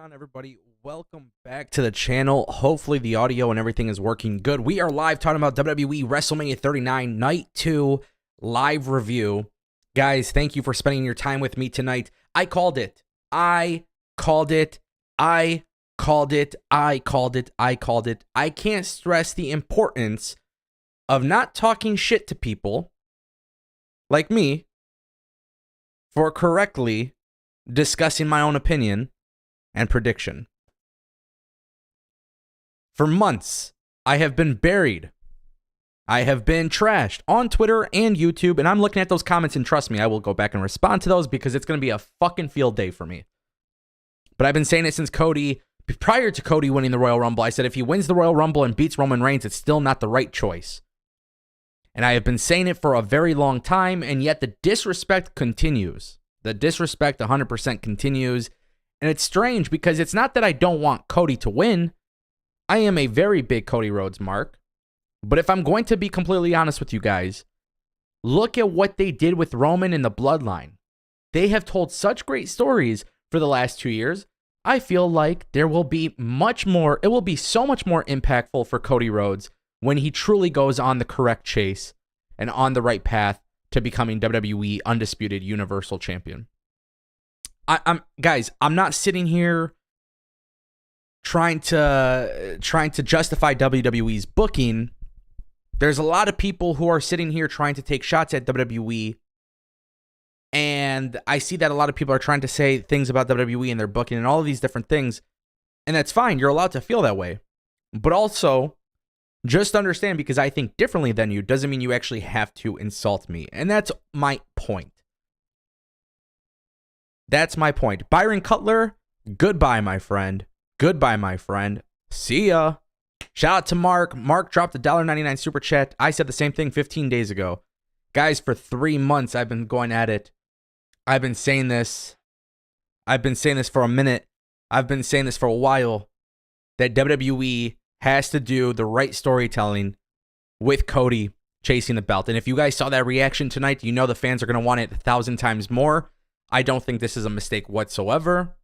on, everybody? Welcome back to the channel. Hopefully the audio and everything is working good. We are live talking about WWE WrestleMania 39 Night 2 live review. Guys, thank you for spending your time with me tonight. I called it. I called it. I called it. I called it. I called it. I can't stress the importance of not talking shit to people like me for correctly discussing my own opinion and prediction. For months, I have been buried. I have been trashed on Twitter and YouTube, and I'm looking at those comments, and trust me, I will go back and respond to those because it's going to be a fucking field day for me. But I've been saying it since Cody, prior to Cody winning the Royal Rumble. I said if he wins the Royal Rumble and beats Roman Reigns, it's still not the right choice. And I have been saying it for a very long time, and yet the disrespect continues. The disrespect 100% continues. And it's strange because it's not that I don't want Cody to win. I am a very big Cody Rhodes mark. But if I'm going to be completely honest with you guys, look at what they did with Roman in the Bloodline. They have told such great stories for the last 2 years. I feel like there will be much more, it will be so much more impactful for Cody Rhodes when he truly goes on the correct chase and on the right path to becoming WWE Undisputed Universal Champion. Guys, I'm not sitting here trying to justify WWE's booking. There's a lot of people who are sitting here trying to take shots at WWE, and I see that a lot of people are trying to say things about WWE and their booking and all of these different things, and that's fine. You're allowed to feel that way. But also, just understand, because I think differently than you doesn't mean you actually have to insult me. And that's my point. That's my point. Byron Cutler, goodbye, my friend. Goodbye, my friend. See ya. Shout out to Mark. Mark dropped a $1.99 super chat. I said the same thing 15 days ago. Guys, for 3 months, I've been going at it. I've been saying this. I've been saying this for a minute. I've been saying this for a while. That WWE has to do the right storytelling with Cody chasing the belt. And if you guys saw that reaction tonight, you know the fans are going to want it 1,000 times more. I don't think this is a mistake whatsoever.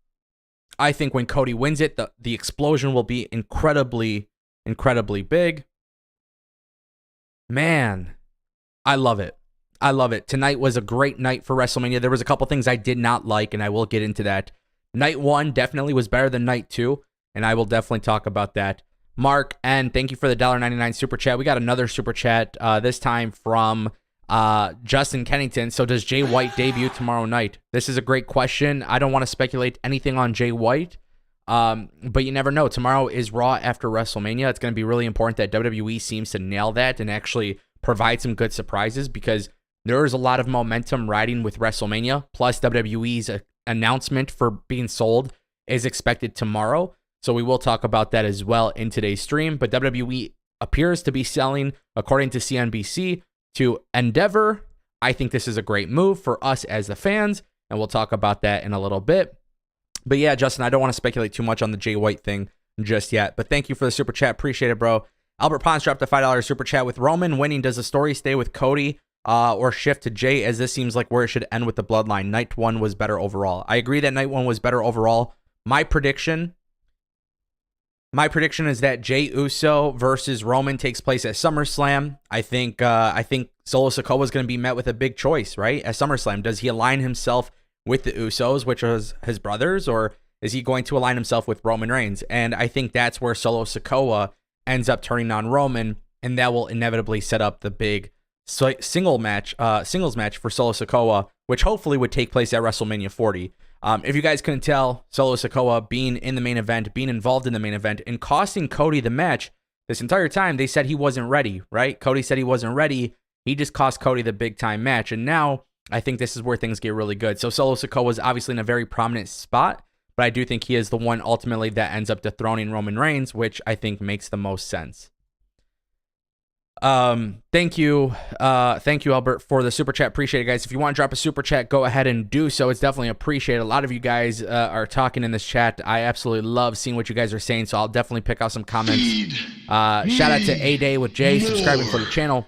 I think when Cody wins it, the explosion will be incredibly, incredibly big. Man, I love it. I love it. Tonight was a great night for WrestleMania. There was a couple things I did not like, and I will get into that. Night 1 definitely was better than night 2, and I will definitely talk about that. Mark, and thank you for the $1.99 super chat. We got another super chat, this time from Justin Kennington. So does Jay White debut tomorrow night? This is a great question. I don't want to speculate anything on Jay White, but you never know. Tomorrow is Raw after WrestleMania. It's going to be really important that WWE seems to nail that and actually provide some good surprises, because there is a lot of momentum riding with WrestleMania. Plus, WWE's announcement for being sold is expected tomorrow. So we will talk about that as well in today's stream. But WWE appears to be selling, according to CNBC, to Endeavor. I think this is a great move for us as the fans, and we'll talk about that in a little bit. But yeah, Justin, I don't want to speculate too much on the Jay White thing just yet. But thank you for the super chat. Appreciate it, bro. Albert Pons dropped a $5 super chat. With Roman winning, does the story stay with Cody or shift to Jay, as this seems like where it should end with the Bloodline? Night 1 was better overall. I agree that Night 1 was better overall. My prediction is that Jey Uso versus Roman takes place at SummerSlam. I think Solo Sikoa is going to be met with a big choice, right? At SummerSlam, does he align himself with the Usos, which was his brothers, or is he going to align himself with Roman Reigns? And I think that's where Solo Sikoa ends up turning on Roman, and that will inevitably set up the big singles match for Solo Sikoa, which hopefully would take place at WrestleMania 40. If you guys couldn't tell, Solo Sikoa being in the main event, being involved in the main event, and costing Cody the match this entire time, they said he wasn't ready, right? Cody said he wasn't ready. He just cost Cody the big time match. And now I think this is where things get really good. So Solo Sikoa is obviously in a very prominent spot, but I do think he is the one ultimately that ends up dethroning Roman Reigns, which I think makes the most sense. Thank you, Albert, for the super chat. Appreciate it, guys. If you want to drop a super chat, go ahead and do so. It's definitely appreciated. A lot of you guys are talking in this chat. I absolutely love seeing what you guys are saying, so I'll definitely pick out some comments. Shout out to A-Day with Jay subscribing for the channel.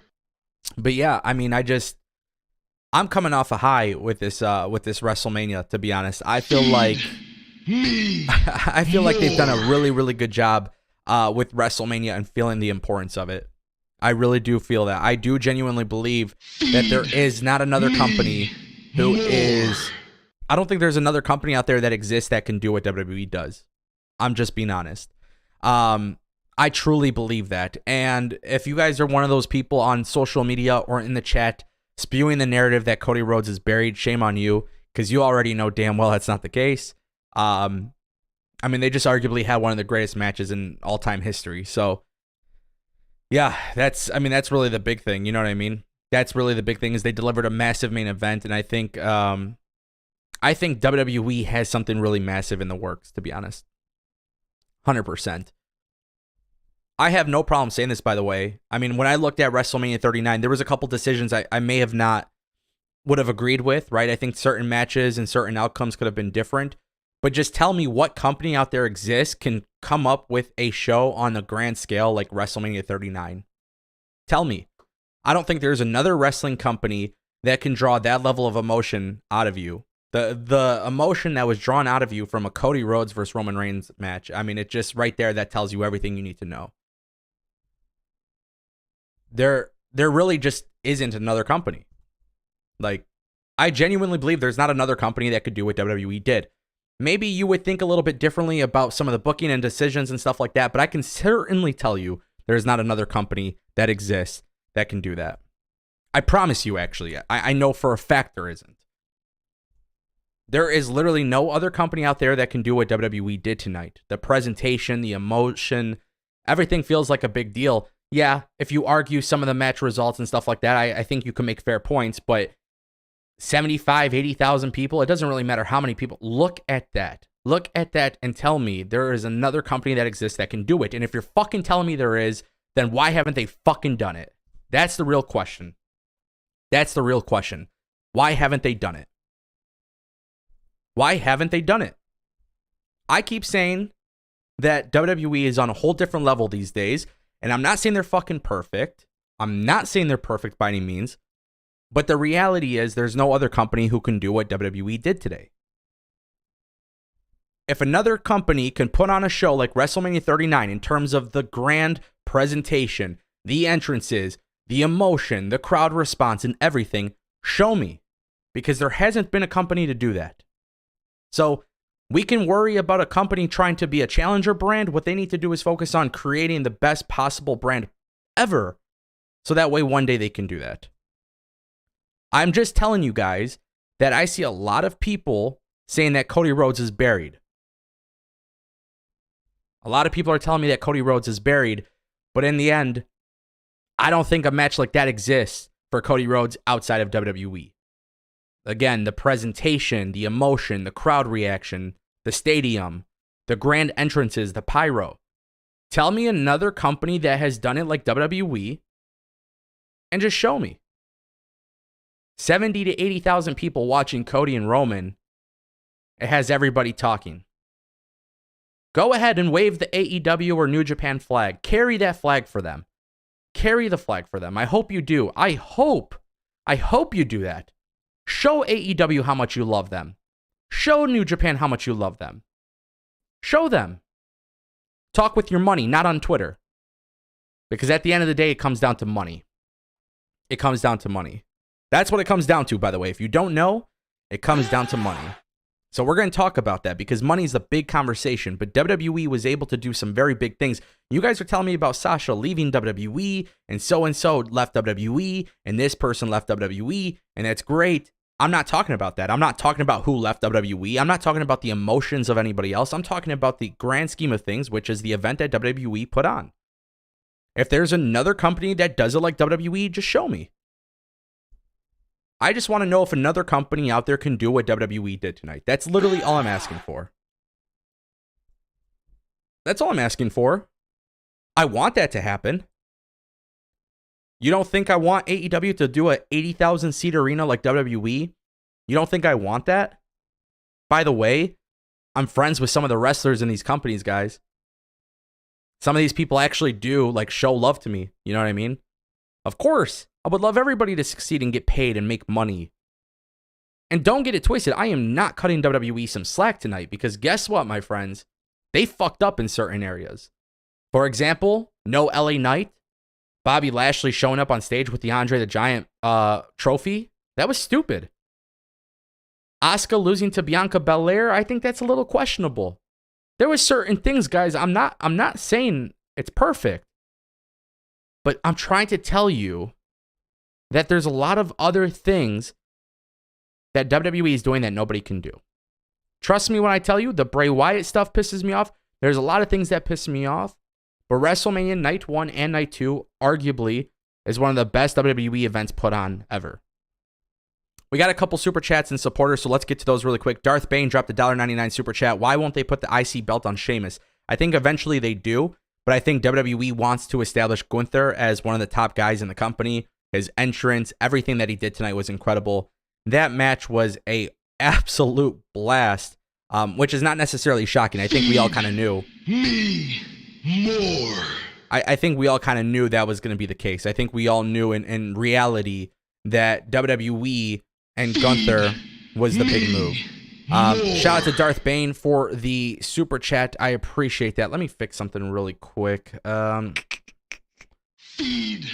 But yeah, I mean, I'm coming off a high with this WrestleMania, to be honest. I feel like Me. I feel like they've done a really, really good job with WrestleMania and feeling the importance of it. I really do feel that. I do genuinely believe that there is not another company who is... I don't think there's another company out there that exists that can do what WWE does. I'm just being honest. I truly believe that. And if you guys are one of those people on social media or in the chat spewing the narrative that Cody Rhodes is buried, shame on you, because you already know damn well that's not the case. I mean, they just arguably had one of the greatest matches in all-time history. So, yeah, that's really the big thing. You know what I mean? That's really the big thing, is they delivered a massive main event, and I think WWE has something really massive in the works, to be honest. 100%. I have no problem saying this, by the way. I mean, when I looked at WrestleMania 39, there was a couple decisions I may have not would have agreed with, right? I think certain matches and certain outcomes could have been different. But just tell me what company out there exists can come up with a show on a grand scale like WrestleMania 39. Tell me. I don't think there's another wrestling company that can draw that level of emotion out of you. The emotion that was drawn out of you from a Cody Rhodes versus Roman Reigns match. I mean, it just right there, that tells you everything you need to know. There really just isn't another company. Like, I genuinely believe there's not another company that could do what WWE did. Maybe you would think a little bit differently about some of the booking and decisions and stuff like that, but I can certainly tell you there's not another company that exists that can do that. I promise you, actually. I know for a fact there isn't. There is literally no other company out there that can do what WWE did tonight. The presentation, the emotion, everything feels like a big deal. Yeah, if you argue some of the match results and stuff like that, I think you can make fair points, but 75, 80,000 people, it doesn't really matter how many people. Look at that. Look at that and tell me there is another company that exists that can do it. And if you're fucking telling me there is, then why haven't they fucking done it? That's the real question. That's the real question. Why haven't they done it? Why haven't they done it? I keep saying that WWE is on a whole different level these days, and I'm not saying they're fucking perfect. I'm not saying they're perfect by any means. But the reality is there's no other company who can do what WWE did today. If another company can put on a show like WrestleMania 39 in terms of the grand presentation, the entrances, the emotion, the crowd response, and everything, show me. Because there hasn't been a company to do that. So we can worry about a company trying to be a challenger brand. What they need to do is focus on creating the best possible brand ever. So that way one day they can do that. I'm just telling you guys that I see a lot of people saying that Cody Rhodes is buried. A lot of people are telling me that Cody Rhodes is buried, but in the end, I don't think a match like that exists for Cody Rhodes outside of WWE. Again, the presentation, the emotion, the crowd reaction, the stadium, the grand entrances, the pyro. Tell me another company that has done it like WWE and just show me. 70 to 80,000 people watching Cody and Roman. It has everybody talking. Go ahead and wave the AEW or New Japan flag. Carry that flag for them. Carry the flag for them. I hope you do. I hope you do that. Show AEW how much you love them. Show New Japan how much you love them. Show them. Talk with your money, not on Twitter. Because at the end of the day, it comes down to money. It comes down to money. That's what it comes down to, by the way. If you don't know, it comes down to money. So we're going to talk about that because money is the big conversation. But WWE was able to do some very big things. You guys are telling me about Sasha leaving WWE and so left WWE and this person left WWE. And that's great. I'm not talking about that. I'm not talking about who left WWE. I'm not talking about the emotions of anybody else. I'm talking about the grand scheme of things, which is the event that WWE put on. If there's another company that does it like WWE, just show me. I just want to know if another company out there can do what WWE did tonight. That's literally all I'm asking for. That's all I'm asking for. I want that to happen. You don't think I want AEW to do a 80,000 seat arena like WWE? You don't think I want that? By the way, I'm friends with some of the wrestlers in these companies, guys. Some of these people actually do like show love to me. You know what I mean? Of course. I would love everybody to succeed and get paid and make money. And don't get it twisted. I am not cutting WWE some slack tonight because guess what, my friends? They fucked up in certain areas. For example, no LA Knight. Bobby Lashley showing up on stage with the Andre the Giant trophy. That was stupid. Asuka losing to Bianca Belair. I think that's a little questionable. There was certain things, guys. I'm not saying it's perfect. But I'm trying to tell you that there's a lot of other things that WWE is doing that nobody can do. Trust me when I tell you, the Bray Wyatt stuff pisses me off. There's a lot of things that piss me off. But WrestleMania Night 1 and Night 2, arguably, is one of the best WWE events put on ever. We got a couple super chats and supporters, so let's get to those really quick. Darth Bane dropped a $1.99 super chat. Why won't they put the IC belt on Sheamus? I think eventually they do, but I think WWE wants to establish Gunther as one of the top guys in the company. His entrance, everything that he did tonight was incredible. That match was a absolute blast, which is not necessarily shocking. I think we all kind of knew. Me more. I think we all kind of knew that was going to be the case. I think we all knew in reality that WWE and Gunther was the big move. Shout out to Darth Bane for the super chat. I appreciate that. Let me fix something really quick. Feed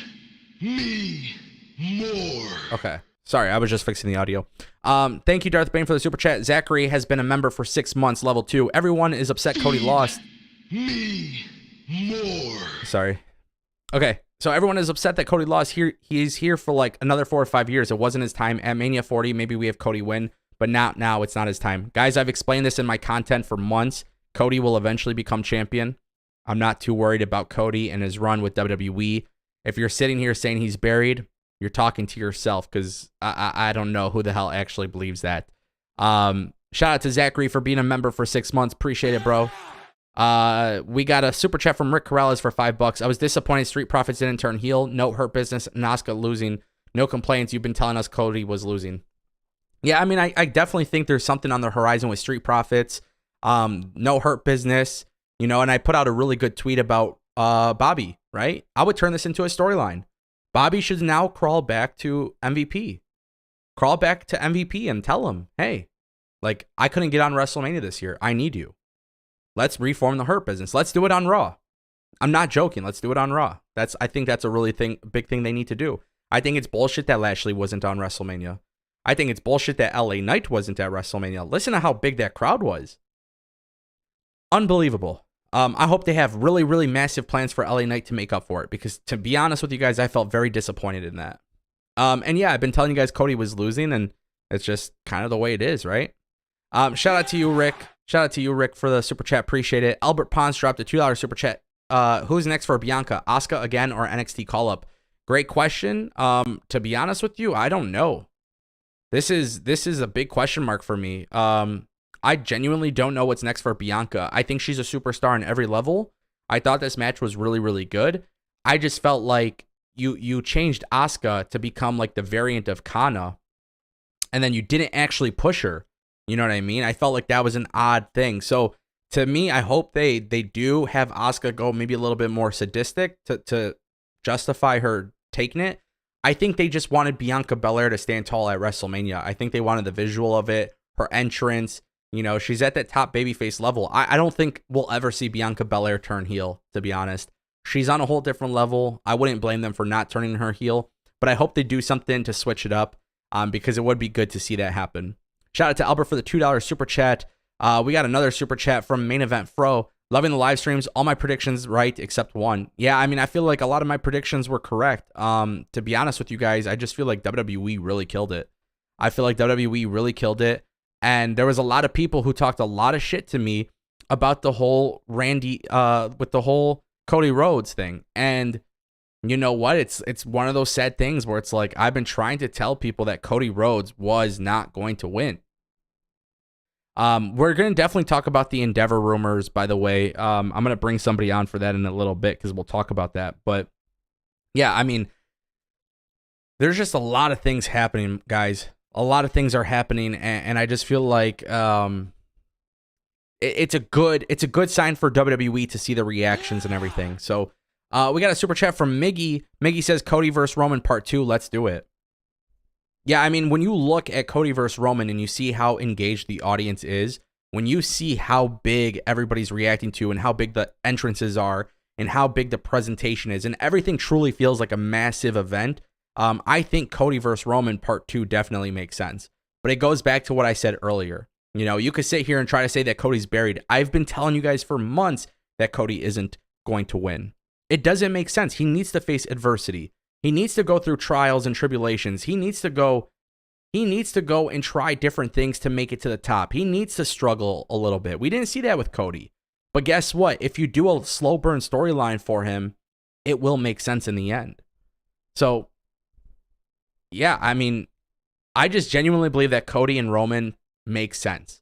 me more. Okay. Sorry, I was just fixing the audio. Thank you, Darth Bane, for the super chat. Zachary has been a member for 6 months, level 2. Everyone is upset Cody lost. Me more. Sorry. Okay, so everyone is upset that Cody lost. He's here for like another 4 or 5 years. It wasn't his time. At Mania 40, maybe we have Cody win, but now it's not his time. Guys, I've explained this in my content for months. Cody will eventually become champion. I'm not too worried about Cody and his run with WWE. If you're sitting here saying he's buried, you're talking to yourself because I don't know who the hell actually believes that. Shout out to Zachary for being a member for 6 months. Appreciate it, bro. We got a super chat from Rick Corrales for $5. I was disappointed Street Profits didn't turn heel. No Hurt Business and Asuka losing. No complaints. You've been telling us Cody was losing. Yeah, I mean, I definitely think there's something on the horizon with Street Profits. No Hurt Business, and I put out a really good tweet about Bobby, right? I would turn this into a storyline. Bobby should now crawl back to MVP. Crawl back to MVP and tell him, hey, like, I couldn't get on WrestleMania this year. I need you. Let's reform the Hurt Business. Let's do it on Raw. I'm not joking. Let's do it on Raw. I think that's a really big thing they need to do. I think it's bullshit that Lashley wasn't on WrestleMania. I think it's bullshit that LA Knight wasn't at WrestleMania. Listen to how big that crowd was. Unbelievable. I hope they have really, really massive plans for LA Knight to make up for it, because to be honest with you guys, I felt very disappointed in that. And yeah, I've been telling you guys Cody was losing, and it's just kind of the way it is, right? Shout out to you, Rick. Shout out to you, Rick, for the super chat. Appreciate it. Albert Pons dropped a $2 super chat. Who's next for Bianca? Asuka again or NXT call-up? Great question. To be honest with you, I don't know. This is a big question mark for me. I genuinely don't know what's next for Bianca. I think she's a superstar on every level. I thought this match was really, really good. I just felt like you changed Asuka to become like the variant of Kana, and then you didn't actually push her. You know what I mean? I felt like that was an odd thing. So to me, I hope they do have Asuka go maybe a little bit more sadistic to justify her taking it. I think they just wanted Bianca Belair to stand tall at WrestleMania. I think they wanted the visual of it, her entrance. She's at that top babyface level. I don't think we'll ever see Bianca Belair turn heel, to be honest. She's on a whole different level. I wouldn't blame them for not turning her heel, but I hope they do something to switch it up, because it would be good to see that happen. Shout out to Albert for the $2 super chat. We got another super chat from Main Event Fro. Loving the live streams. All my predictions right except one. Yeah, I mean, I feel like a lot of my predictions were correct. To be honest with you guys, I just feel like WWE really killed it. I feel like WWE really killed it. And there was a lot of people who talked a lot of shit to me about the whole with the whole Cody Rhodes thing. And you know what? It's one of those sad things where it's like, I've been trying to tell people that Cody Rhodes was not going to win. We're going to definitely talk about the Endeavor rumors, by the way. I'm going to bring somebody on for that in a little bit because we'll talk about that. But yeah, I mean, there's just a lot of things happening, guys. A lot of things are happening, and I just feel like it's a good sign for WWE to see the reactions and everything. So we got a super chat from Miggy. Miggy says Cody versus Roman Part 2. Let's do it. Yeah, I mean, when you look at Cody versus Roman and you see how engaged the audience is, when you see how big everybody's reacting to and how big the entrances are and how big the presentation is and everything truly feels like a massive event, I think Cody versus Roman part 2 definitely makes sense. But it goes back to what I said earlier. You know, you could sit here and try to say that Cody's buried. I've been telling you guys for months that Cody isn't going to win. It doesn't make sense. He needs to face adversity. He needs to go through trials and tribulations. He needs to go and try different things to make it to the top. He needs to struggle a little bit. We didn't see that with Cody. But guess what? If you do a slow burn storyline for him, it will make sense in the end. So, yeah, I mean, I just genuinely believe that Cody and Roman make sense.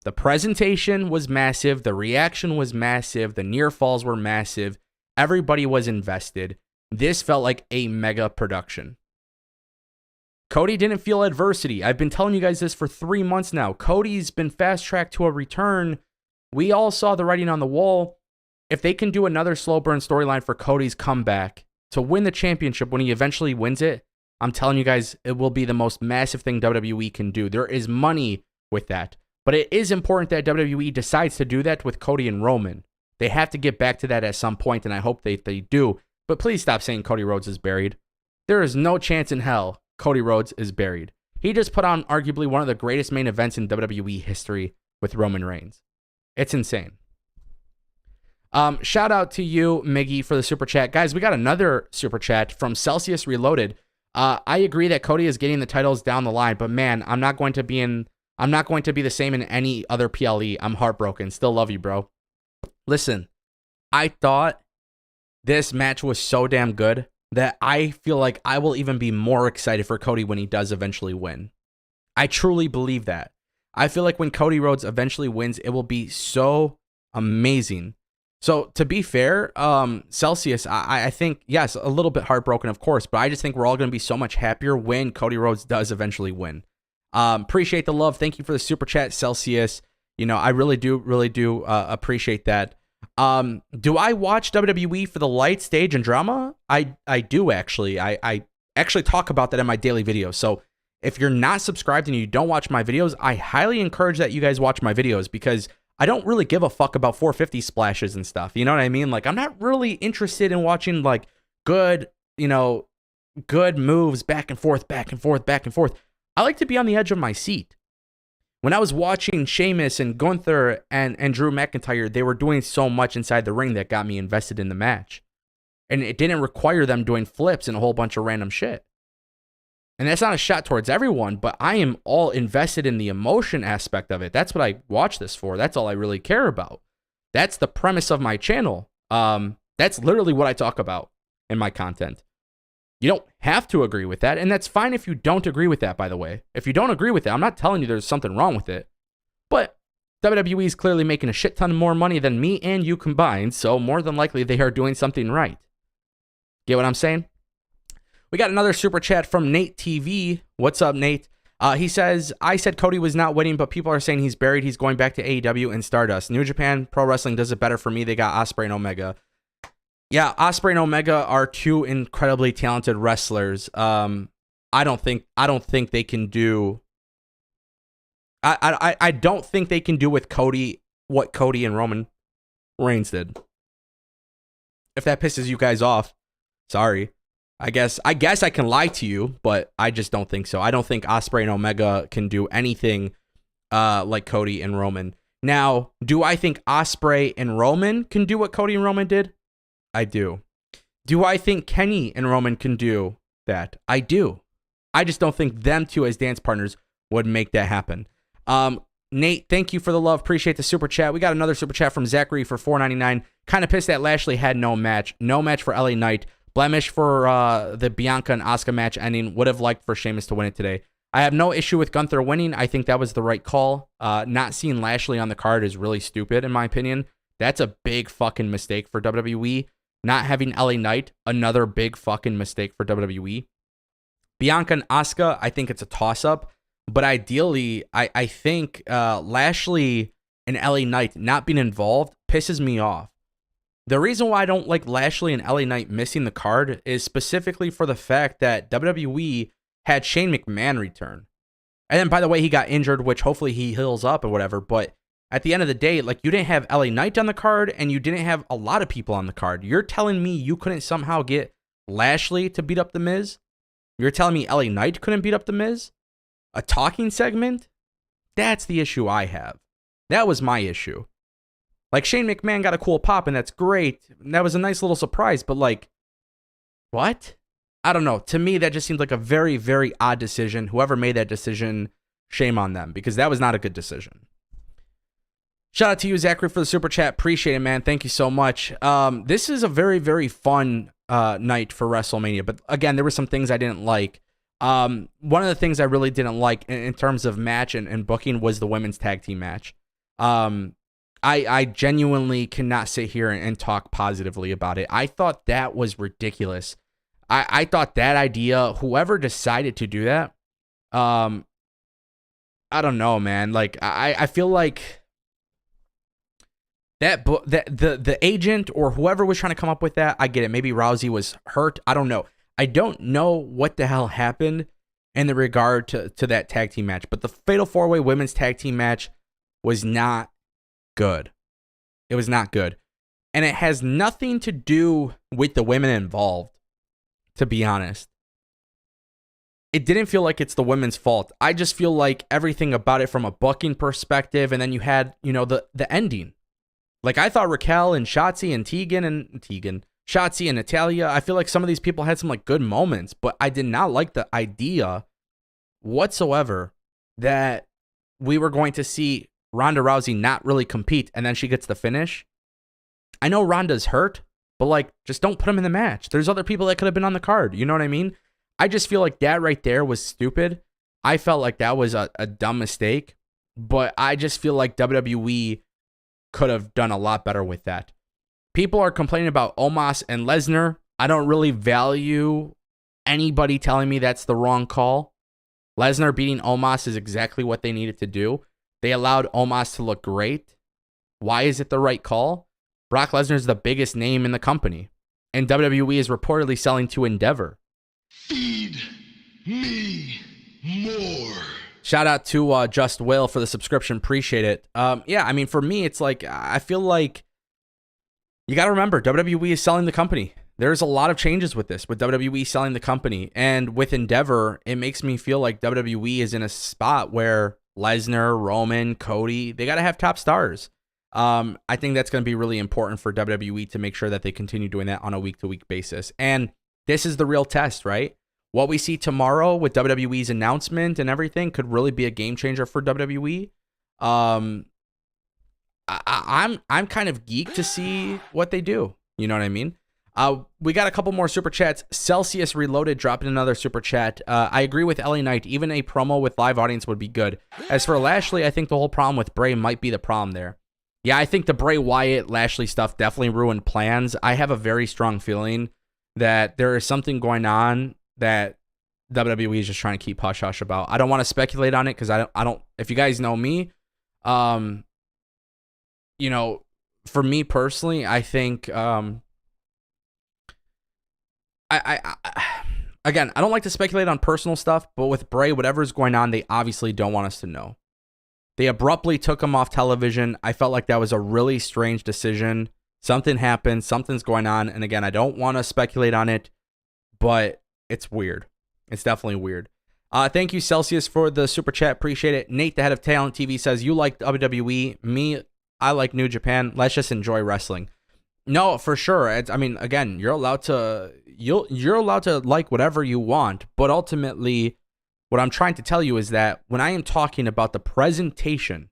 The presentation was massive. The reaction was massive. The near falls were massive. Everybody was invested. This felt like a mega production. Cody didn't feel adversity. I've been telling you guys this for 3 months now. Cody's been fast-tracked to a return. We all saw the writing on the wall. If they can do another slow burn storyline for Cody's comeback to win the championship when he eventually wins it, I'm telling you guys, it will be the most massive thing WWE can do. There is money with that. But it is important that WWE decides to do that with Cody and Roman. They have to get back to that at some point, and I hope they do. But please stop saying Cody Rhodes is buried. There is no chance in hell Cody Rhodes is buried. He just put on arguably one of the greatest main events in WWE history with Roman Reigns. It's insane. Shout out to you, Miggy, for the super chat. Guys, we got another super chat from Celsius Reloaded. I agree that Cody is getting the titles down the line, but man, I'm not going to be the same in any other PLE. I'm heartbroken. Still love you, bro. Listen, I thought this match was so damn good that I feel like I will even be more excited for Cody when he does eventually win. I truly believe that. I feel like when Cody Rhodes eventually wins, it will be so amazing. So to be fair, Celsius, I think, yes, a little bit heartbroken, of course, but I just think we're all going to be so much happier when Cody Rhodes does eventually win. Appreciate the love. Thank you for the super chat, Celsius. You know, I really do appreciate that. Do I watch WWE for the light, stage, and drama? I do, actually. I actually talk about that in my daily videos. So if you're not subscribed and you don't watch my videos, I highly encourage that you guys watch my videos because I don't really give a fuck about 450 splashes and stuff. You know what I mean? Like, I'm not really interested in watching, like, good moves back and forth. I like to be on the edge of my seat. When I was watching Sheamus and Gunther and Drew McIntyre, they were doing so much inside the ring that got me invested in the match. And it didn't require them doing flips and a whole bunch of random shit. And that's not a shot towards everyone, but I am all invested in the emotion aspect of it. That's what I watch this for. That's all I really care about. That's the premise of my channel. That's literally what I talk about in my content. You don't have to agree with that, and that's fine if you don't agree with that, by the way. If you don't agree with it, I'm not telling you there's something wrong with it. But WWE is clearly making a shit ton more money than me and you combined, so more than likely they are doing something right. Get what I'm saying? We got another super chat from Nate TV. What's up, Nate? He says, I said Cody was not winning, but people are saying he's buried. He's going back to AEW and Stardust. New Japan Pro Wrestling does it better for me. They got Ospreay and Omega. Yeah, Ospreay and Omega are two incredibly talented wrestlers. I don't think they can do. I don't think they can do with Cody what Cody and Roman Reigns did. If that pisses you guys off, sorry. I guess I can lie to you, but I just don't think so. I don't think Ospreay and Omega can do anything like Cody and Roman. Now, do I think Ospreay and Roman can do what Cody and Roman did? I do. Do I think Kenny and Roman can do that? I do. I just don't think them two as dance partners would make that happen. Nate, thank you for the love. Appreciate the super chat. We got another super chat from Zachary for $4.99. Kind of pissed that Lashley had no match. No match for LA Knight. Blemish for the Bianca and Asuka match ending. Would have liked for Sheamus to win it today. I have no issue with Gunther winning. I think that was the right call. Not seeing Lashley on the card is really stupid, in my opinion. That's a big fucking mistake for WWE. Not having LA Knight, another big fucking mistake for WWE. Bianca and Asuka, I think it's a toss-up. But ideally, I think Lashley and LA Knight not being involved pisses me off. The reason why I don't like Lashley and LA Knight missing the card is specifically for the fact that WWE had Shane McMahon return. And then, by the way, he got injured, which hopefully he heals up or whatever. But at the end of the day, like, you didn't have LA Knight on the card, and you didn't have a lot of people on the card. You're telling me you couldn't somehow get Lashley to beat up The Miz? You're telling me LA Knight couldn't beat up The Miz? A talking segment? That's the issue I have. That was my issue. Like, Shane McMahon got a cool pop, and that's great. That was a nice little surprise, but like, what? I don't know. To me, that just seemed like a very, very odd decision. Whoever made that decision, shame on them, because that was not a good decision. Shout out to you, Zachary, for the super chat. Appreciate it, man. Thank you so much. This is a very, very fun night for WrestleMania, but again, there were some things I didn't like. One of the things I really didn't like in terms of match and booking was the women's tag team match. I genuinely cannot sit here and talk positively about it. I thought that was ridiculous. I thought that idea, whoever decided to do that, I don't know, man. Like, I feel like the agent or whoever was trying to come up with that, I get it. Maybe Rousey was hurt. I don't know. I don't know what the hell happened in the regard to that tag team match, but the Fatal 4-Way women's tag team match was not good. It was not good. And it has nothing to do with the women involved, to be honest. It didn't feel like it's the women's fault. I just feel like everything about it from a booking perspective, and then you had, the ending. Like, I thought Raquel and Shotzi and Shotzi and Natalia, I feel like some of these people had some like good moments, but I did not like the idea whatsoever that we were going to see Ronda Rousey not really compete, and then she gets the finish. I know Ronda's hurt, but like, just don't put him in the match. There's other people that could have been on the card. You know what I mean? I just feel like that right there was stupid. I felt like that was a dumb mistake, but I just feel like WWE could have done a lot better with that. People are complaining about Omos and Lesnar. I don't really value anybody telling me that's the wrong call. Lesnar beating Omos is exactly what they needed to do. They allowed Omos to look great. Why is it the right call? Brock Lesnar is the biggest name in the company, and WWE is reportedly selling to Endeavor. Feed me more. Shout out to Just Will for the subscription. Appreciate it. Yeah, I mean, for me, it's like, I feel like you got to remember, WWE is selling the company. There's a lot of changes with this, with WWE selling the company. And with Endeavor, it makes me feel like WWE is in a spot where Lesnar, Roman, Cody, they got to have top stars. I think that's going to be really important for WWE to make sure that they continue doing that on a week-to-week basis. And this is the real test, right? What we see tomorrow with WWE's announcement and everything could really be a game changer for WWE. I'm kind of geeked to see what they do. You know what I mean? We got a couple more super chats. Celsius Reloaded dropping another super chat. I agree with LA Knight. Even a promo with live audience would be good. As for Lashley, I think the whole problem with Bray might be the problem there. Yeah, I think the Bray Wyatt Lashley stuff definitely ruined plans. I have a very strong feeling that there is something going on that WWE is just trying to keep hush hush about. I don't want to speculate on it because I don't. If you guys know me, for me personally, I think again, I don't like to speculate on personal stuff, but with Bray, whatever's going on, they obviously don't want us to know. They abruptly took him off television. I felt like that was a really strange decision. Something happened. Something's going on. And again, I don't want to speculate on it, but it's weird. It's definitely weird. Thank you, Celsius, for the super chat. Appreciate it. Nate, the head of Talent TV, says, you like WWE. Me, I like New Japan. Let's just enjoy wrestling. No, for sure. Again, you're allowed to like whatever you want, but ultimately, what I'm trying to tell you is that when I am talking about the presentation,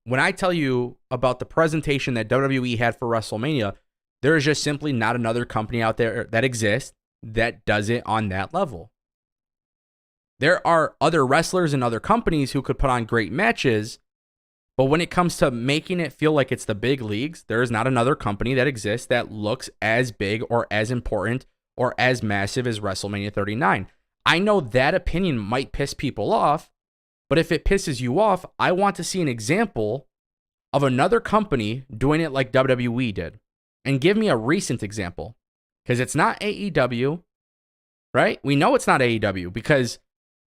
when I tell you about the presentation that WWE had for WrestleMania, there is just simply not another company out there that exists that does it on that level. There are other wrestlers and other companies who could put on great matches, but when it comes to making it feel like it's the big leagues, there is not another company that exists that looks as big or as important or as massive as WrestleMania 39. I know that opinion might piss people off, but if it pisses you off, I want to see an example of another company doing it like WWE did. And give me a recent example, because it's not AEW, right? We know it's not AEW because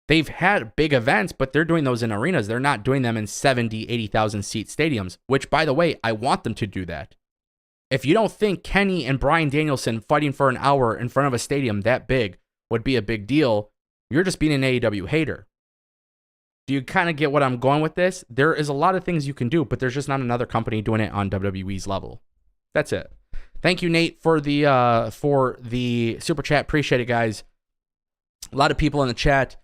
they've had big events, but they're doing those in arenas. They're not doing them in 70, 80,000 seat stadiums, which, by the way, I want them to do that. If you don't think Kenny and Bryan Danielson fighting for an hour in front of a stadium that big would be a big deal, you're just being an AEW hater. Do you kind of get what I'm going with this? There is a lot of things you can do, but there's just not another company doing it on WWE's level. That's it. Thank you, Nate, for the super chat. Appreciate it, guys. A lot of people in the chat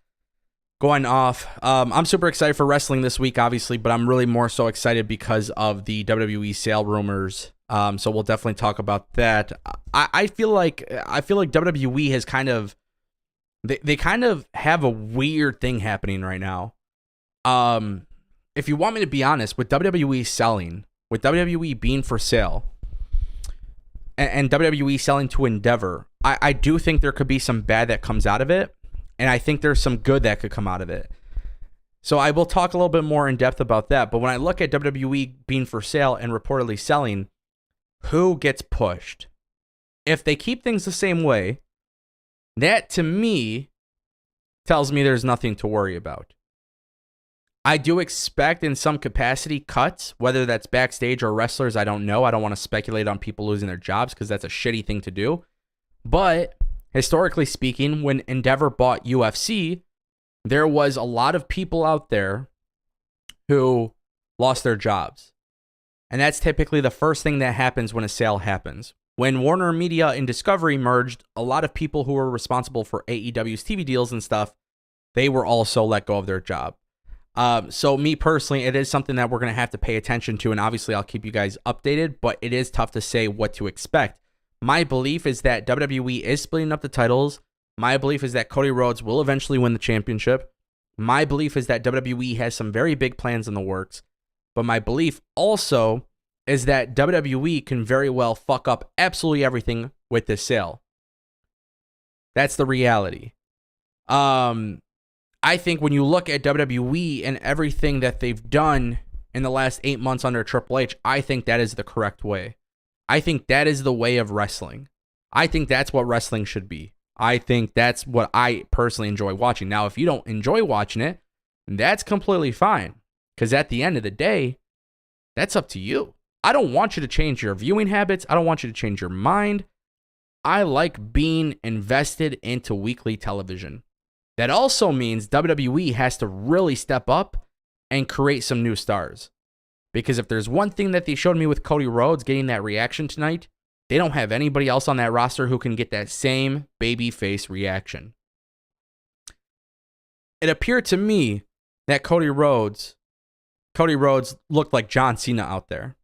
going off. I'm super excited for wrestling this week, obviously, but I'm really more so excited because of the WWE sale rumors. So we'll definitely talk about that. I feel like WWE has kind of they kind of have a weird thing happening right now. If you want me to be honest, with WWE selling, with WWE being for sale, and WWE selling to Endeavor, I do think there could be some bad that comes out of it, and I think there's some good that could come out of it. So I will talk a little bit more in depth about that. But when I look at WWE being for sale and reportedly selling, who gets pushed? If they keep things the same way, that to me tells me there's nothing to worry about. I do expect in some capacity cuts, whether that's backstage or wrestlers, I don't know. I don't want to speculate on people losing their jobs because that's a shitty thing to do. But historically speaking, when Endeavor bought UFC, there was a lot of people out there who lost their jobs. And that's typically the first thing that happens when a sale happens. When Warner Media and Discovery merged, a lot of people who were responsible for AEW's TV deals and stuff, they were also let go of their job. So me personally, it is something that we're going to have to pay attention to, and obviously I'll keep you guys updated, but it is tough to say what to expect. My belief is that WWE is splitting up the titles. My belief is that Cody Rhodes will eventually win the championship. My belief is that WWE has some very big plans in the works, but my belief also is that WWE can very well fuck up absolutely everything with this sale. That's the reality. I think when you look at WWE and everything that they've done in the last 8 months under Triple H, I think that is the correct way. I think that is the way of wrestling. I think that's what wrestling should be. I think that's what I personally enjoy watching. Now, if you don't enjoy watching it, that's completely fine. Because at the end of the day, that's up to you. I don't want you to change your viewing habits. I don't want you to change your mind. I like being invested into weekly television. That also means WWE has to really step up and create some new stars. Because if there's one thing that they showed me with Cody Rhodes getting that reaction tonight, they don't have anybody else on that roster who can get that same babyface reaction. It appeared to me that Cody Rhodes looked like John Cena out there.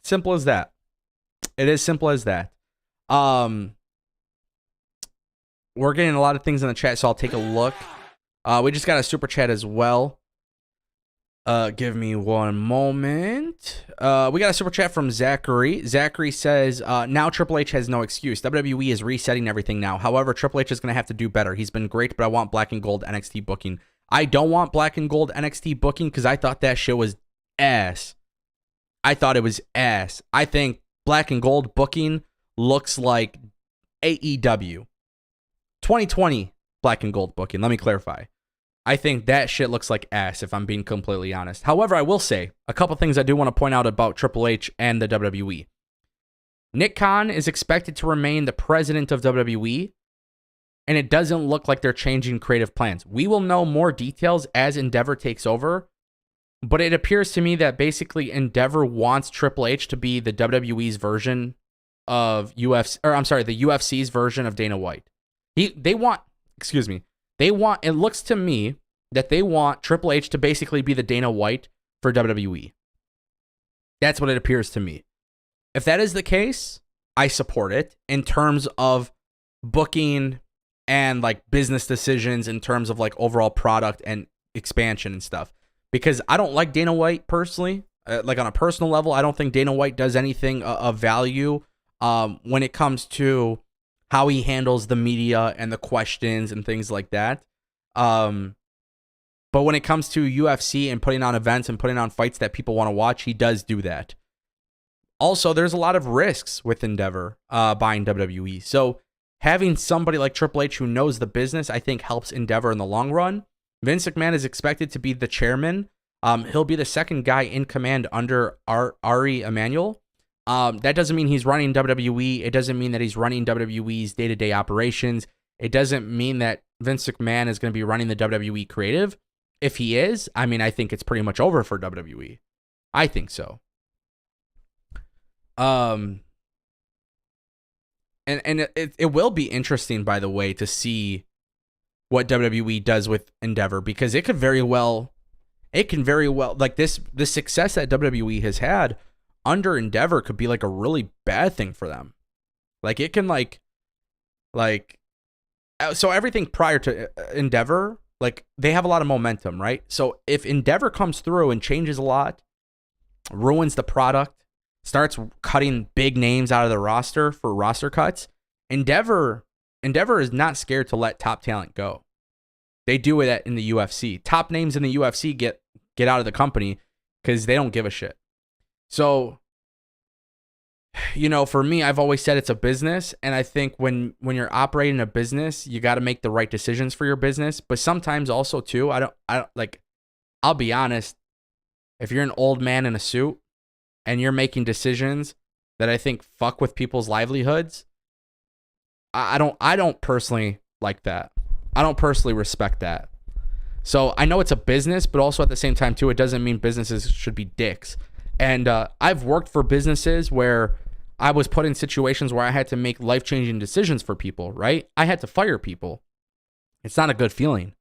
Simple as that. It is simple as that. We're getting a lot of things in the chat, so I'll take a look. We just got a super chat as well. Give me one moment. We got a super chat from Zachary. Zachary says, now Triple H has no excuse. WWE is resetting everything now. However, Triple H is going to have to do better. He's been great, but I want black and gold NXT booking. I don't want black and gold NXT booking because I thought that shit was ass. I thought it was ass. I think black and gold booking looks like AEW. 2020 black and gold booking. Let me clarify. I think that shit looks like ass, if I'm being completely honest. However, I will say a couple things I do want to point out about Triple H and the WWE. Nick Khan is expected to remain the president of WWE, and it doesn't look like they're changing creative plans. We will know more details as Endeavor takes over, but it appears to me that basically Endeavor wants Triple H to be the WWE's version of the UFC's version of Dana White. It looks to me that they want Triple H to basically be the Dana White for WWE. That's what it appears to me. If that is the case, I support it in terms of booking and like business decisions, in terms of like overall product and expansion and stuff. Because I don't like Dana White personally. Like on a personal level, I don't think Dana White does anything of value when it comes to how he handles the media and the questions and things like that. But when it comes to UFC and putting on events and putting on fights that people want to watch, he does do that. Also, there's a lot of risks with Endeavor buying WWE. So having somebody like Triple H who knows the business, I think helps Endeavor in the long run. Vince McMahon is expected to be the chairman. He'll be the second guy in command under Ari Emanuel. That doesn't mean he's running WWE. It doesn't mean that he's running WWE's day-to-day operations. It doesn't mean that Vince McMahon is going to be running the WWE creative. If he is, I mean, I think it's pretty much over for WWE. I think so. And it will be interesting, by the way, to see what WWE does with Endeavor, because it can very well, like the success that WWE has had under Endeavor could be like a really bad thing for them. Like it can so everything prior to Endeavor, like they have a lot of momentum, right? So if Endeavor comes through and changes a lot, ruins the product, starts cutting big names out of the roster for roster cuts, Endeavor is not scared to let top talent go. They do it in the UFC. Top names in the UFC get out of the company because they don't give a shit. So, for me, I've always said it's a business, and I think when you're operating a business, you got to make the right decisions for your business. But sometimes also too, I don't like. I'll be honest. If you're an old man in a suit and you're making decisions that I think fuck with people's livelihoods, I don't personally like that. I don't personally respect that. So I know it's a business, but also at the same time too, it doesn't mean businesses should be dicks. And I've worked for businesses where I was put in situations where I had to make life-changing decisions for people, right? I had to fire people. It's not a good feeling.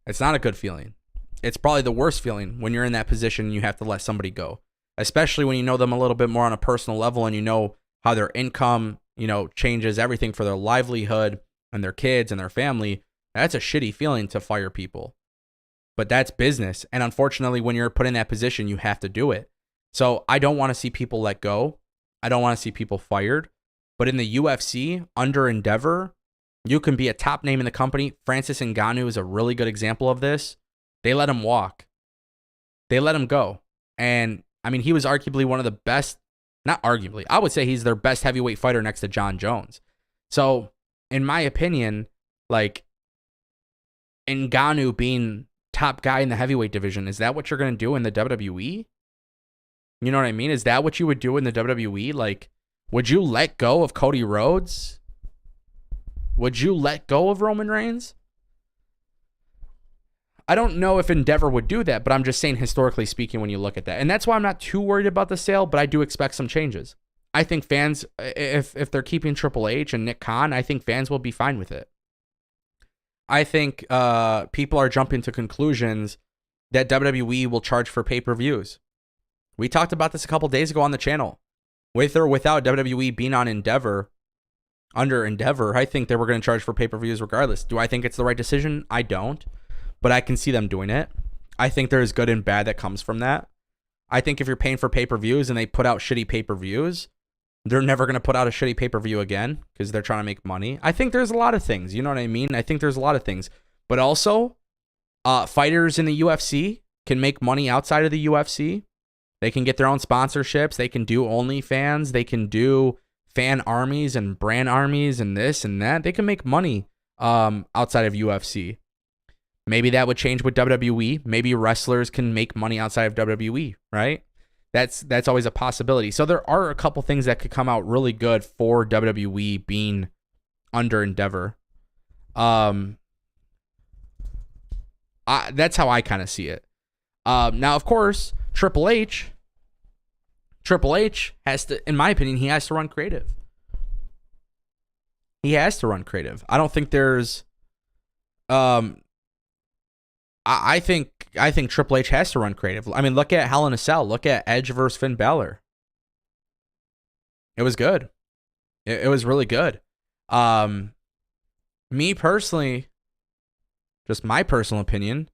It's not a good feeling. It's probably the worst feeling when you're in that position and you have to let somebody go, especially when you know them a little bit more on a personal level and you know how their income, changes everything for their livelihood and their kids and their family. That's a shitty feeling to fire people. But that's business. And unfortunately, when you're put in that position, you have to do it. So I don't want to see people let go. I don't want to see people fired. But in the UFC, under Endeavor, you can be a top name in the company. Francis Ngannou is a really good example of this. They let him walk. They let him go. And, I mean, he was arguably one of the best, not arguably, I would say he's their best heavyweight fighter next to John Jones. So, in my opinion, like, Ngannou being top guy in the heavyweight division, is that what you're going to do in the WWE? You know what I mean? Is that what you would do in the WWE? Like, would you let go of Cody Rhodes? Would you let go of Roman Reigns? I don't know if Endeavor would do that, but I'm just saying historically speaking when you look at that. And that's why I'm not too worried about the sale, but I do expect some changes. I think fans, if they're keeping Triple H and Nick Khan, I think fans will be fine with it. I think people are jumping to conclusions that WWE will charge for pay-per-views. We talked about this a couple days ago on the channel. With or without WWE being on Endeavor, under Endeavor, I think they were going to charge for pay-per-views regardless. Do I think it's the right decision? I don't. But I can see them doing it. I think there's good and bad that comes from that. I think if you're paying for pay-per-views and they put out shitty pay-per-views, they're never going to put out a shitty pay-per-view again because they're trying to make money. I think there's a lot of things. You know what I mean? I think there's a lot of things. But also, fighters in the UFC can make money outside of the UFC. They can get their own sponsorships. They can do OnlyFans. They can do fan armies and brand armies and this and that. They can make money outside of UFC. Maybe that would change with WWE. Maybe wrestlers can make money outside of WWE, right? That's always a possibility. So there are a couple things that could come out really good for WWE being under Endeavor. That's how I kind of see it. Now, of course, Triple H has to, in my opinion, he has to run creative. He has to run creative. I don't think there's, I think Triple H has to run creative. I mean, look at Hell in a Cell. Look at Edge versus Finn Balor. It was good. It was really good. Me personally, just my personal opinion,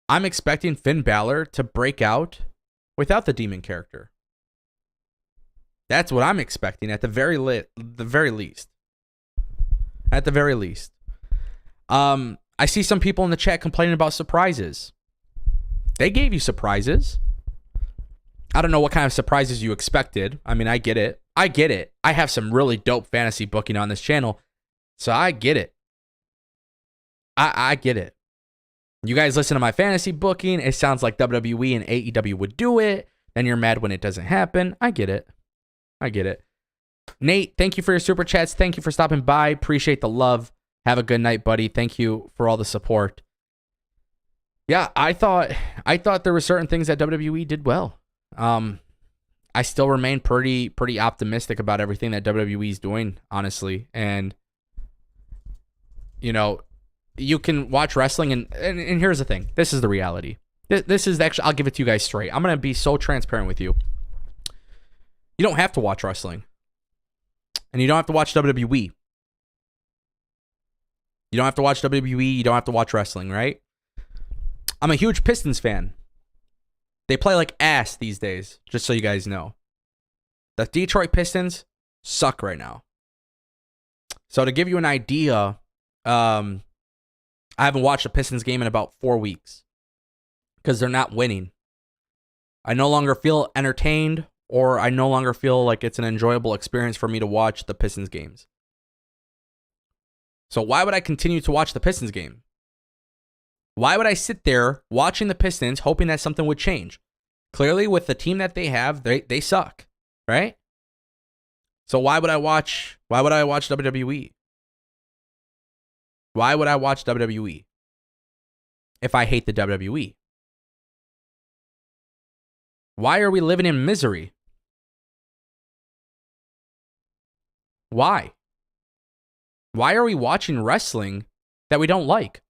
I'm expecting Finn Balor to break out without the demon character. That's what I'm expecting at the very least. At the very least. I see some people in the chat complaining about surprises. They gave you surprises. I don't know what kind of surprises you expected. I mean, I get it. I get it. I have some really dope fantasy booking on this channel, so I get it. I get it. You guys listen to my fantasy booking. It sounds like WWE and AEW would do it. Then you're mad when it doesn't happen. I get it. I get it. Nate, thank you for your super chats. Thank you for stopping by. Appreciate the love. Have a good night, buddy. Thank you for all the support. Yeah, I thought there were certain things that WWE did well. I still remain pretty optimistic about everything that WWE is doing, honestly. And you know, you can watch wrestling, and here's the thing. This is the reality. This is actually, I'll give it to you guys straight. I'm going to be so transparent with you. You don't have to watch wrestling. And you don't have to watch WWE. You don't have to watch WWE. You don't have to watch wrestling, right? I'm a huge Pistons fan. They play like ass these days, just so you guys know. The Detroit Pistons suck right now. So to give you an idea, I haven't watched a Pistons game in about 4 weeks because they're not winning. I no longer feel entertained, or I no longer feel like it's an enjoyable experience for me to watch the Pistons games. So why would I continue to watch the Pistons game? Why would I sit there watching the Pistons hoping that something would change? Clearly, with the team that they have, they suck, right? So why would I watch WWE? Why would I watch WWE if I hate the WWE? Why are we living in misery? Why? Why are we watching wrestling that we don't like?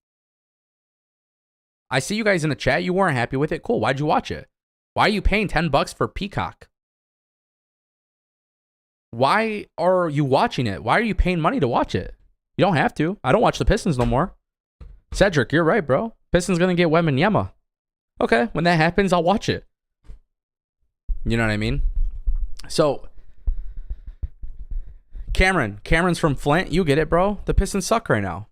I see you guys in the chat. You weren't happy with it. Cool. Why'd you watch it? Why are you paying $10 for Peacock? Why are you watching it? Why are you paying money to watch it? You don't have to. I don't watch the Pistons no more. Cedric, you're right, bro. Pistons going to get Wembanyama. Okay, when that happens, I'll watch it. You know what I mean? So, Cameron's from Flint. You get it, bro. The Pistons suck right now.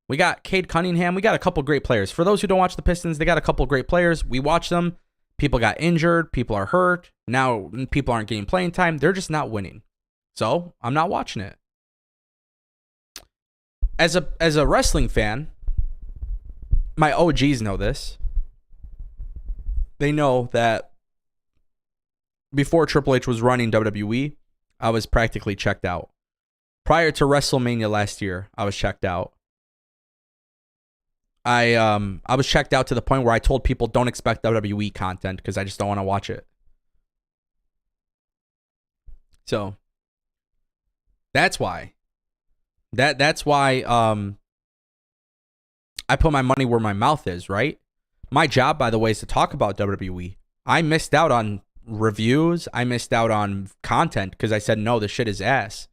We got Cade Cunningham. We got a couple great players. For those who don't watch the Pistons, they got a couple great players. We watch them. People got injured. People are hurt. Now people aren't getting playing time. They're just not winning. So I'm not watching it. As a wrestling fan, my OGs know this. They know that before Triple H was running WWE, I was practically checked out. Prior to WrestleMania last year, I was checked out. I was checked out to the point where I told people don't expect WWE content because I just don't want to watch it. So that's why. That's why I put my money where my mouth is, right? My job, by the way, is to talk about WWE. I missed out on reviews. I missed out on content because I said, no, this shit is ass.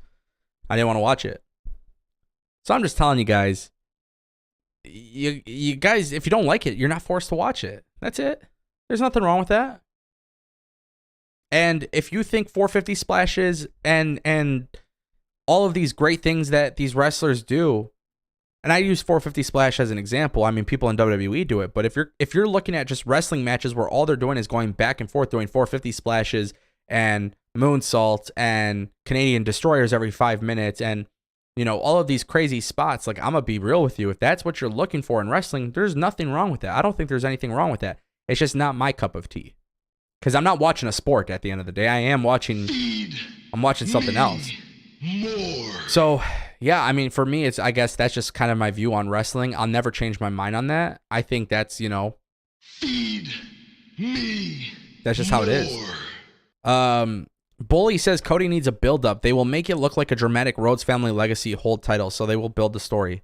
I didn't want to watch it. So I'm just telling you guys, you guys, if you don't like it, you're not forced to watch it. That's it. There's nothing wrong with that. And if you think 450 splashes and all of these great things that these wrestlers do, and I use 450 splash as an example. I mean, people in WWE do it, but if you're looking at just wrestling matches where all they're doing is going back and forth doing 450 splashes and moonsaults and Canadian destroyers every 5 minutes and all of these crazy spots, like, I'm gonna be real with you. If that's what you're looking for in wrestling, there's nothing wrong with that. I don't think there's anything wrong with that. It's just not my cup of tea. Because I'm not watching a sport at the end of the day. I'm watching something else. More. So, yeah, I mean, for me, I guess that's just kind of my view on wrestling. I'll never change my mind on that. I think that's, Feed me. That's just how it is. Bully says Cody needs a build-up. They will make it look like a dramatic Rhodes family legacy hold title, so they will build the story.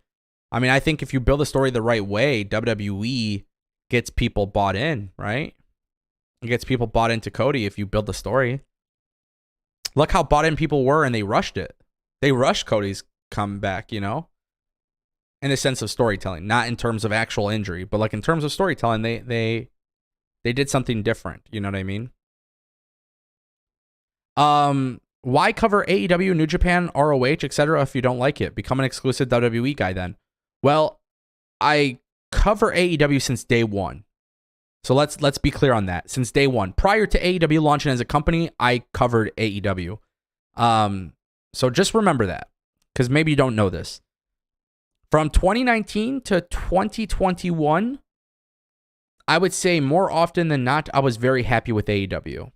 I mean, I think if you build the story the right way, WWE gets people bought in, right? It gets people bought into Cody if you build the story. Look how bought in people were, and they rushed it. They rushed Cody's comeback, in the sense of storytelling, not in terms of actual injury, but like in terms of storytelling, they did something different. You know what I mean? Why cover AEW, New Japan, ROH, etc. if you don't like it? Become an exclusive WWE guy then. Well, I cover AEW since day one. So let's be clear on that. Since day one. Prior to AEW launching as a company, I covered AEW. So just remember that, because maybe you don't know this. From 2019 to 2021, I would say more often than not, I was very happy with AEW.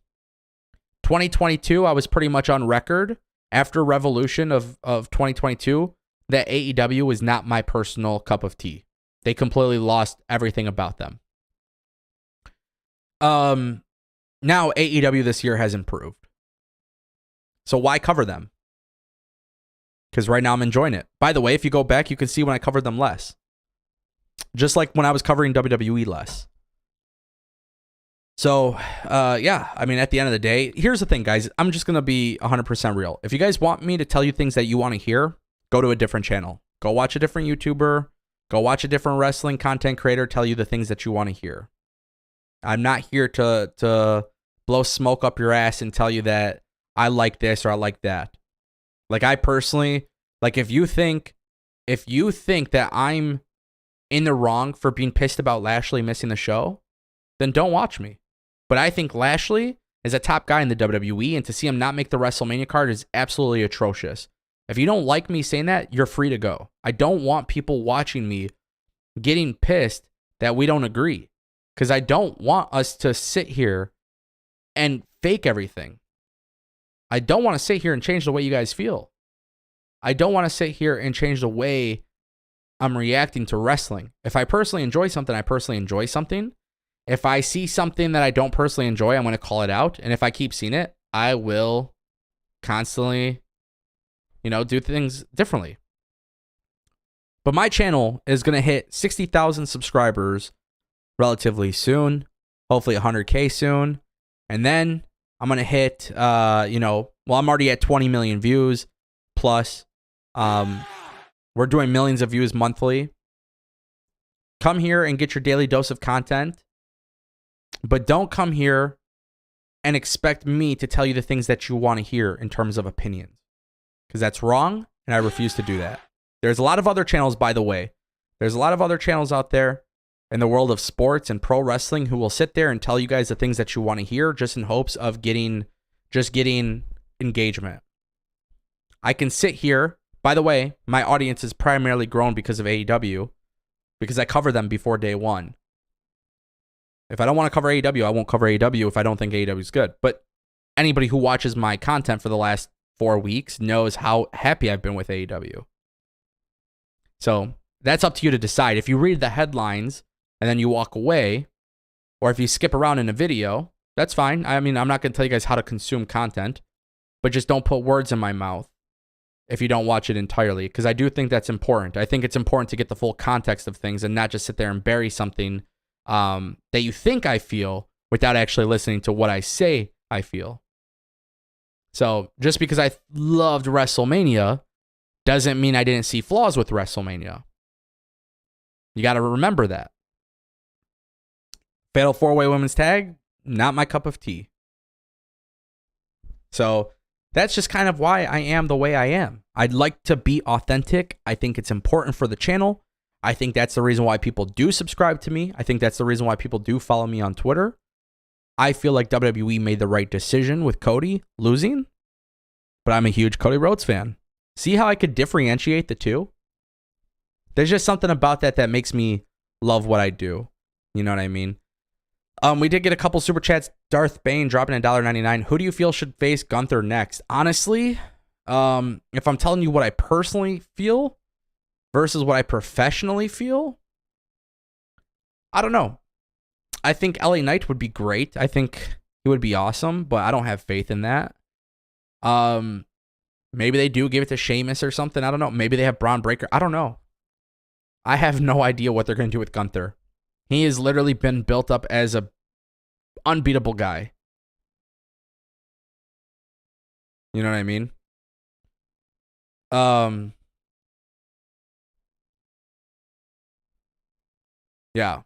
2022, I was pretty much on record after Revolution of 2022 that AEW was not my personal cup of tea. They completely lost everything about them. Now AEW this year has improved. So why cover them? Because right now I'm enjoying it. By the way, if you go back, you can see when I covered them less. Just like when I was covering WWE less. So, yeah, I mean, at the end of the day, here's the thing, guys. I'm just going to be 100% real. If you guys want me to tell you things that you want to hear, go to a different channel. Go watch a different YouTuber. Go watch a different wrestling content creator tell you the things that you want to hear. I'm not here to blow smoke up your ass and tell you that I like this or I like that. Like, I personally, like, if you think that I'm in the wrong for being pissed about Lashley missing the show, then don't watch me. But I think Lashley is a top guy in the WWE, and to see him not make the WrestleMania card is absolutely atrocious. If you don't like me saying that, you're free to go. I don't want people watching me getting pissed that we don't agree, because I don't want us to sit here and fake everything. I don't want to sit here and change the way you guys feel. I don't want to sit here and change the way I'm reacting to wrestling. If I personally enjoy something, I personally enjoy something. If I see something that I don't personally enjoy, I'm going to call it out. And if I keep seeing it, I will constantly, do things differently. But my channel is going to hit 60,000 subscribers relatively soon. Hopefully 100K soon. And then I'm going to hit, I'm already at 20 million views plus. We're doing millions of views monthly. Come here and get your daily dose of content. But don't come here and expect me to tell you the things that you want to hear in terms of opinions, because that's wrong, and I refuse to do that. There's a lot of other channels, by the way. There's a lot of other channels out there in the world of sports and pro wrestling who will sit there and tell you guys the things that you want to hear just in hopes of getting engagement. I can sit here. By the way, my audience is primarily grown because of AEW, because I cover them before day one. If I don't want to cover AEW, I won't cover AEW if I don't think AEW is good. But anybody who watches my content for the last 4 weeks knows how happy I've been with AEW. So that's up to you to decide. If you read the headlines and then you walk away, or if you skip around in a video, that's fine. I mean, I'm not going to tell you guys how to consume content, but just don't put words in my mouth if you don't watch it entirely, because I do think that's important. I think it's important to get the full context of things and not just sit there and bury something that you think I feel without actually listening to what I say I feel. So just because I loved WrestleMania doesn't mean I didn't see flaws with WrestleMania. You got to remember that. Fatal 4-Way Women's Tag, not my cup of tea. So that's just kind of why I am the way I am. I'd like to be authentic. I think it's important for the channel. I think that's the reason why people do subscribe to me. I think that's the reason why people do follow me on Twitter. I feel like WWE made the right decision with Cody losing, but I'm a huge Cody Rhodes fan. See how I could differentiate the two? There's just something about that makes me love what I do. You know what I mean? We did get a couple super chats. Darth Bane dropping $1.99. Who do you feel should face Gunther next? Honestly, if I'm telling you what I personally feel versus what I professionally feel, I don't know. I think LA Knight would be great. I think he would be awesome, but I don't have faith in that. Maybe they do give it to Sheamus or something. I don't know. Maybe they have Braun Breaker. I don't know. I have no idea what they're going to do with Gunther. He has literally been built up as a unbeatable guy. You know what I mean? Yeah.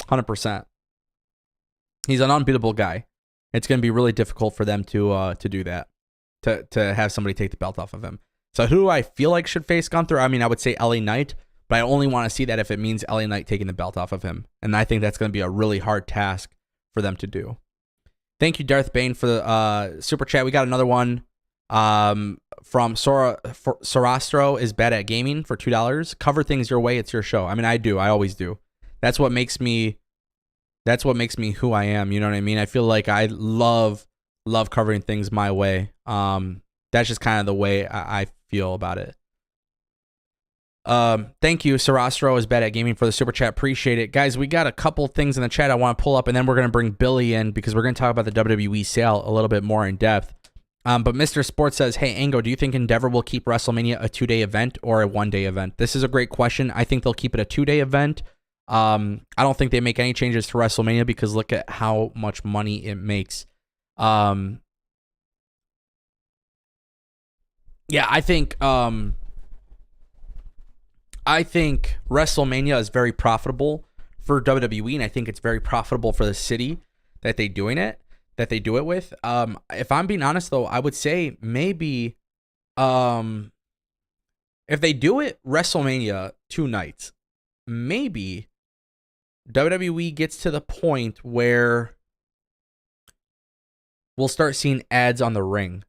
100%. He's an unbeatable guy. It's going to be really difficult for them to do that. To have somebody take the belt off of him. So who do I feel like should face Gunther? I mean, I would say LA Knight, but I only want to see that if it means LA Knight taking the belt off of him. And I think that's going to be a really hard task for them to do. Thank you, Darth Bane, for the super chat. We got another one from Sorastro is bad at gaming for $2. Cover things your way. It's your show. I mean, I do. I always do. That's what makes me who I am. You know what I mean? I feel like I love covering things my way. That's just kind of the way I feel about it. Thank you, Sarastro is bad at gaming, for the super chat. Appreciate it. Guys, we got a couple things in the chat I want to pull up, and then we're going to bring Billy in because we're going to talk about the WWE sale a little bit more in depth. But Mr. Sports says, hey, Ango, do you think Endeavor will keep WrestleMania a 2-day event or a 1-day event? This is a great question. I think they'll keep it a 2-day event. I don't think they make any changes to WrestleMania because look at how much money it makes. Yeah, I think WrestleMania is very profitable for WWE, and I think it's very profitable for the city that they do it with. If I'm being honest, though, I would say maybe if they do it WrestleMania 2 nights, maybe WWE gets to the point where we'll start seeing ads on the ring,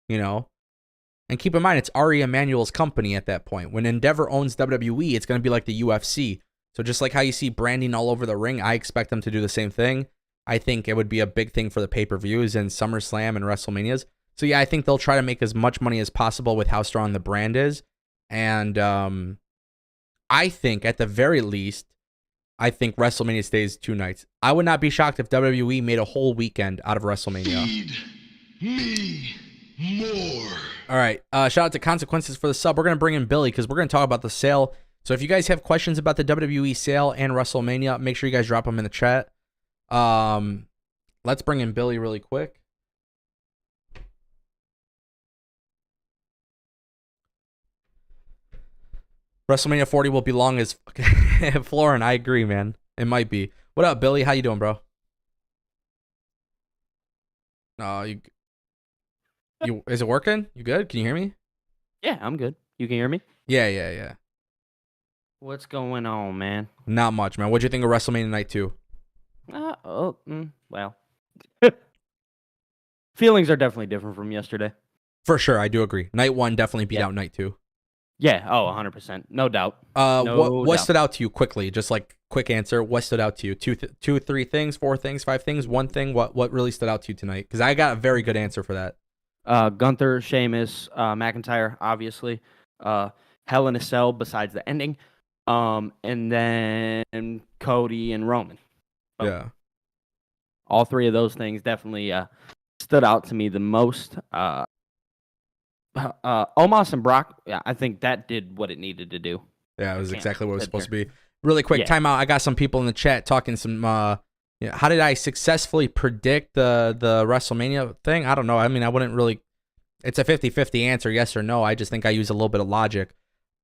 you know? And keep in mind, it's Ari Emanuel's company at that point. When Endeavor owns WWE, it's going to be like the UFC. So just like how you see branding all over the ring, I expect them to do the same thing. I think it would be a big thing for the pay-per-views and SummerSlam and WrestleManias. So yeah, I think they'll try to make as much money as possible with how strong the brand is. And I think at the very least, I think WrestleMania stays 2 nights. I would not be shocked if WWE made a whole weekend out of WrestleMania. Feed me more. All right. Shout out to Consequences for the sub. We're going to bring in Billy because we're going to talk about the sale. So if you guys have questions about the WWE sale and WrestleMania, make sure you guys drop them in the chat. Let's bring in Billy really quick. WrestleMania 40 will be long as Florin. I agree, man. It might be. What up, Billy? How you doing, bro? You is it working? You good? Can you hear me? Yeah, I'm good. You can hear me? Yeah. What's going on, man? Not much, man. What'd you think of WrestleMania Night 2? Well. Feelings are definitely different from yesterday. For sure, I do agree. Night 1 definitely beat out Night 2. Yeah, 100%. No doubt. What stood out to you quickly? Just like quick answer. What stood out to you? Two, 3 things, 4 things, 5 things, 1 thing. What really stood out to you tonight? Because I got a very good answer for that. Gunther, Sheamus, McIntyre, obviously. Hell in a Cell besides the ending. And then Cody and Roman. Yeah. All 3 of those things definitely stood out to me the most. Omos and Brock, yeah, I think that did what it needed to do. Yeah, it was exactly what it was supposed to be. Really quick, timeout. I got some people in the chat talking some. How did I successfully predict the WrestleMania thing? I don't know. I mean, I wouldn't really. It's a 50-50 answer, yes or no. I just think I use a little bit of logic.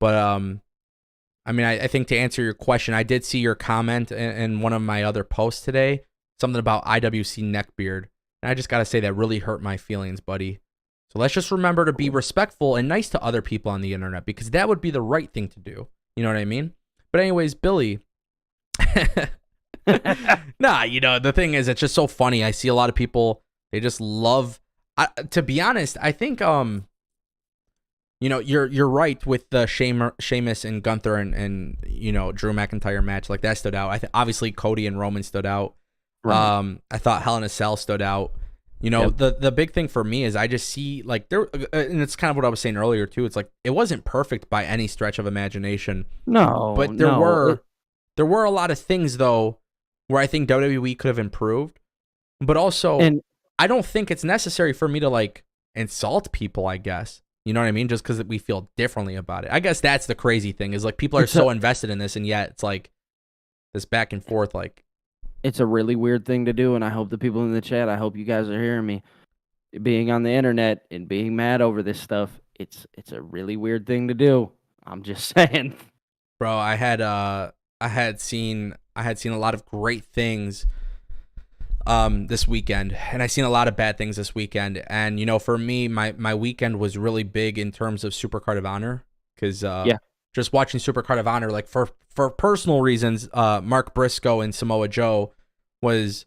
But I mean, I think to answer your question, I did see your comment in one of my other posts today, something about IWC neckbeard, and I just gotta say that really hurt my feelings, buddy. So let's just remember to be respectful and nice to other people on the internet because that would be the right thing to do. You know what I mean? But anyways, Billy. Nah, the thing is, it's just so funny. I see a lot of people, they just love. To be honest, I think you're right with the Sheamus and Gunther and Drew McIntyre match. Like that stood out. Obviously Cody and Roman stood out. Right. I thought Hell in a Cell stood out. The big thing for me is I just see like there, and it's kind of what I was saying earlier too. It's like it wasn't perfect by any stretch of imagination. No, but there were a lot of things though where I think WWE could have improved. But also, I don't think it's necessary for me to like insult people. I guess you know what I mean. Just because we feel differently about it. I guess that's the crazy thing is like people are so invested in this, and yet it's like this back and forth like. It's a really weird thing to do, and I hope the people in the chat, I hope you guys are hearing me. Being on the internet and being mad over this stuff, it's a really weird thing to do. I'm just saying. Bro, I had seen a lot of great things this weekend, and I seen a lot of bad things this weekend. And for me, my weekend was really big in terms of Supercard of Honor because just watching Supercard of Honor, like for personal reasons, Mark Briscoe and Samoa Joe was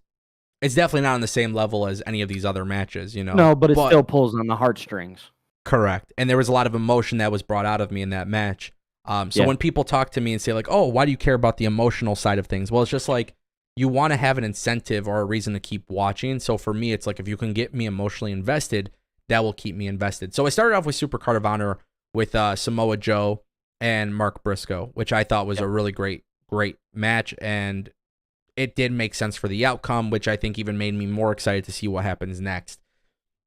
It's definitely not on the same level as any of these other matches, you know. No, but it still pulls on the heartstrings. Correct. And there was a lot of emotion that was brought out of me in that match. So when people talk to me and say like, "Oh, why do you care about the emotional side of things?" Well, it's just like you want to have an incentive or a reason to keep watching. So for me, it's like if you can get me emotionally invested, that will keep me invested. So I started off with Super Card of Honor with Samoa Joe and Mark Briscoe, which I thought was a really great match, and it did make sense for the outcome, which I think even made me more excited to see what happens next.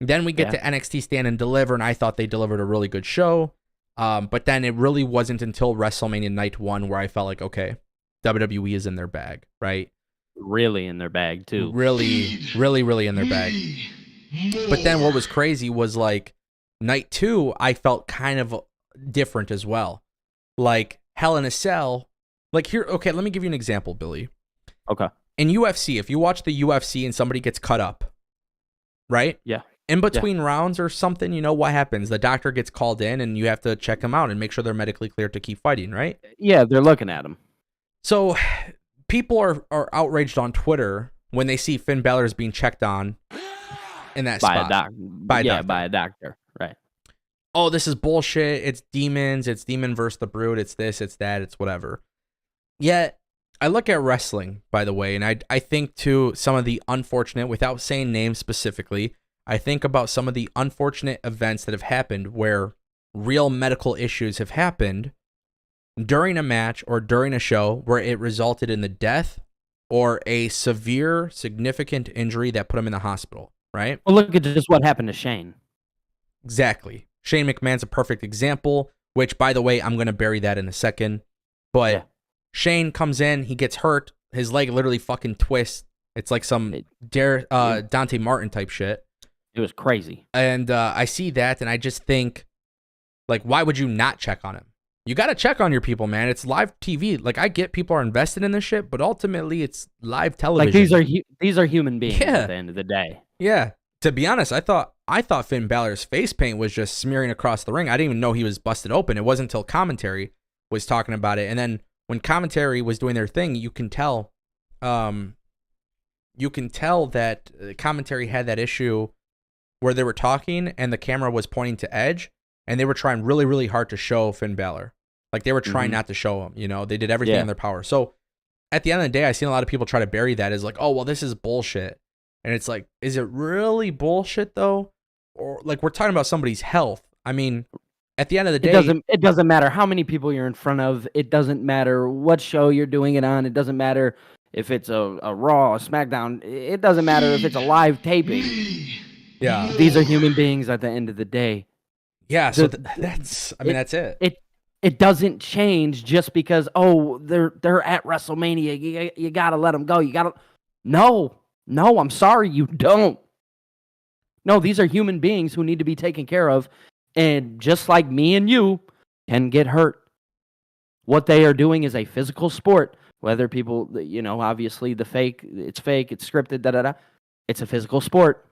Then we get to NXT Stand and Deliver, and I thought they delivered a really good show. But then it really wasn't until WrestleMania Night 1 where I felt like, okay, WWE is in their bag, right? Really in their bag, too. Really, really, really in their bag. But then what was crazy was like Night 2, I felt kind of different as well. Like Hell in a Cell. Like here, okay, let me give you an example, Billy. Okay. In UFC, if you watch the UFC and somebody gets cut up, right? Yeah. In between rounds or something, you know what happens? The doctor gets called in and you have to check them out and make sure they're medically cleared to keep fighting, right? Yeah, they're looking at them. So people are outraged on Twitter when they see Finn Balor's being checked on in that spot. By a doctor. Right. Oh, this is bullshit. It's demons. It's demon versus the brute. It's this, it's that, it's whatever. Yet, I look at wrestling, by the way, and I think to some of the unfortunate, without saying names specifically, I think about some of the unfortunate events that have happened where real medical issues have happened during a match or during a show where it resulted in the death or a severe, significant injury that put him in the hospital, right? Well, look at just what happened to Shane. Exactly. Shane McMahon's a perfect example, which, by the way, I'm going to bury that in a second. But Shane comes in, he gets hurt, his leg literally fucking twists. It's like some Dante Martin type shit. It was crazy. And I see that, and I just think, like, why would you not check on him? You got to check on your people, man. It's live TV. Like, I get people are invested in this shit, but ultimately, it's live television. Like, these are human beings at the end of the day. Yeah. To be honest, I thought Finn Balor's face paint was just smearing across the ring. I didn't even know he was busted open. It wasn't until commentary was talking about it. And then when commentary was doing their thing, you can tell that commentary had that issue where they were talking and the camera was pointing to Edge, and they were trying really, really hard to show Finn Balor. Like, they were trying not to show him, you know? They did everything in their power. So, at the end of the day, I've seen a lot of people try to bury that as like, oh, well, this is bullshit. And it's like, is it really bullshit, though? Or, like, we're talking about somebody's health. I mean, at the end of the day... It doesn't matter how many people you're in front of. It doesn't matter what show you're doing it on. It doesn't matter if it's a Raw, a SmackDown. It doesn't matter if it's a live taping. Yeah. These are human beings at the end of the day. Yeah, so that's it. It doesn't change just because, oh, they're at WrestleMania. You got to let them go. No, I'm sorry, you don't. No, these are human beings who need to be taken care of, and just like me and you can get hurt. What they are doing is a physical sport. Whether people, obviously it's fake, it's scripted, It's a physical sport.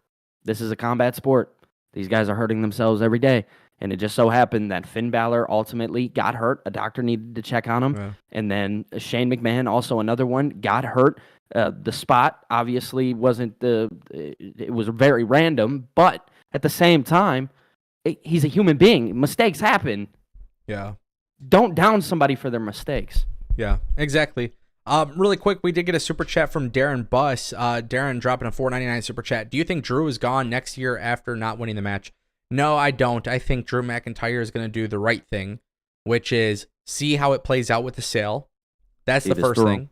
This is a combat sport. These guys are hurting themselves every day. And it just so happened that Finn Balor ultimately got hurt. A doctor needed to check on him. Yeah. And then Shane McMahon, also another one, got hurt. The spot obviously it was very random, but at the same time, he's a human being. Mistakes happen. Yeah. Don't down somebody for their mistakes. Yeah, exactly. Really quick, we did get a super chat from Darren Buss. Darren dropping a $4.99 super chat. Do you think Drew is gone next year after not winning the match? No, I don't. I think Drew McIntyre is going to do the right thing, which is see how it plays out with the sale. That's the first thing.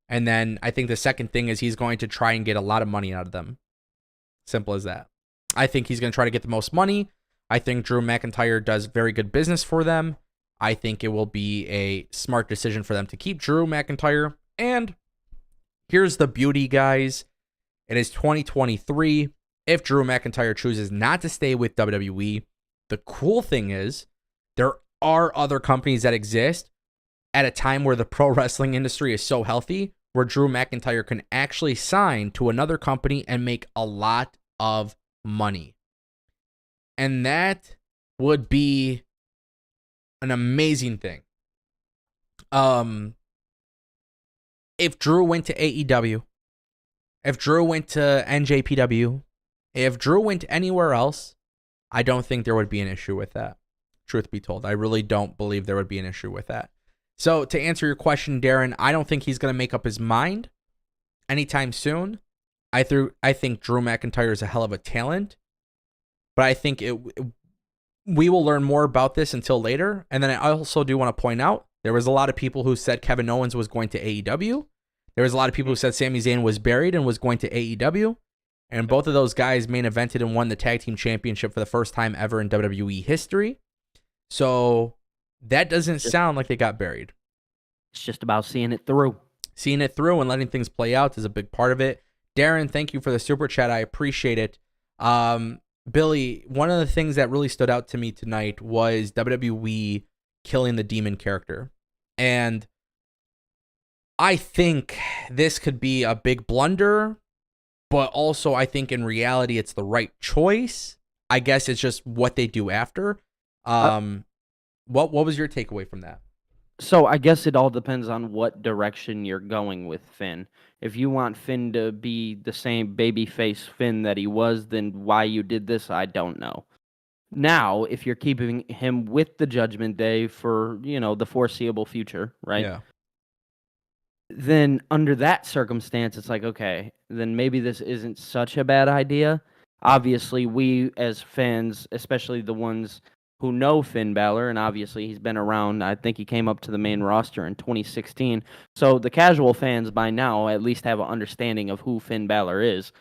And then I think the second thing is he's going to try and get a lot of money out of them. Simple as that. I think he's going to try to get the most money. I think Drew McIntyre does very good business for them. I think it will be a smart decision for them to keep Drew McIntyre. And here's the beauty, guys. It is 2023. If Drew McIntyre chooses not to stay with WWE, the cool thing is there are other companies that exist at a time where the pro wrestling industry is so healthy, where Drew McIntyre can actually sign to another company and make a lot of money. And that would be an amazing thing. If Drew went to AEW If Drew went to NJPW, if Drew went anywhere else, I don't think there would be an issue with that. Truth be told, I really don't believe there would be an issue with that. So to answer your question, Darren, I don't think he's going to make up his mind anytime soon. I think Drew McIntyre is a hell of a talent, but I think we will learn more about this until later. And then I also do want to point out, there was a lot of people who said Kevin Owens was going to AEW. There was a lot of people who said Sami Zayn was buried and was going to AEW. And both of those guys main evented and won the tag team championship for the first time ever in WWE history. So that doesn't sound like they got buried. It's just about seeing it through. Seeing it through and letting things play out is a big part of it. Darren, thank you for the super chat. I appreciate it. Billy, one of the things that really stood out to me tonight was WWE killing the Demon character. And I think this could be a big blunder, but also I think in reality it's the right choice. I guess it's just what they do after. What was your takeaway from that? So I guess it all depends on what direction you're going with Finn. If you want Finn to be the same babyface Finn that he was, then why you did this, I don't know. Now, if you're keeping him with the Judgment Day for, the foreseeable future, right? Yeah. Then under that circumstance, it's like, okay, then maybe this isn't such a bad idea. Obviously, we as fans, especially the ones who know Finn Balor, and obviously he's been around. I think he came up to the main roster in 2016. So the casual fans by now at least have an understanding of who Finn Balor is.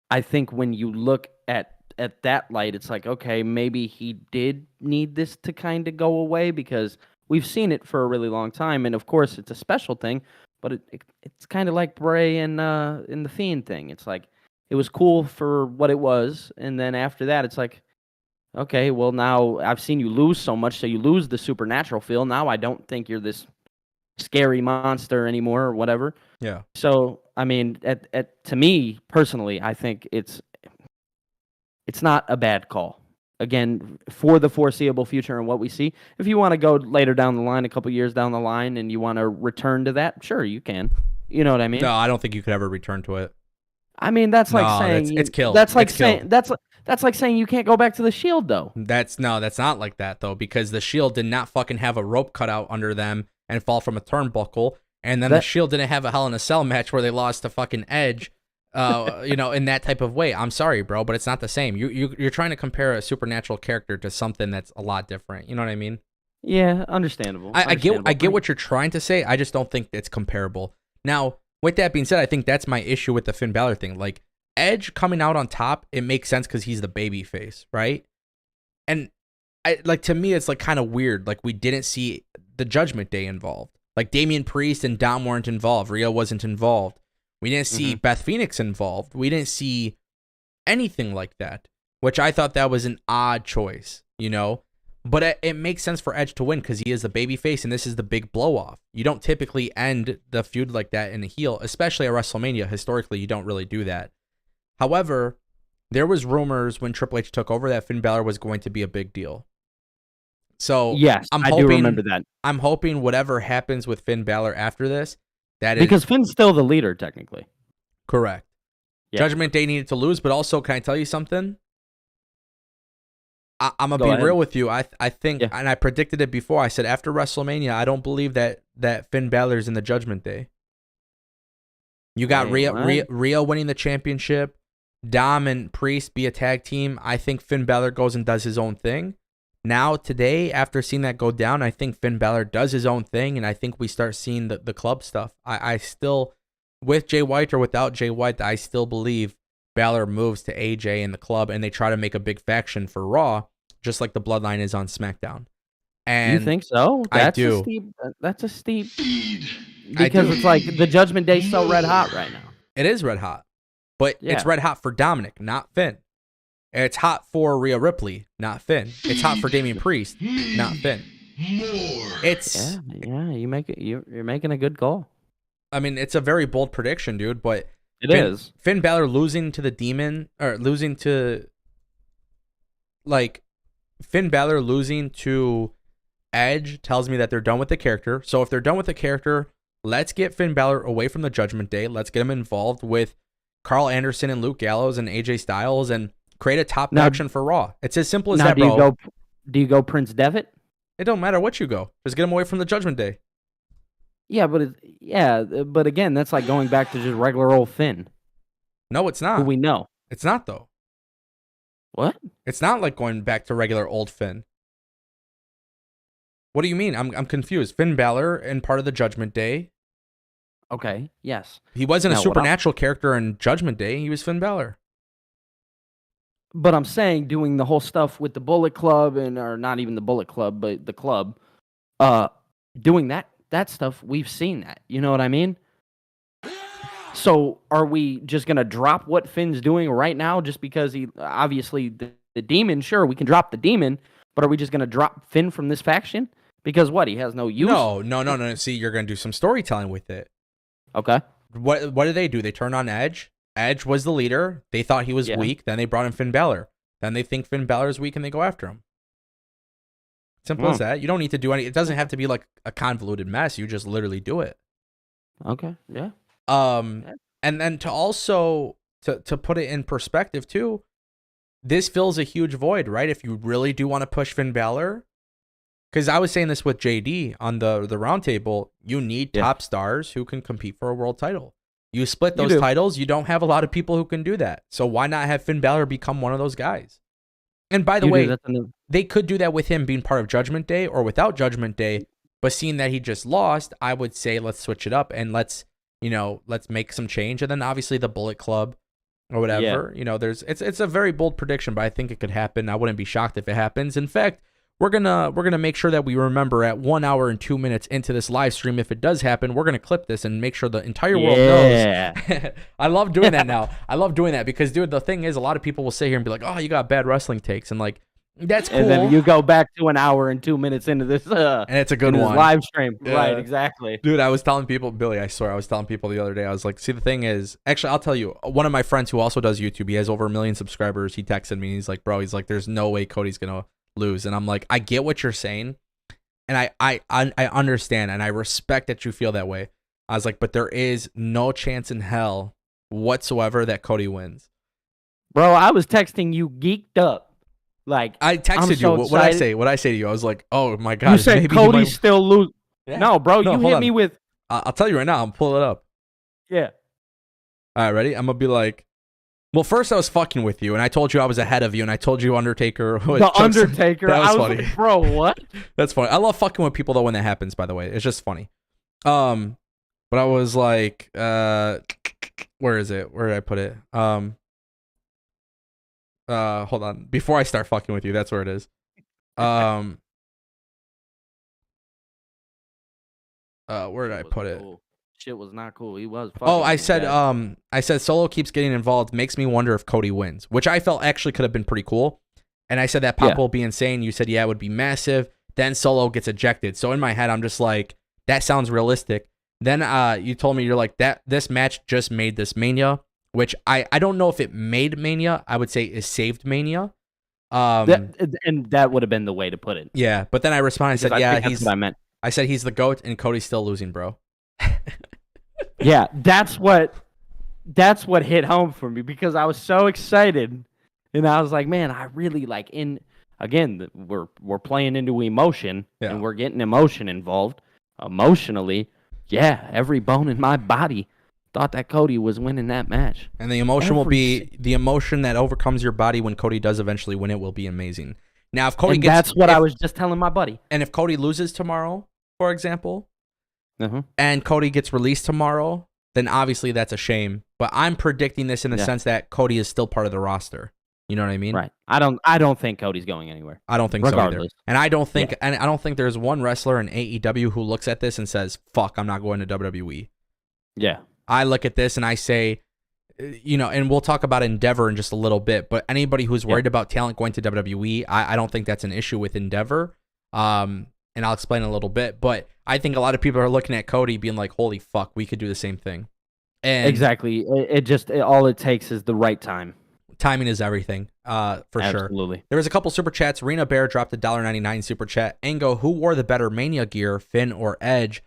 I think when you look at that light, it's like, okay, maybe he did need this to kind of go away because we've seen it for a really long time. And of course, it's a special thing, but it's kind of like Bray and in the Fiend thing. It's like, it was cool for what it was. And then after that, it's like, okay, well, now I've seen you lose so much, so you lose the supernatural feel. Now I don't think you're this scary monster anymore or whatever. Yeah. So, I mean, to me, personally, I think it's not a bad call. Again, for the foreseeable future and what we see. If you want to go later down the line, a couple years down the line, and you want to return to that, sure, you can. You know what I mean? No, I don't think you could ever return to it. I mean, that's like saying it's killed. That's like it's saying killed. That's like saying you can't go back to the Shield, though. That's not like that though, because the Shield did not fucking have a rope cut out under them and fall from a turnbuckle, and then the Shield didn't have a Hell in a Cell match where they lost to fucking Edge, in that type of way. I'm sorry, bro, but it's not the same. You're trying to compare a supernatural character to something that's a lot different. You know what I mean? Yeah, understandable. I get what you're trying to say. I just don't think it's comparable. Now, with that being said, I think that's my issue with the Finn Balor thing. Like, Edge coming out on top, it makes sense because he's the baby face, right? And to me, it's like kind of weird. Like, we didn't see the Judgment Day involved. Like, Damian Priest and Dom weren't involved. Rhea wasn't involved. We didn't see Beth Phoenix involved. We didn't see anything like that, which I thought that was an odd choice, But it makes sense for Edge to win because he is the baby face, and this is the big blow-off. You don't typically end the feud like that in a heel, especially at WrestleMania. Historically, you don't really do that. However, there was rumors when Triple H took over that Finn Balor was going to be a big deal. So yes, I do remember that. I'm hoping whatever happens with Finn Balor after this, because Finn's still the leader technically. Correct. Yeah. Judgment Day needed to lose, but also, can I tell you something? I'm gonna be real with you. I think, and I predicted it before. I said after WrestleMania, I don't believe that Finn Balor's in the Judgment Day. You got Rhea winning the championship. Dom and Priest be a tag team. I think Finn Balor goes and does his own thing. Now, today, after seeing that go down, I think Finn Balor does his own thing, and I think we start seeing the club stuff. I still, with Jay White or without Jay White, I still believe Balor moves to AJ in the club, and they try to make a big faction for Raw, just like the Bloodline is on SmackDown. And you think so? I do. That's a steep. Because it's like the Judgment Day's so red hot right now. It is red hot. But it's red hot for Dominic, not Finn. It's hot for Rhea Ripley, not Finn. It's hot for Damian Priest, not Finn. It's you're making a good call. I mean, it's a very bold prediction, dude. But it is Finn Balor losing to the Demon, or losing to Finn Balor losing to Edge tells me that they're done with the character. So if they're done with the character, Let's get Finn Balor away from the Judgment Day. Let's get him involved with Carl Anderson and Luke Gallows and AJ Styles and create a top faction for Raw. It's as simple as that, bro. Do you go Prince Devitt? It don't matter what you go. Just get him away from the Judgment Day. Yeah, but again, that's like going back to just regular old Finn. No, it's not. Who we know. It's not, though. What? It's not like going back to regular old Finn. What do you mean? I'm confused. Finn Balor and part of the Judgment Day. Okay, yes. He wasn't a supernatural character in Judgment Day. He was Finn Balor. But I'm saying doing the whole stuff with the Bullet Club or not even the Bullet Club, but the club, doing that stuff, we've seen that. You know what I mean? So are we just going to drop what Finn's doing right now just because he, obviously, the demon, sure, we can drop the demon, but are we just going to drop Finn from this faction? Because what, he has no use? No. See, you're going to do some storytelling with it. Okay. What did they do? They turned on Edge. Edge was the leader. They thought he was weak. Then they brought in Finn Balor. Then they think Finn Balor is weak and they go after him. Simple as that. You don't need to do any. It doesn't have to be like a convoluted mess. You just literally do it. Okay. Yeah. And then to also to put it in perspective too, this fills a huge void, right? If you really do want to push Finn Balor, because I was saying this with JD on the roundtable, you need top stars who can compete for a world title. You split those titles, you don't have a lot of people who can do that. So why not have Finn Balor become one of those guys? And by the way, they could do that with him being part of Judgment Day or without Judgment Day. But seeing that he just lost, I would say let's switch it up and let's make some change. And then obviously the Bullet Club or whatever. Yeah. It's a very bold prediction, but I think it could happen. I wouldn't be shocked if it happens. In fact, we're gonna make sure that we remember at 1 hour and 2 minutes into this live stream, if it does happen, we're gonna clip this and make sure the entire world knows. I love doing that now. I love doing that because, dude, the thing is, a lot of people will sit here and be like, "Oh, you got bad wrestling takes," and like, that's cool. And then you go back to 1 hour and 2 minutes into this, and it's a good one live stream, right? Exactly, dude. I was telling people, Billy, I swear, I was telling people the other day. I was like, "See, the thing is, actually, I'll tell you. One of my friends who also does YouTube, he has over 1 million subscribers. He texted me. He's like, "Bro, there's no way Cody's gonna lose," and I'm like, I get what you're saying, and I understand and I respect that you feel that way. I was like, but there is no chance in hell whatsoever that Cody wins. Bro, I was texting you geeked up. Like, I texted you. What I say? What I say to you? I was like, oh my god, you said Cody's still losing. Yeah. No, bro, you hit me with. I'll tell you right now. I'm pull it up. Yeah. All right, ready? I'm gonna be like, well, first I was fucking with you, and I told you I was ahead of you, and I told you Undertaker. The Undertaker. That was funny. Like, bro, what? That's funny. I love fucking with people though when that happens. By the way, it's just funny. But I was like, where is it? Where did I put it? Hold on. Before I start fucking with you, that's where it is. Where did I put it? Cool. Shit was not cool. He was. I said Solo keeps getting involved. Makes me wonder if Cody wins, which I felt actually could have been pretty cool. And I said that Pop will be insane. You said, yeah, it would be massive. Then Solo gets ejected. So in my head, I'm just like, that sounds realistic. Then you told me, you're like, that this match just made this Mania, which I don't know if it made Mania. I would say it saved Mania. And that would have been the way to put it. Yeah, but then I responded. I said, that's what I meant. I said he's the GOAT and Cody's still losing, bro. Yeah, that's what hit home for me because I was so excited, and I was like, man, I really like. We're playing into emotion, and we're getting emotion involved emotionally. Yeah, every bone in my body thought that Cody was winning that match, and the emotion will be the emotion that overcomes your body when Cody does eventually win. It will be amazing. Now, if Cody I was just telling my buddy. And if Cody loses tomorrow, for example. And Cody gets released tomorrow, then obviously that's a shame. But I'm predicting this in the sense that Cody is still part of the roster. You know what I mean? Right. I don't think Cody's going anywhere. I don't think so either. And I don't think there's one wrestler in AEW who looks at this and says, "Fuck, I'm not going to WWE." Yeah. I look at this and I say, and we'll talk about Endeavor in just a little bit, but anybody who's worried about talent going to WWE, I don't think that's an issue with Endeavor. And I'll explain a little bit, but I think a lot of people are looking at Cody being like, holy fuck, we could do the same thing. And exactly. All it takes is the right time. Timing is everything, for sure. Absolutely. There was a couple super chats. Rena Bear dropped a $1.99 super chat. Ango, who wore the better Mania gear, Finn or Edge?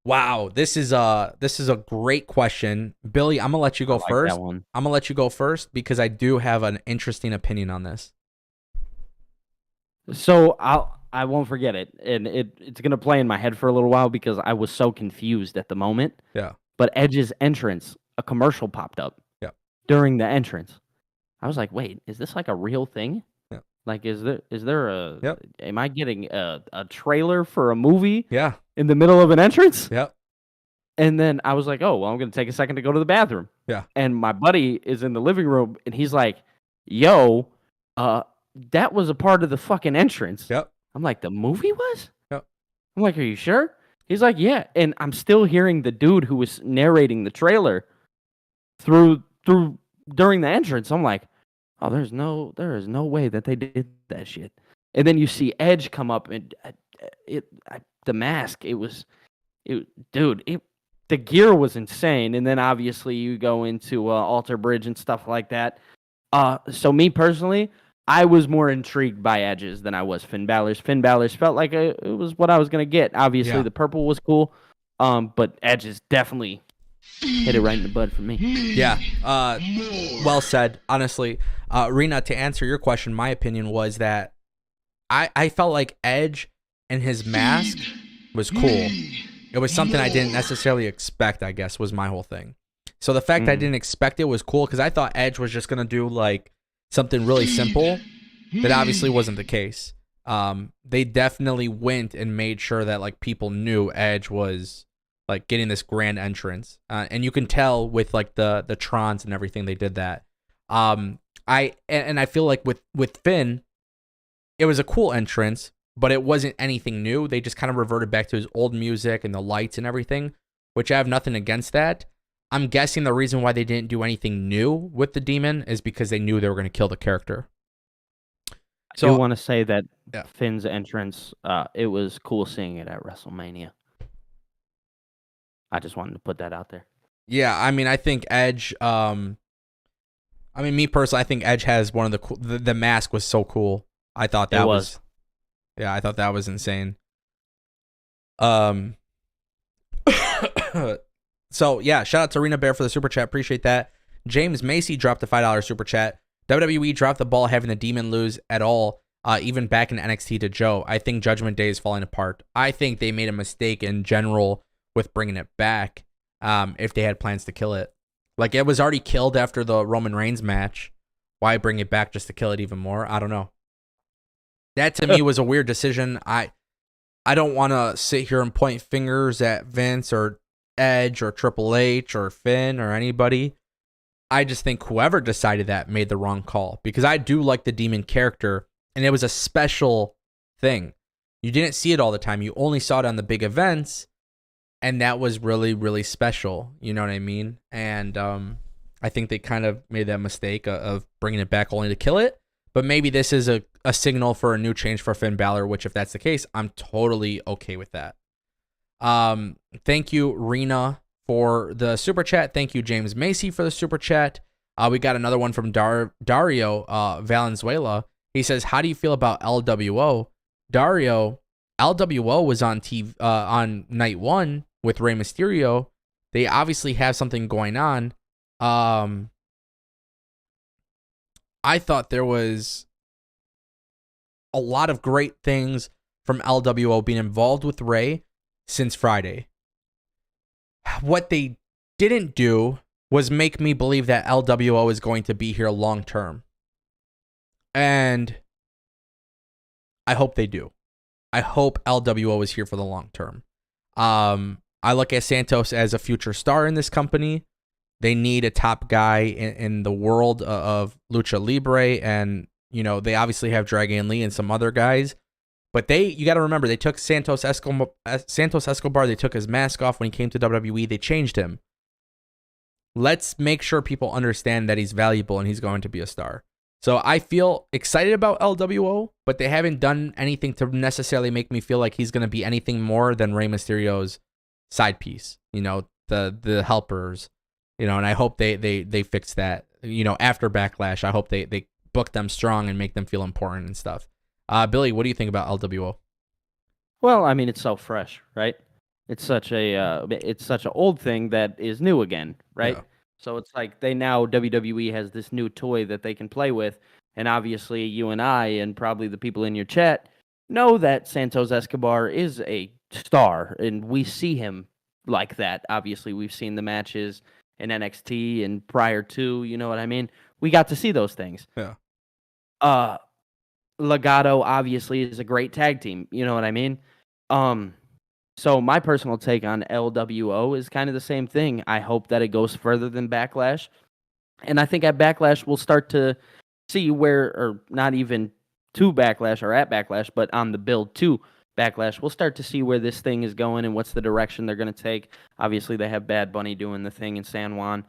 Wow, this is a great question, Billy. I'm gonna let you go I like first. that one. I'm gonna let you go first because I do have an interesting opinion on this. So I won't forget it, and it's gonna play in my head for a little while because I was so confused at the moment. Yeah, But Edge's entrance, a commercial popped up yeah, during the entrance. I was like, wait, is this like a real thing? yeah, Like, is there a? yep, Am I getting a trailer for a movie yeah, in the middle of an entrance? yep, And then I was like, oh, well, I'm gonna take a second to go to the bathroom. yeah, And my buddy is in the living room, and he's like, yo, uh, that was a part of the fucking entrance. yep, I'm like, the movie was? yep. I'm like, are you sure? He's like, yeah. And I'm still hearing the dude who was narrating the trailer through during the entrance. I'm like, oh, there is no way that they did that shit. And then you see Edge come up and the mask. The gear was insane. And then obviously you go into Alter Bridge and stuff like that. So me personally, I was more intrigued by Edge's than I was Finn Balor's. Finn Balor's felt like it was what I was gonna get. Obviously, Yeah. the purple was cool, but Edge's definitely hit it right in the bud for me. Yeah. Well said. Honestly, Rena, to answer your question, my opinion was that I felt like Edge and his mask was cool. It was something I didn't necessarily expect, I guess, was my whole thing. So the fact I didn't expect it was cool because I thought Edge was just gonna do like something really simple. That obviously wasn't the case. They definitely went and made sure that like people knew Edge was like getting this grand entrance, and you can tell with like the Trons and everything they did that. I feel like with Finn, it was a cool entrance, but it wasn't anything new. They just kind of reverted back to his old music and the lights and everything, which I have nothing against that. I'm guessing the reason why they didn't do anything new with the demon is because they knew they were going to kill the character. So I want to say that Yeah. Finn's entrance, it was cool seeing it at WrestleMania. I just wanted to put that out there. Yeah, I mean, I think Edge. Me personally, I think Edge has one of the cool. The mask was so cool. I thought that was. Yeah, I thought that was insane. So yeah, shout out to Rena Bear for the super chat. Appreciate that. James Macy dropped a $5 super chat. WWE dropped the ball having the demon lose at all, even back in NXT to Joe. I think Judgment Day is falling apart. I think they made a mistake in general with bringing it back. If they had plans to kill it, like it was already killed after the Roman Reigns match. Why bring it back just to kill it even more? I don't know. That to me was a weird decision. I don't want to sit here and point fingers at Vince or Edge or Triple H or Finn or anybody. I just think whoever decided that made the wrong call because I do like the demon character and it was a special thing. You didn't see it all the time. You only saw it on the big events and that was really, really special. You know what I mean? And I think they kind of made that mistake of bringing it back only to kill it. But maybe this is a signal for a new change for Finn Balor, which if that's the case, I'm totally okay with that. Thank you, Rena, for the super chat. Thank you, James Macy, for the super chat. We got another one from Dario Valenzuela. He says, how do you feel about LWO? Dario, LWO was on TV on night one with Rey Mysterio. They obviously have something going on. I thought there was a lot of great things from LWO being involved with Rey since Friday. What they didn't do was make me believe that LWO is going to be here long term. And I hope they do. I hope LWO is here for the long term. I look at Santos as a future star in this company. They need a top guy in the world of Lucha Libre. And, you know, they obviously have Dragon Lee and some other guys. But you got to remember, they took Santos Escobar. They took his mask off when he came to WWE. They changed him. Let's make sure people understand that he's valuable and he's going to be a star. So I feel excited about LWO, but they haven't done anything to necessarily make me feel like he's going to be anything more than Rey Mysterio's side piece. You know, the helpers. You know, and I hope they fix that. You know, after Backlash, I hope they book them strong and make them feel important and stuff. Billy, what do you think about LWO? Well, I mean, it's so fresh, right? It's such an old thing that is new again, right? Yeah. So it's like they now WWE has this new toy that they can play with, and obviously you and I and probably the people in your chat know that Santos Escobar is a star, and we see him like that. Obviously, we've seen the matches in NXT and prior to, you know what I mean? We got to see those things. Yeah. Legado obviously is a great tag team, you know what I mean? So my personal take on LWO is kind of the same thing. I hope that it goes further than Backlash. And I think at Backlash we'll start to see where, or not even to Backlash or at Backlash, but on the build to Backlash, we'll start to see where this thing is going and what's the direction they're going to take. Obviously, they have Bad Bunny doing the thing in San Juan.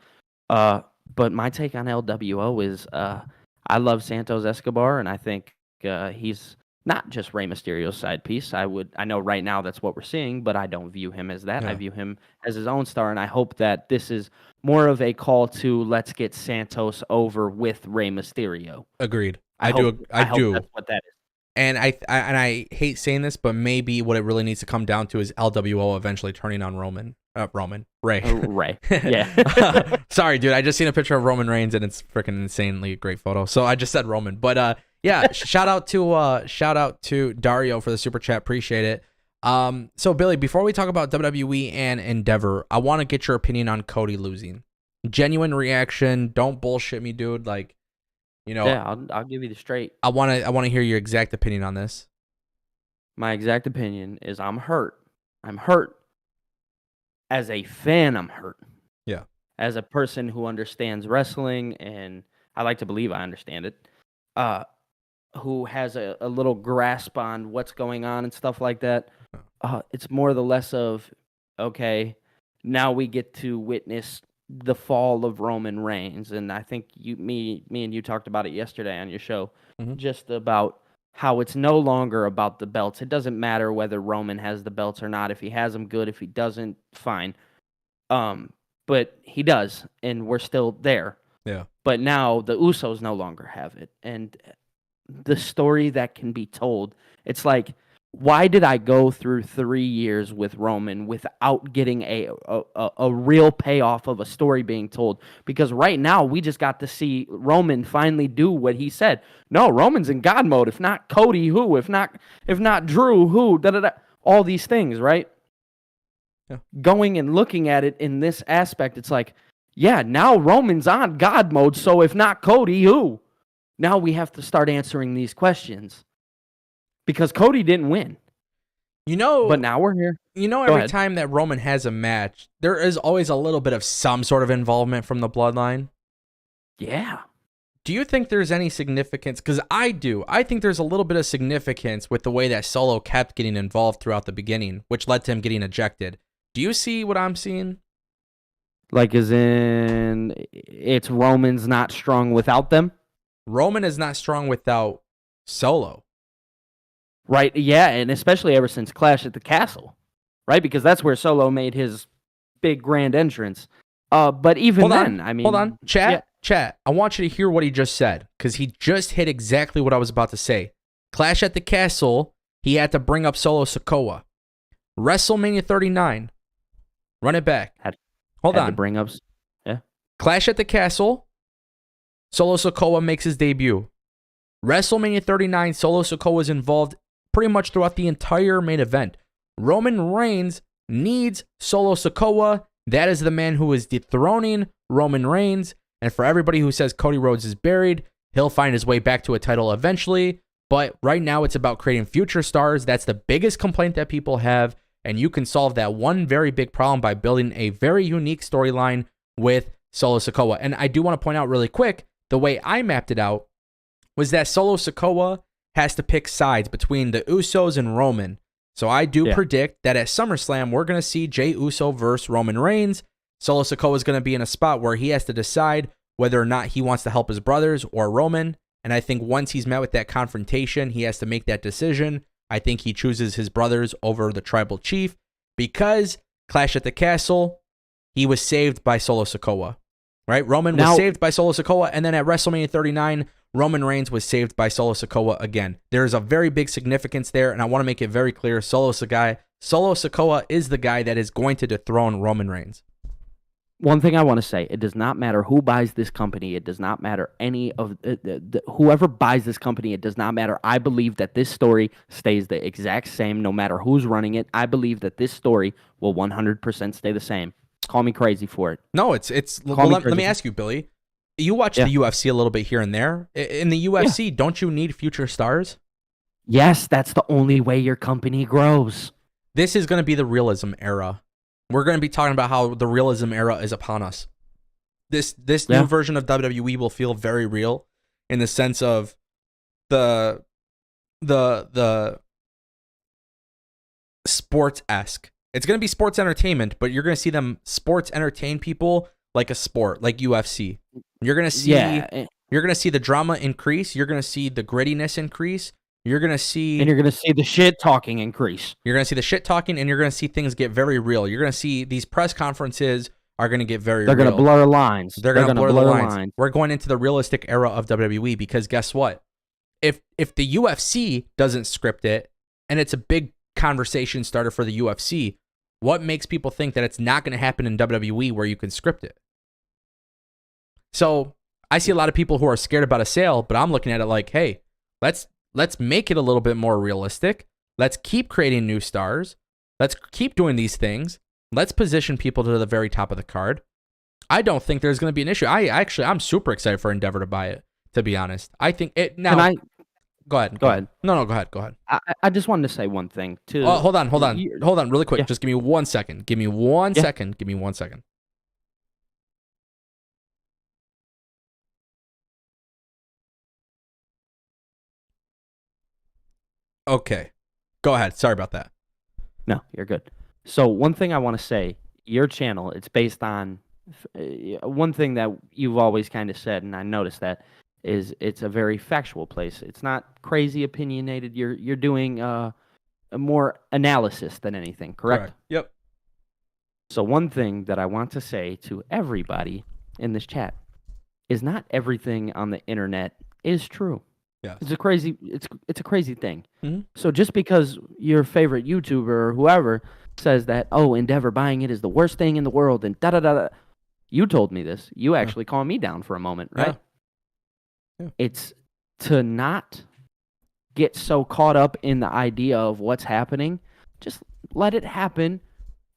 But my take on LWO is I love Santos Escobar, and I think he's not just Rey Mysterio's side piece. I know right now that's what we're seeing, but I don't view him as that. Yeah. I view him as his own star, and I hope that this is more of a call to let's get Santos over with Rey Mysterio. Agreed. I do. hope that's what that is. And I hate saying this, but maybe what it really needs to come down to is LWO eventually turning on Ray. Ray. Yeah. Sorry, dude. I just seen a picture of Roman Reigns and it's freaking insanely great photo. So I just said Roman, but yeah. shout out to Dario for the super chat. Appreciate it. So Billy, before we talk about WWE and Endeavor, I want to get your opinion on Cody losing. Genuine reaction. Don't bullshit me, dude. Like, you know. Yeah, I'll give you the straight. I want to hear your exact opinion on this. My exact opinion is I'm hurt. I'm hurt. As a fan, I'm hurt. Yeah. As a person who understands wrestling, and I like to believe I understand it, who has a little grasp on what's going on and stuff like that, it's more the less of, okay, now we get to witness the fall of Roman Reigns. And I think me and you talked about it yesterday on your show, just about how it's no longer about the belts. It doesn't matter whether Roman has the belts or not. If he has them, good. If he doesn't, fine. But he does, and we're still there. Yeah. But now the Usos no longer have it. And the story that can be told, it's like, why did I go through 3 years with Roman without getting a real payoff of a story being told? Because right now we just got to see Roman finally do what he said. No, Roman's in God mode. If not Cody, who? If not Drew, who? All these things, right? Yeah. Going and looking at it in this aspect, it's like, yeah, now Roman's on God mode. So if not Cody, who? Now we have to start answering these questions. Because Cody didn't win. But now we're here. Every time that Roman has a match, there is always a little bit of some sort of involvement from the bloodline. Yeah. Do you think there's any significance? Because I do. I think there's a little bit of significance with the way that Solo kept getting involved throughout the beginning, which led to him getting ejected. Do you see what I'm seeing? Like as in, it's Roman's not strong without them? Roman is not strong without Solo. Right, yeah, and especially ever since Clash at the Castle, right? Because that's where Solo made his big grand entrance. But even hold on, chat. I want you to hear what he just said, because he just hit exactly what I was about to say. Clash at the Castle, he had to bring up Solo Sikoa. WrestleMania 39, run it back. Hold on. To bring up, yeah. Clash at the Castle, Solo Sikoa makes his debut. WrestleMania 39, Solo Sikoa is involved pretty much throughout the entire main event. Roman Reigns needs Solo Sikoa. That is the man who is dethroning Roman Reigns. And for everybody who says Cody Rhodes is buried, he'll find his way back to a title eventually. But right now it's about creating future stars. That's the biggest complaint that people have. And you can solve that one very big problem by building a very unique storyline with Solo Sikoa. And I do want to point out really quick, the way I mapped it out was that Solo Sikoa has to pick sides between the Usos and Roman. So I do predict that at SummerSlam, we're going to see Jey Uso versus Roman Reigns. Solo Sikoa is going to be in a spot where he has to decide whether or not he wants to help his brothers or Roman. And I think once he's met with that confrontation, he has to make that decision. I think he chooses his brothers over the tribal chief because Clash at the Castle, he was saved by Solo Sikoa. Right? Roman was saved by Solo Sikoa, and then at WrestleMania 39, Roman Reigns was saved by Solo Sikoa again. There is a very big significance there, and I want to make it very clear. Solo Sikoa Solo Sikoa is the guy that is going to dethrone Roman Reigns. One thing I want to say, it does not matter who buys this company. It does not matter any of whoever buys this company. It does not matter. I believe that this story stays the exact same no matter who's running it. I believe that this story will 100% stay the same. Call me crazy for it. No, it's well, let me ask you, Billy. You watch the UFC a little bit here and there. In the UFC, don't you need future stars? Yes, that's the only way your company grows. This is going to be the Realism era. We're going to be talking about how the Realism era is upon us. This new version of WWE will feel very real in the sense of the sports-esque. It's going to be sports entertainment, but you're going to see them sports entertain people like a sport, like UFC. You're going to see the drama increase. You're going to see the grittiness increase. You're going to see the shit talking increase. You're going to see the shit talking, and you're going to see things get very real. You're going to see these press conferences are going to get very real. They're going to blur lines. They're going to blur the lines. We're going into the realistic era of WWE because guess what? If the UFC doesn't script it, and it's a big conversation starter for the UFC, what makes people think that it's not going to happen in WWE where you can script it? So I see a lot of people who are scared about a sale, but I'm looking at it like, hey, let's make it a little bit more realistic. Let's keep creating new stars. Let's keep doing these things. Let's position people to the very top of the card. I don't think there's going to be an issue. I'm super excited for Endeavor to buy it, to be honest. I think it now. Go ahead. Go ahead. No, go ahead. Go ahead. I just wanted to say one thing too. Hold on, really quick. Just give me 1 second. Give me 1 second. Give me 1 second. Okay. Go ahead. Sorry about that. No, you're good. So one thing I want to say, your channel, it's based on one thing that you've always kind of said, and I noticed that, is it's a very factual place. It's not crazy opinionated. You're doing a more analysis than anything, correct? Yep. So one thing that I want to say to everybody in this chat is not everything on the internet is true. Yes. It's a crazy thing. Mm-hmm. So just because your favorite YouTuber or whoever says that, oh, Endeavor buying it is the worst thing in the world, and da-da-da-da, you told me this. You actually calmed me down for a moment, right? Yeah. It's to not get so caught up in the idea of what's happening. Just let it happen.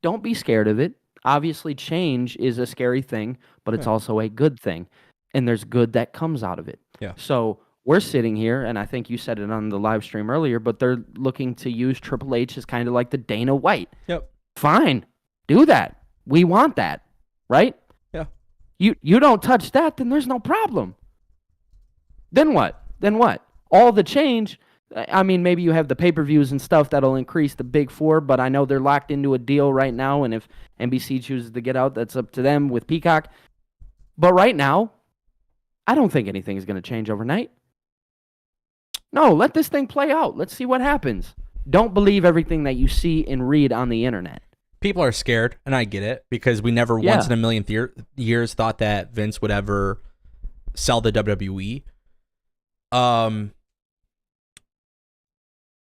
Don't be scared of it. Obviously, change is a scary thing, but it's also a good thing. And there's good that comes out of it. Yeah. So we're sitting here, and I think you said it on the live stream earlier, but they're looking to use Triple H as kind of like the Dana White. Yep. Fine. Do that. We want that. Right? Yeah. You don't touch that, then there's no problem. Then what? All the change, I mean, maybe you have the pay-per-views and stuff that'll increase the big four, but I know they're locked into a deal right now, and if NBC chooses to get out, that's up to them with Peacock. But right now, I don't think anything is going to change overnight. No, let this thing play out. Let's see what happens. Don't believe everything that you see and read on the internet. People are scared, and I get it, because we never once in a million years thought that Vince would ever sell the WWE.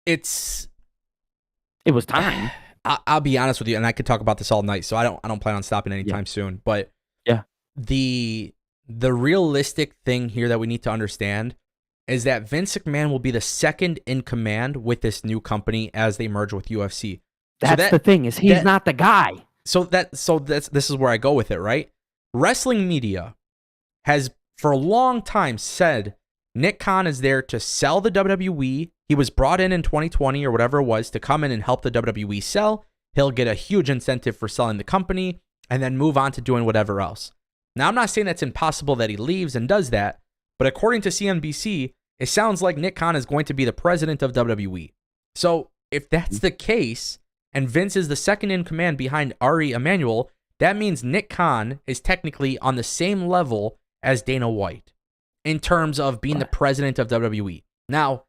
It was time. I'll be honest with you, and I could talk about this all night, so I don't plan on stopping anytime soon. But the realistic thing here that we need to understand is that Vince McMahon will be the second in command with this new company as they merge with UFC. That's the thing, is he's not the guy. This is where I go with it, right? Wrestling media has for a long time said Nick Khan is there to sell the WWE. He was brought in 2020 or whatever it was to come in and help the WWE sell. He'll get a huge incentive for selling the company and then move on to doing whatever else. Now, I'm not saying that's impossible that he leaves and does that, but according to CNBC, it sounds like Nick Khan is going to be the president of WWE. So if that's the case, and Vince is the second in command behind Ari Emanuel, that means Nick Khan is technically on the same level as Dana White in terms of being the president of WWE. Now,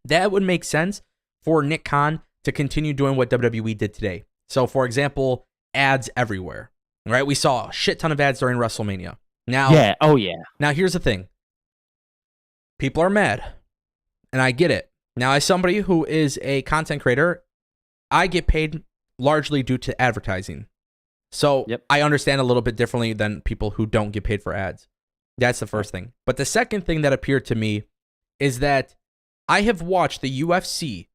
that would make sense for Nick Khan to continue doing what WWE did today. So, for example, ads everywhere, right? We saw a shit ton of ads during WrestleMania. Now, Now, here's the thing. People are mad, and I get it. Now, as somebody who is a content creator, I get paid largely due to advertising. So I understand a little bit differently than people who don't get paid for ads. That's the first thing. But the second thing that appeared to me is that I have watched the UFC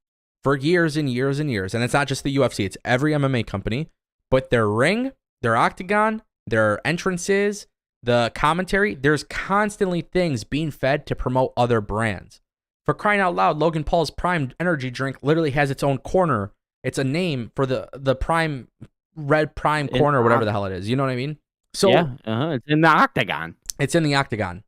for years and years and years. And it's not just the UFC, it's every MMA company. But their ring, their octagon, their entrances, the commentary, there's constantly things being fed to promote other brands. For crying out loud, Logan Paul's Prime energy drink literally has its own corner. It's a name for the Prime, Red Prime corner, whatever the hell it is. You know what I mean? So it's in the octagon. It's in the octagon.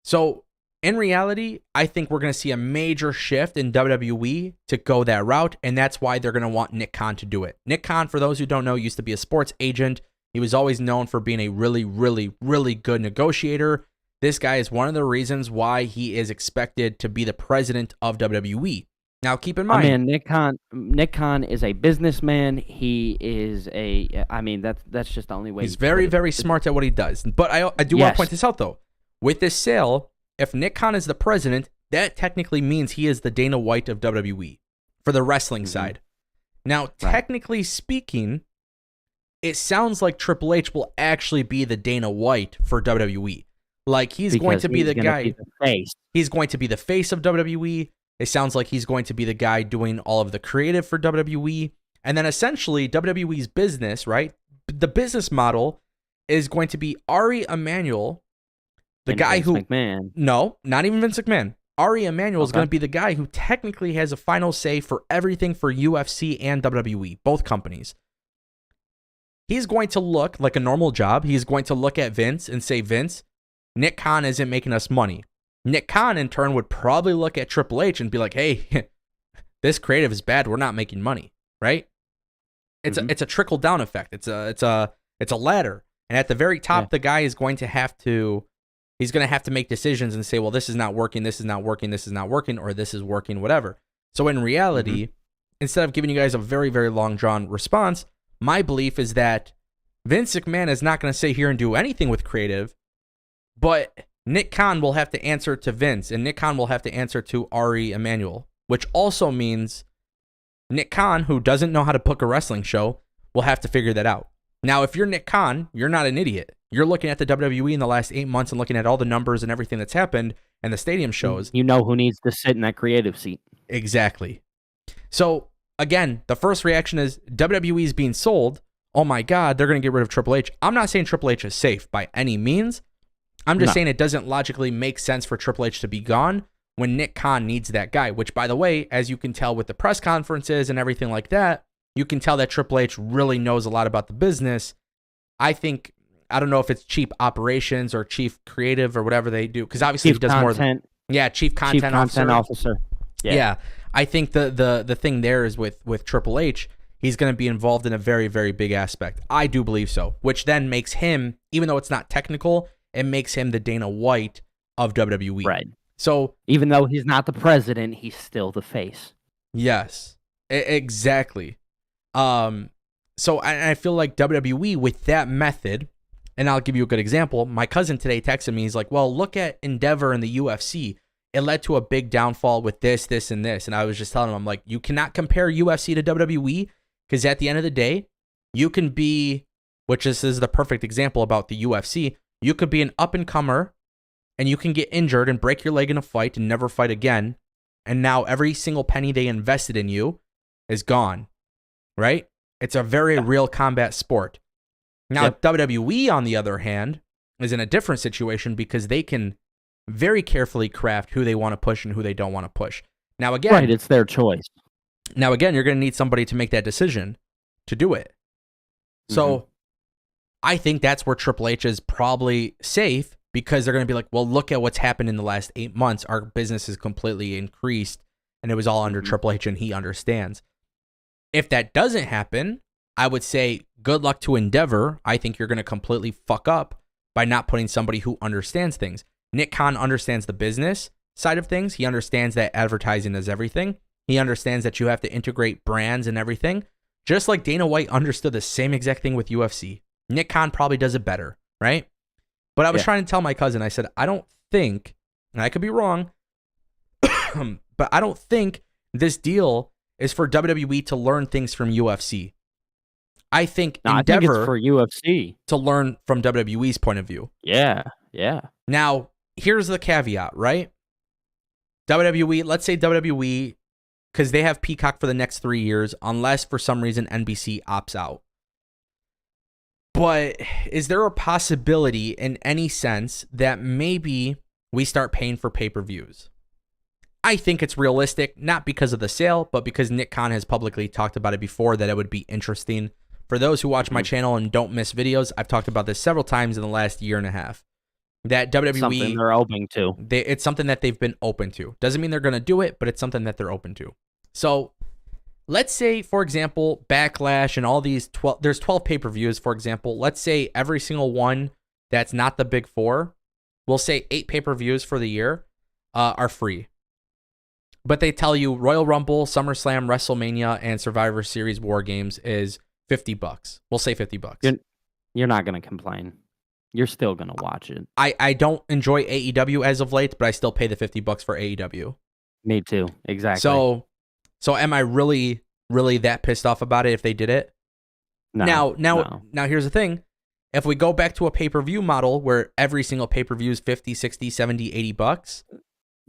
So in reality, I think we're going to see a major shift in WWE to go that route, and that's why they're going to want Nick Khan to do it. Nick Khan, for those who don't know, used to be a sports agent. He was always known for being a really, really, really good negotiator. This guy is one of the reasons why he is expected to be the president of WWE. Now, keep in mind, Nick Khan is a businessman. He is that's just the only way. He's very, very smart at what he does. But I do want to point this out, though. With this sale, if Nick Khan is the president, that technically means he is the Dana White of WWE for the wrestling side. Now, technically speaking, it sounds like Triple H will actually be the Dana White for WWE. Like, he's going to be the guy. He's going to be the face of WWE. It sounds like he's going to be the guy doing all of the creative for WWE. And then essentially WWE's business, right? The business model is going to be Ari Emanuel, the guy Vince McMahon. No, not even Vince McMahon. Ari Emanuel is going to be the guy who technically has a final say for everything for UFC and WWE, both companies. He's going to look like a normal job. He's going to look at Vince and say, Vince, Nick Khan isn't making us money. Nick Khan, in turn, would probably look at Triple H and be like, hey, this creative is bad. We're not making money, right? It's a trickle-down effect. It's a ladder. And at the very top, the guy is going to have to make decisions and say, well, this is not working, this is not working, this is not working, or this is working, whatever. So in reality, instead of giving you guys a very, very long-drawn response, my belief is that Vince McMahon is not going to sit here and do anything with creative, but Nick Khan will have to answer to Vince, and Nick Khan will have to answer to Ari Emanuel, which also means Nick Khan, who doesn't know how to book a wrestling show, will have to figure that out. Now, if you're Nick Khan, you're not an idiot. You're looking at the WWE in the last 8 months and looking at all the numbers and everything that's happened and the stadium shows. You know who needs to sit in that creative seat. Exactly. So, again, the first reaction is WWE is being sold. Oh my God, they're going to get rid of Triple H. I'm not saying Triple H is safe by any means. I'm just saying it doesn't logically make sense for Triple H to be gone when Nick Khan needs that guy, which, by the way, as you can tell with the press conferences and everything like that, you can tell that Triple H really knows a lot about the business. I don't know if it's chief operations or chief creative or whatever they do, because obviously he does more than... Yeah, chief content officer. Yeah. I think the thing there is with Triple H, he's going to be involved in a very, very big aspect. I do believe so, which then makes him, even though it's not technical, it makes him the Dana White of WWE. Right. So even though he's not the president, he's still the face. Yes, exactly. So I feel like WWE with that method, and I'll give you a good example. My cousin today texted me. He's like, well, look at Endeavor in the UFC. It led to a big downfall with this, this, and this. And I was just telling him, I'm like, you cannot compare UFC to WWE because at the end of the day, you can be, which this is the perfect example about the UFC, you could be an up-and-comer and you can get injured and break your leg in a fight and never fight again. And now every single penny they invested in you is gone, right? It's a very real combat sport. Now, WWE, on the other hand, is in a different situation because they can very carefully craft who they want to push and who they don't want to push. Now, again... Right, it's their choice. Now, again, you're going to need somebody to make that decision to do it. So, I think that's where Triple H is probably safe because they're going to be like, well, look at what's happened in the last 8 months. Our business has completely increased, and it was all under Triple H, and he understands. If that doesn't happen, I would say good luck to Endeavor. I think you're going to completely fuck up by not putting somebody who understands things. Nick Khan understands the business side of things. He understands that advertising is everything. He understands that you have to integrate brands and everything. Just like Dana White understood the same exact thing with UFC. Nick Khan probably does it better, right? But I was trying to tell my cousin, I said, I don't think, and I could be wrong, but I don't think This deal is for WWE to learn things from UFC. I think No, I think it's Endeavor for UFC. to learn from WWE's point of view. Yeah. Now, here's the caveat, right? WWE, let's say WWE, because they have Peacock for the next 3 years, unless for some reason NBC opts out. But is there a possibility in any sense that maybe we start paying for pay-per-views? I think it's realistic, not because of the sale, but because Nick Khan has publicly talked about it before, that it would be interesting. For those who watch my channel and don't miss videos, I've talked about this several times in the last year and a half. That WWE, Something they're open to. it's something that they've been open to. Doesn't mean they're going to do it, but it's something that they're open to. So let's say, for example, Backlash and all these 12, there's 12 pay-per-views, for example. Let's say every single one that's not the big four, we'll say 8 pay-per-views for the year are free. But they tell you Royal Rumble, SummerSlam, WrestleMania, and Survivor Series War Games is $50. We'll say $50. You're not going to complain. You're still going to watch it. I don't enjoy AEW as of late, but I still pay the $50 for AEW. Me too. Exactly. So am I really that pissed off about it if they did it? No. Now here's the thing. If we go back to a pay-per-view model where every single pay-per-view is 50, 60, 70, $80,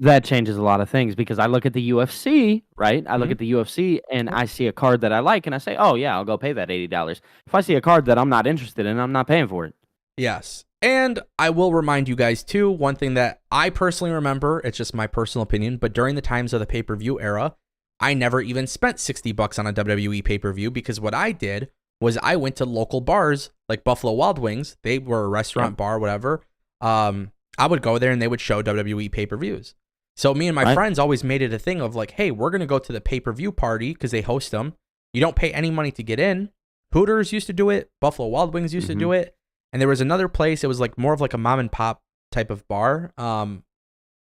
that changes a lot of things, because I look at the UFC, right? I look at the UFC and I see a card that I like and I say, oh yeah, I'll go pay that $80. If I see a card that I'm not interested in, I'm not paying for it. Yes. And I will remind you guys too, one thing that I personally remember, it's just my personal opinion, but during the times of the pay-per-view era, I never even spent $60 on a WWE pay-per-view, because what I did was I went to local bars like Buffalo Wild Wings. They were a restaurant, bar, whatever. I would go there and they would show WWE pay-per-views. So me and my friends always made it a thing of like, hey, we're going to go to the pay-per-view party because they host them. You don't pay any money to get in. Hooters used to do it. Buffalo Wild Wings used to do it. And there was another place. It was like more of like a mom and pop type of bar.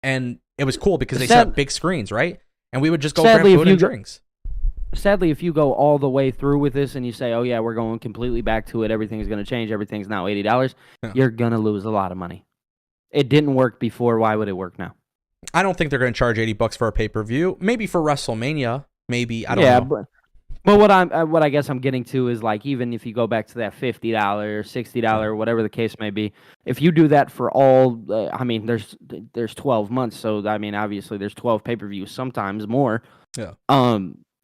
And it was cool because they set up big screens, right? And we would just go grab food and drinks. Sadly, if you go all the way through with this and you say, oh yeah, we're going completely back to it, everything's going to change, everything's now $80, you're going to lose a lot of money. It didn't work before. Why would it work now? I don't think they're going to charge $80 for a pay-per-view. Maybe for WrestleMania. Maybe. I don't know. But what I guess I'm getting to is, like, even if you go back to that $50, $60, whatever the case may be, if you do that for all, there's 12 months, so I mean, obviously there's 12 pay-per-views, sometimes more. Yeah.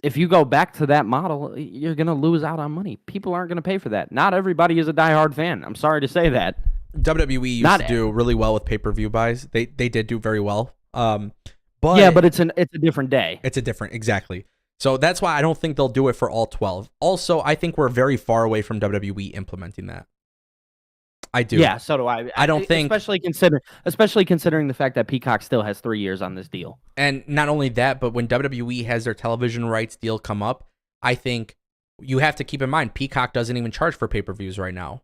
If you go back to that model, you're gonna lose out on money. People aren't gonna pay for that. Not everybody is a diehard fan. I'm sorry to say that. WWE used to do really well with pay-per-view buys. They did do very well. But it's a different day. It's a different, exactly. So that's why I don't think they'll do it for all 12. Also, I think we're very far away from WWE implementing that. I do. Yeah, so do I. I don't think, especially considering the fact that Peacock still has 3 years on this deal. And not only that, but when WWE has their television rights deal come up, I think you have to keep in mind Peacock doesn't even charge for pay-per-views right now.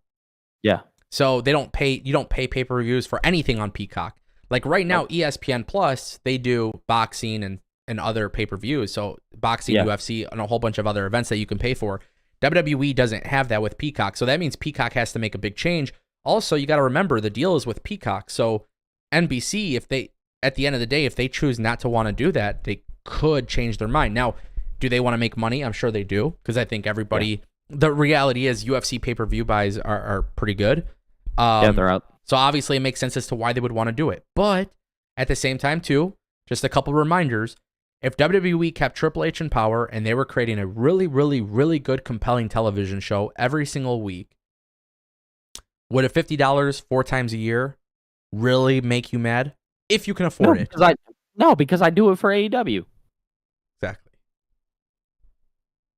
Yeah. So you don't pay pay-per-views for anything on Peacock. Like right now, ESPN Plus, they do boxing and other pay-per-views. So boxing, UFC, and a whole bunch of other events that you can pay for. WWE doesn't have that with Peacock. So that means Peacock has to make a big change. Also, you got to remember the deal is with Peacock. So NBC, if they, at the end of the day, if they choose not to want to do that, they could change their mind. Now, do they want to make money? I'm sure they do, because I think everybody, the reality is UFC pay-per-view buys are pretty good. They're out. So obviously it makes sense as to why they would want to do it. But at the same time, too, just a couple reminders, if WWE kept Triple H in power and they were creating a really, really, really good, compelling television show every single week, would a $50 4 times a year really make you mad? If you can afford it. Because I do it for AEW. Exactly.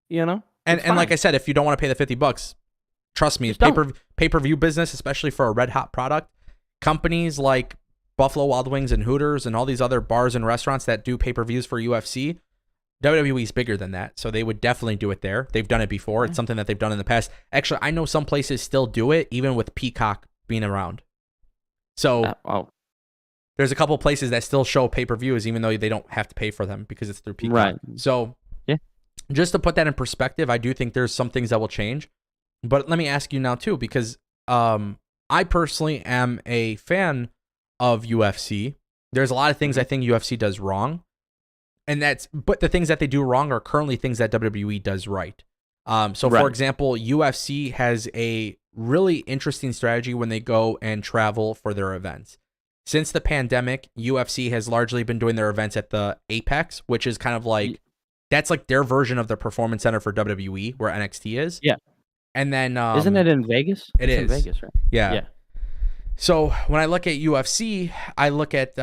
You know? And like I said, if you don't want to pay the $50, trust me, pay-per-view business, especially for a red-hot product, companies like Buffalo Wild Wings and Hooters and all these other bars and restaurants that do pay-per-views for UFC, WWE is bigger than that, so they would definitely do it there. They've done it before. It's something that they've done in the past. Actually, I know some places still do it, even with Peacock being around. So there's a couple places that still show pay-per-views, even though they don't have to pay for them because it's through Peacock. Right. So just to put that in perspective, I do think there's some things that will change. But let me ask you now, too, because I personally am a fan of UFC. There's a lot of things I think UFC does wrong. but the things that they do wrong are currently things that WWE does right. So for example, UFC has a really interesting strategy when they go and travel for their events. Since the pandemic, UFC has largely been doing their events at the Apex, which is kind of like, that's like their version of the Performance Center for WWE, where NXT is. Yeah. And then isn't it in Vegas? It's in Vegas, right? Yeah. So when I look at UFC, I look at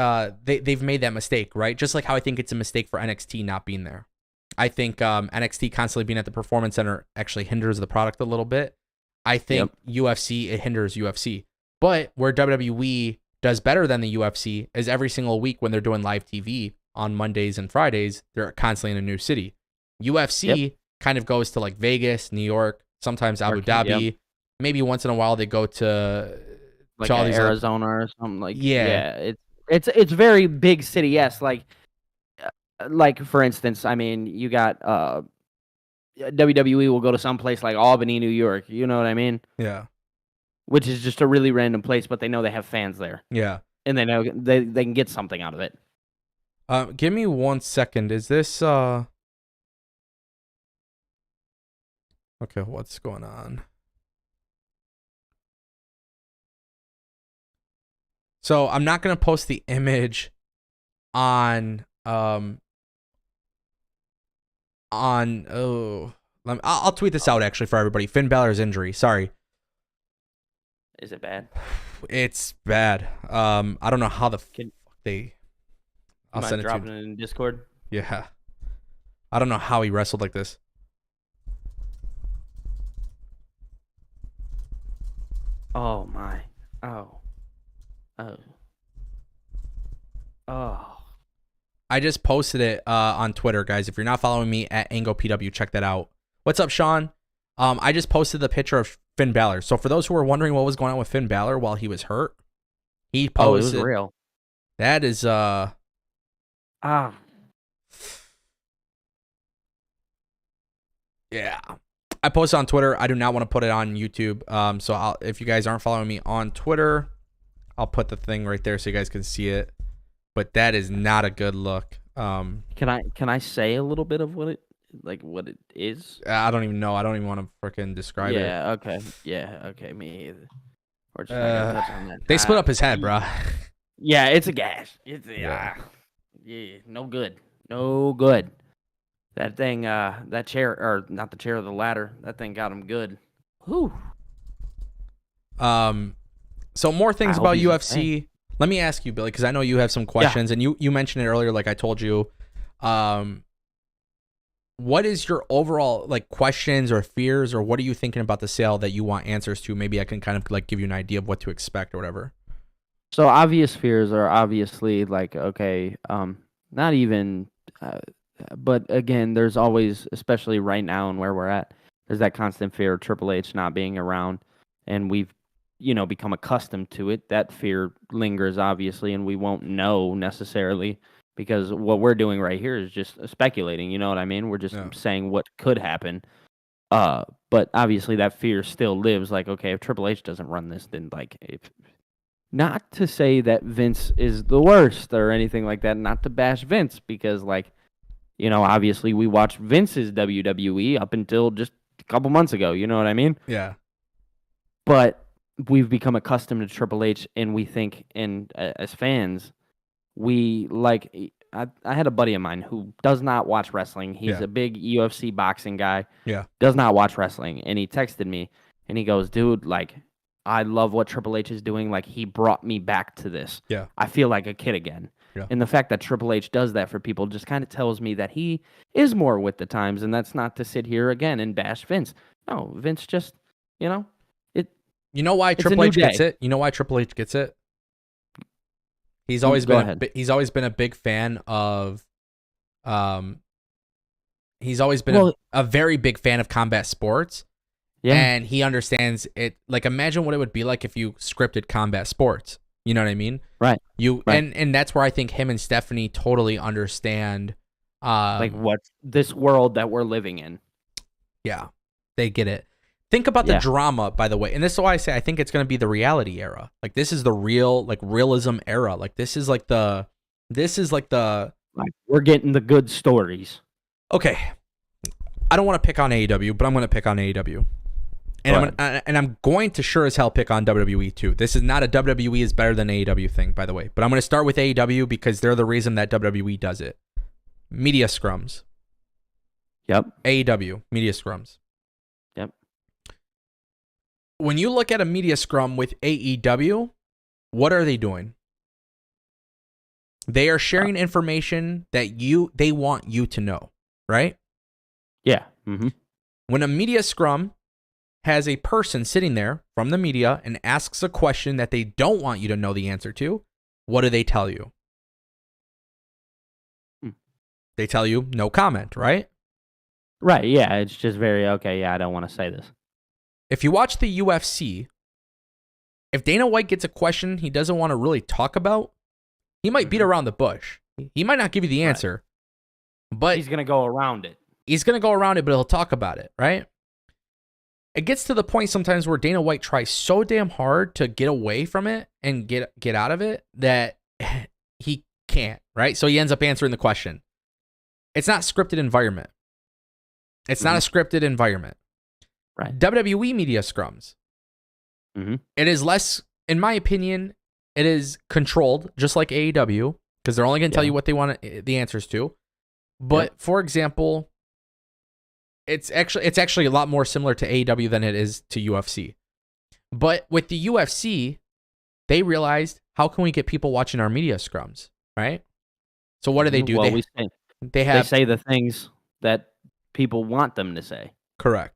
they've made that mistake, right? Just like how I think it's a mistake for NXT not being there. I think NXT constantly being at the Performance Center actually hinders the product a little bit. I think UFC, it hinders UFC. But where WWE does better than the UFC is every single week when they're doing live TV on Mondays and Fridays, they're constantly in a new city. UFC kind of goes to like Vegas, New York, sometimes Abu Dhabi. Maybe once in a while they go to like all these Arizona or something like it's very big city. Yes, like for instance, I mean, you got WWE will go to some place like Albany, New York. You know what I mean? Yeah. Which is just a really random place, but they know they have fans there. Yeah. And they know they can get something out of it. Give me 1 second. Is this okay, what's going on? So I'm not gonna post the image on I'll tweet this out actually for everybody. Finn Balor's injury. Sorry. Is it bad? It's bad. I don't know how the fuck they. I'll send it to you. In Discord. Yeah. I don't know how he wrestled like this. Oh my. Oh. I just posted it on Twitter, guys. If you're not following me at AngoPW, check that out. What's up, Sean? I just posted the picture of Finn Balor. So for those who were wondering what was going on with Finn Balor while he was hurt, he posted. It was real. That is yeah. I posted on Twitter. I do not want to put it on YouTube. So if you guys aren't following me on Twitter, I'll put the thing right there so you guys can see it. But that is not a good look. Can I say a little bit of what it is? I don't even know. I don't even want to freaking describe it. Yeah. Okay. Yeah. Okay. Me either. We're just not gonna touch on that. They split up his head, bro. Yeah, it's a gash. It's no good. No good. That thing, that chair, or not the chair, the ladder. That thing got him good. Whew. So more things about UFC. Let me ask you, Billy, because I know you have some questions, and you mentioned it earlier, like I told you. What is your overall like questions or fears, or what are you thinking about the sale that you want answers to? Maybe I can kind of like give you an idea of what to expect or whatever. So obvious fears are obviously like, okay, not even, but again, there's always, especially right now and where we're at, there's that constant fear of Triple H not being around, and we've, become accustomed to it. That fear lingers, obviously, and we won't know necessarily because what we're doing right here is just speculating. You know what I mean? We're just saying what could happen. But obviously that fear still lives. Like, okay, if Triple H doesn't run this, then like, not to say that Vince is the worst or anything like that, not to bash Vince, because like, obviously we watched Vince's WWE up until just a couple months ago. You know what I mean? Yeah. But we've become accustomed to Triple H, and we think, and as fans, we like. I had a buddy of mine who does not watch wrestling. He's a big UFC boxing guy. Yeah. Does not watch wrestling, and he texted me, and he goes, "Dude, like, I love what Triple H is doing. Like, he brought me back to this. Yeah. I feel like a kid again." Yeah. And the fact that Triple H does that for people just kind of tells me that he is more with the times, and that's not to sit here again and bash Vince. No, Vince just, it. You know why Triple H gets it? You know why Triple H gets it? He's always been a big fan of, he's always been a very big fan of combat sports. Yeah. And he understands it. Like, imagine what it would be like if you scripted combat sports. You know what I mean? Right. And that's where I think him and Stephanie totally understand. Like what this world that we're living in. Yeah, they get it. Think about the drama, by the way. And this is why I say I think it's going to be the reality era. Like, this is the realism era. Like, this is like the Like, we're getting the good stories. Okay. I don't want to pick on AEW, but I'm going to pick on AEW. And I'm going to sure as hell pick on WWE too. This is not a WWE is better than AEW thing, by the way. But I'm going to start with AEW because they're the reason that WWE does it. Media scrums. Yep. AEW, media scrums. Yep. When you look at a media scrum with AEW, what are they doing? They are sharing information that they want you to know, right? Yeah. Mm-hmm. When a media scrum has a person sitting there from the media and asks a question that they don't want you to know the answer to, what do they tell you? They tell you no comment, right? Right, yeah. It's just very, okay, yeah, I don't want to say this. If you watch the UFC, if Dana White gets a question he doesn't want to really talk about, he might beat around the bush. He might not give you the answer, but he's going to go around it. He's going to go around it, but he'll talk about it, right? It gets to the point sometimes where Dana White tries so damn hard to get away from it and get out of it that he can't, right? So he ends up answering the question. It's not scripted environment. It's not a scripted environment. Right. WWE media scrums. It is less, in my opinion, it is controlled, just like AEW, because they're only going to tell you what they want the answers to. But for example, it's actually a lot more similar to AEW than it is to UFC. But with the UFC, they realized, how can we get people watching our media scrums, right? So what do? Well, they say the things that people want them to say. Correct.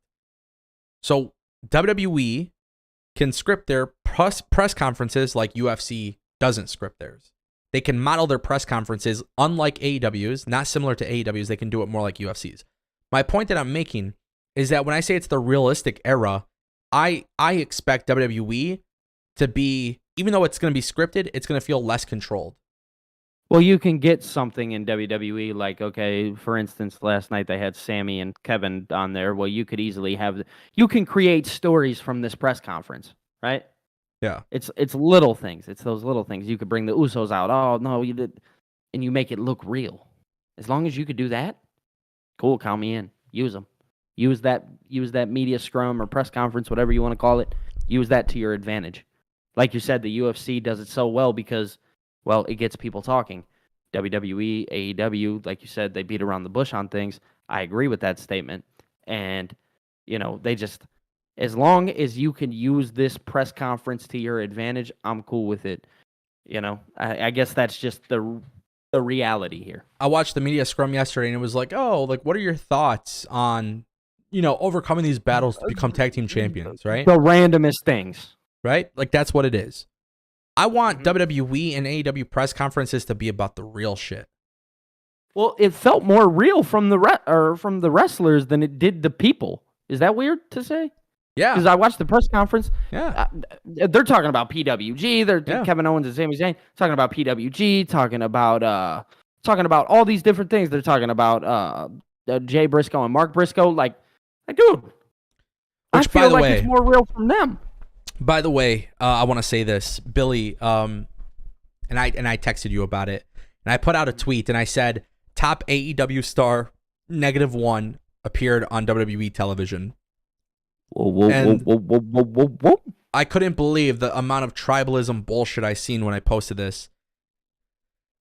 So WWE can script their press conferences like UFC doesn't script theirs. They can model their press conferences unlike AEW's, not similar to AEW's. They can do it more like UFC's. My point that I'm making is that when I say it's the realistic era, I expect WWE to be, even though it's going to be scripted, it's going to feel less controlled. Well, you can get something in WWE like, okay, for instance, last night they had Sammy and Kevin on there. Well, you could easily you can create stories from this press conference, right? Yeah. It's little things. It's those little things. You could bring the Usos out. Oh, no, you did. And you make it look real. As long as you could do that, cool, count me in. Use them. Use that media scrum or press conference, whatever you want to call it. Use that to your advantage. Like you said, the UFC does it so well because, well, it gets people talking. WWE, AEW, like you said, they beat around the bush on things. I agree with that statement. And, they just, as long as you can use this press conference to your advantage, I'm cool with it. I guess that's just the reality here. I watched the media scrum yesterday and it was like, what are your thoughts on, overcoming these battles to become tag team champions, right? The randomest things. Right? Like, that's what it is. I want WWE and AEW press conferences to be about the real shit. Well, it felt more real from the wrestlers than it did the people. Is that weird to say? Yeah. Because I watched the press conference. Yeah. They're talking about PWG. Kevin Owens and Sami Zayn talking about PWG, talking about all these different things. They're talking about Jay Briscoe and Mark Briscoe. Like, dude, I feel like it's more real from them. By the way, I want to say this, Billy, and I texted you about it, and I put out a tweet, and I said, top AEW star, -1, appeared on WWE television. Whoa. I couldn't believe the amount of tribalism bullshit I seen when I posted this.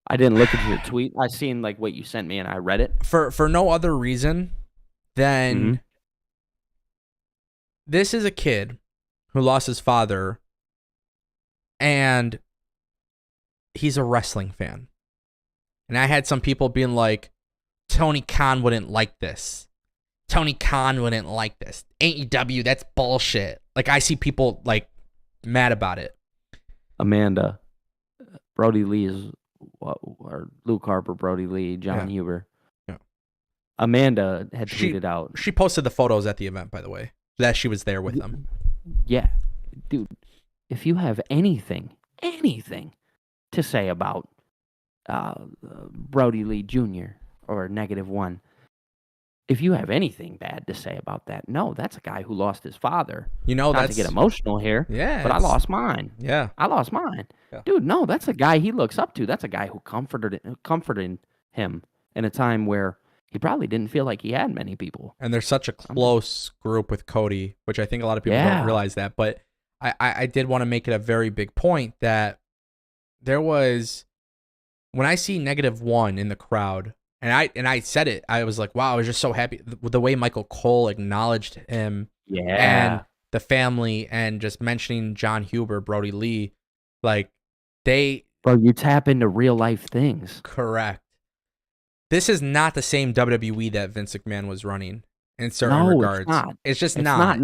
I didn't look at your tweet. I seen what you sent me, and I read it. For no other reason than this is a kid who lost his father, and he's a wrestling fan. And I had some people being like, Tony Khan wouldn't like this. Tony Khan wouldn't like this. AEW, that's bullshit. Like, I see people, mad about it. Amanda, Brody Lee is, or Luke Harper, Brody Lee, John Huber. Yeah. Amanda had tweeted out. She posted the photos at the event, by the way, that she was there with them. Yeah, dude, if you have anything to say about Brody Lee Jr. or -1, if you have anything bad to say about that, no, that's a guy who lost his father. Not to get emotional here, but I lost mine. Yeah. I lost mine. Yeah. Dude, no, that's a guy he looks up to. That's a guy who comforted him in a time where he probably didn't feel like he had many people. And there's such a close group with Cody, which I think a lot of people don't realize that. But I did want to make it a very big point that there was, when I see -1 in the crowd, and I said it, I was like, wow, I was just so happy with the way Michael Cole acknowledged him and the family, and just mentioning John Huber, Brody Lee, like Bro, you tap into real life things. Correct. This is not the same WWE that Vince McMahon was running in certain regards. It's not. It's just not.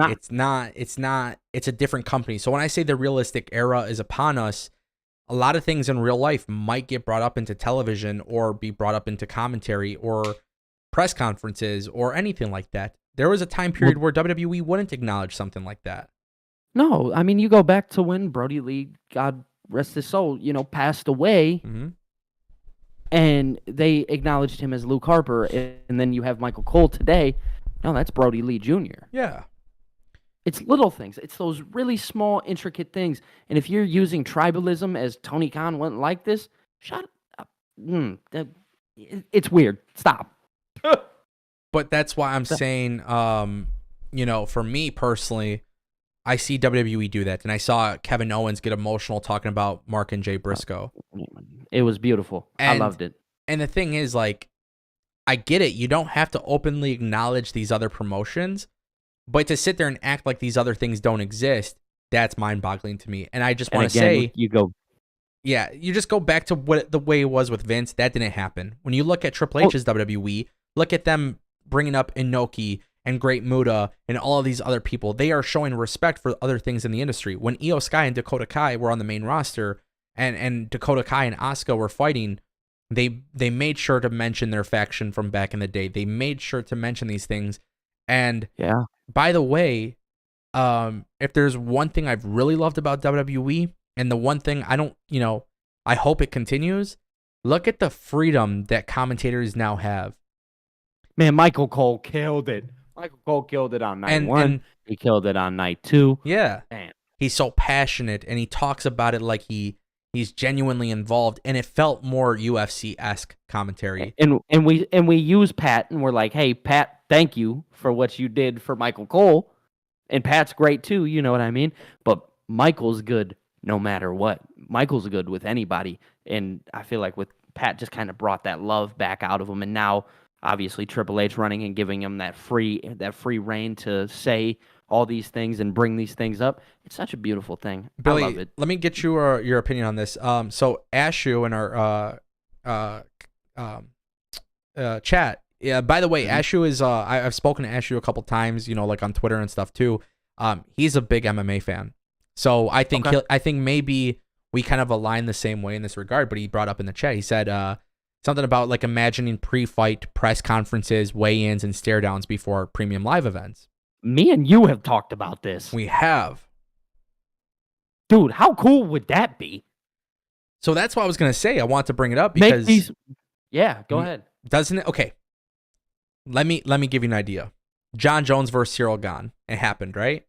It's not. It's a different company. So when I say the realistic era is upon us, a lot of things in real life might get brought up into television or be brought up into commentary or press conferences or anything like that. There was a time period where WWE wouldn't acknowledge something like that. No, I mean, you go back to when Brody Lee, God rest his soul, passed away. Mm-hmm. And they acknowledged him as Luke Harper, and then you have Michael Cole today. No, that's Brody Lee Jr. Yeah. It's little things. It's those really small, intricate things. And if you're using tribalism as Tony Khan wouldn't like this, shut up. It's weird. Stop. But that's why I'm saying, for me personally, I see WWE do that. And I saw Kevin Owens get emotional talking about Mark and Jay Briscoe. It was beautiful. I loved it. And the thing is, like, I get it. You don't have to openly acknowledge these other promotions, but to sit there and act like these other things don't exist, that's mind-boggling to me. And I just want to say, you just go back to what the way it was with Vince. That didn't happen. When you look at Triple H's WWE, look at them bringing up Inoki and Great Muta and all of these other people. They are showing respect for other things in the industry. When Io Sky and Dakota Kai were on the main roster, and Dakota Kai and Asuka were fighting, they made sure to mention their faction from back in the day. They made sure to mention these things. And by the way, if there's one thing I've really loved about WWE, and the one thing I hope it continues, look at the freedom that commentators now have. Man, Michael Cole killed it. Michael Cole killed it on night 1. He killed it on night 2. Yeah. Man. He's so passionate, and he talks about it like he's genuinely involved, and it felt more UFC-esque commentary. And we use Pat, and we're like, hey, Pat, thank you for what you did for Michael Cole. And Pat's great too, you know what I mean? But Michael's good no matter what. Michael's good with anybody. And I feel like with Pat just kind of brought that love back out of him. And now obviously Triple H running and giving him that free reign to say all these things and bring these things up. It's such a beautiful thing. Billy, I love it. Let me get your opinion on this. So Ashu in our chat. Yeah. By the way, Ashu is. I've spoken to Ashu a couple times. Like on Twitter and stuff too. He's a big MMA fan. So I think I think maybe we kind of align the same way in this regard. But he brought up in the chat. He said something about like imagining pre-fight press conferences, weigh-ins, and stare-downs before premium live events. Me and you have talked about this. We have. Dude, how cool would that be? So that's what I was going to say. I want to bring it up because... Yeah, go ahead. Doesn't it? Okay. Let me give you an idea. John Jones versus Cyril Gane. It happened, right?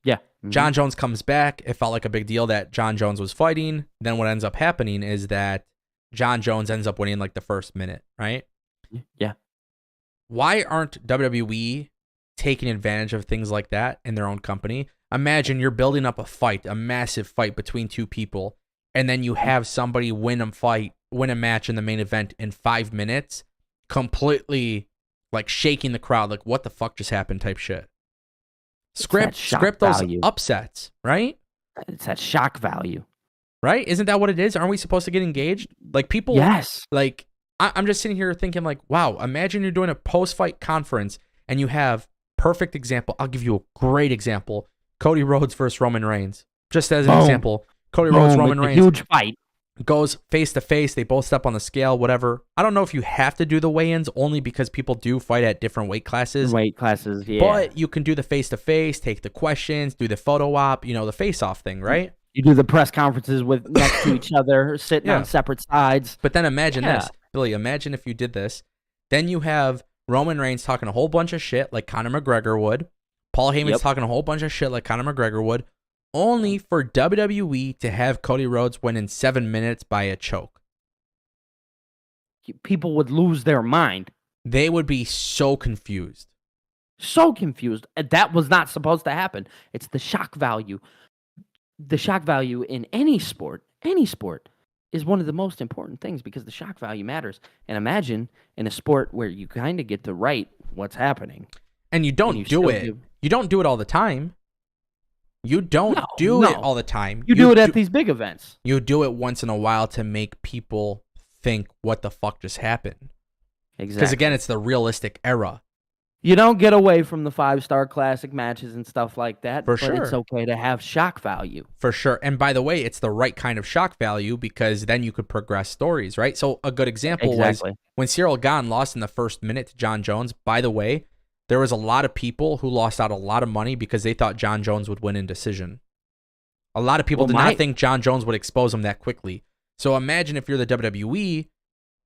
Yeah. Mm-hmm. John Jones comes back. It felt like a big deal that John Jones was fighting. Then what ends up happening is that John Jones ends up winning like the first minute, right? Yeah. Why aren't WWE taking advantage of things like that in their own company? Imagine you're building up a fight, a massive fight between two people, and then you have somebody win a match in the main event in 5 minutes, completely like shaking the crowd, like what the fuck just happened type shit. Script those value. Upsets, right? It's that shock value. Right? Isn't that what it is? Aren't we supposed to get engaged? Like people, yes. Like I'm just sitting here thinking like, wow, imagine you're doing a post-fight conference and you have perfect example. I'll give you a great example. Cody Rhodes versus Roman Reigns. Just as an example. Cody Rhodes, Roman Reigns. Huge fight. Goes face to face. They both step on the scale, whatever. I don't know if you have to do the weigh-ins only because people do fight at different weight classes. Yeah. But you can do the face to face, take the questions, do the photo op, the face off thing, right? You do the press conferences with next to each other, sitting on separate sides. But then imagine this, Billy. Imagine if you did this. Then you have Roman Reigns talking a whole bunch of shit like Conor McGregor would. Paul Heyman's talking a whole bunch of shit like Conor McGregor would. Only for WWE to have Cody Rhodes win in 7 minutes by a choke. people would lose their mind. They would be so confused. So confused. That was not supposed to happen. It's the shock value. The shock value in any sport is one of the most important things because the shock value matters. And imagine in a sport where you kind of get to write what's happening. And you don't do it. You don't do it all the time. You don't do it all the time. You do it at these big events. You do it once in a while to make people think, what the fuck just happened? Exactly. Because again, it's the realistic era. You don't get away from the 5-star classic matches and stuff like that. For but sure. It's okay to have shock value. For sure. And by the way, it's the right kind of shock value because then you could progress stories, right? So a good example was when Cyril Gane lost in the first minute to John Jones. By the way, there was a lot of people who lost out a lot of money because they thought John Jones would win in decision. A lot of people did not think John Jones would expose him that quickly. So imagine if you're the WWE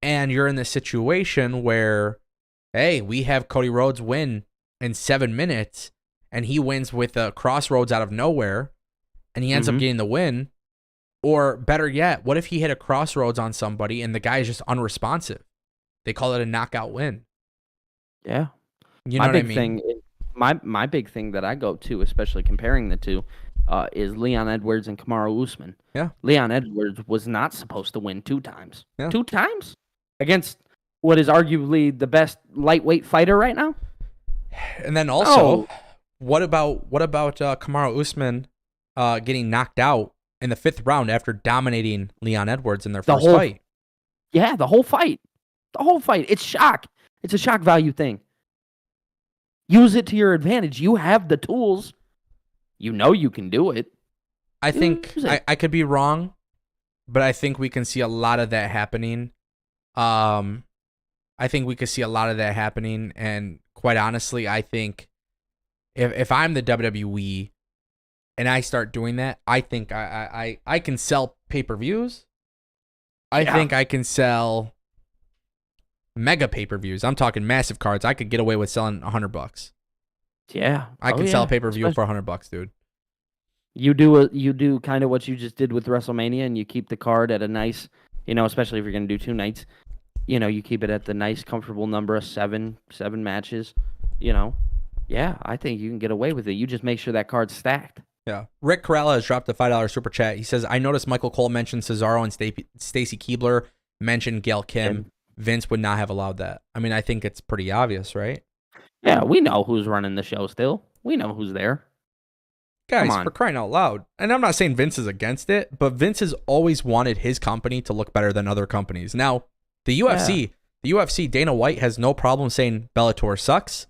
and you're in this situation where, hey, we have Cody Rhodes win in 7 minutes, and he wins with a crossroads out of nowhere, and he ends up getting the win. Or better yet, what if he hit a crossroads on somebody and the guy is just unresponsive? They call it a knockout win. Yeah. You know what I mean? My big thing that I go to, especially comparing the two, is Leon Edwards and Kamaru Usman. Yeah. Leon Edwards was not supposed to win 2 times. Yeah. 2 times? Against what is arguably the best lightweight fighter right now? And then also, what about Kamaru Usman getting knocked out in the 5th round after dominating Leon Edwards in their first fight? Yeah, the whole fight. The whole fight. It's shock. It's a shock value thing. Use it to your advantage. You have the tools. You know you can do it. I think I could be wrong, but I think we can see a lot of that happening. I think we could see a lot of that happening, and quite honestly, I think if I'm the WWE and I start doing that, I think I can sell pay-per-views. I think I can sell mega pay-per-views. I'm talking massive cards. I could get away with selling $100. Yeah. I can sell a pay-per-view for $100, dude. You do kind of what you just did with WrestleMania, and you keep the card at a nice, especially if you're going to do 2 nights, you keep it at the nice, comfortable number of 7 matches, Yeah, I think you can get away with it. You just make sure that card's stacked. Yeah. Rick Corella has dropped a $5 super chat. He says, I noticed Michael Cole mentioned Cesaro and Stacy Keibler mentioned Gail Kim. Vince would not have allowed that. I mean, I think it's pretty obvious, right? Yeah, we know who's running the show still. We know who's there. Guys, for crying out loud. And I'm not saying Vince is against it, but Vince has always wanted his company to look better than other companies. Now, the UFC, Dana White has no problem saying Bellator sucks.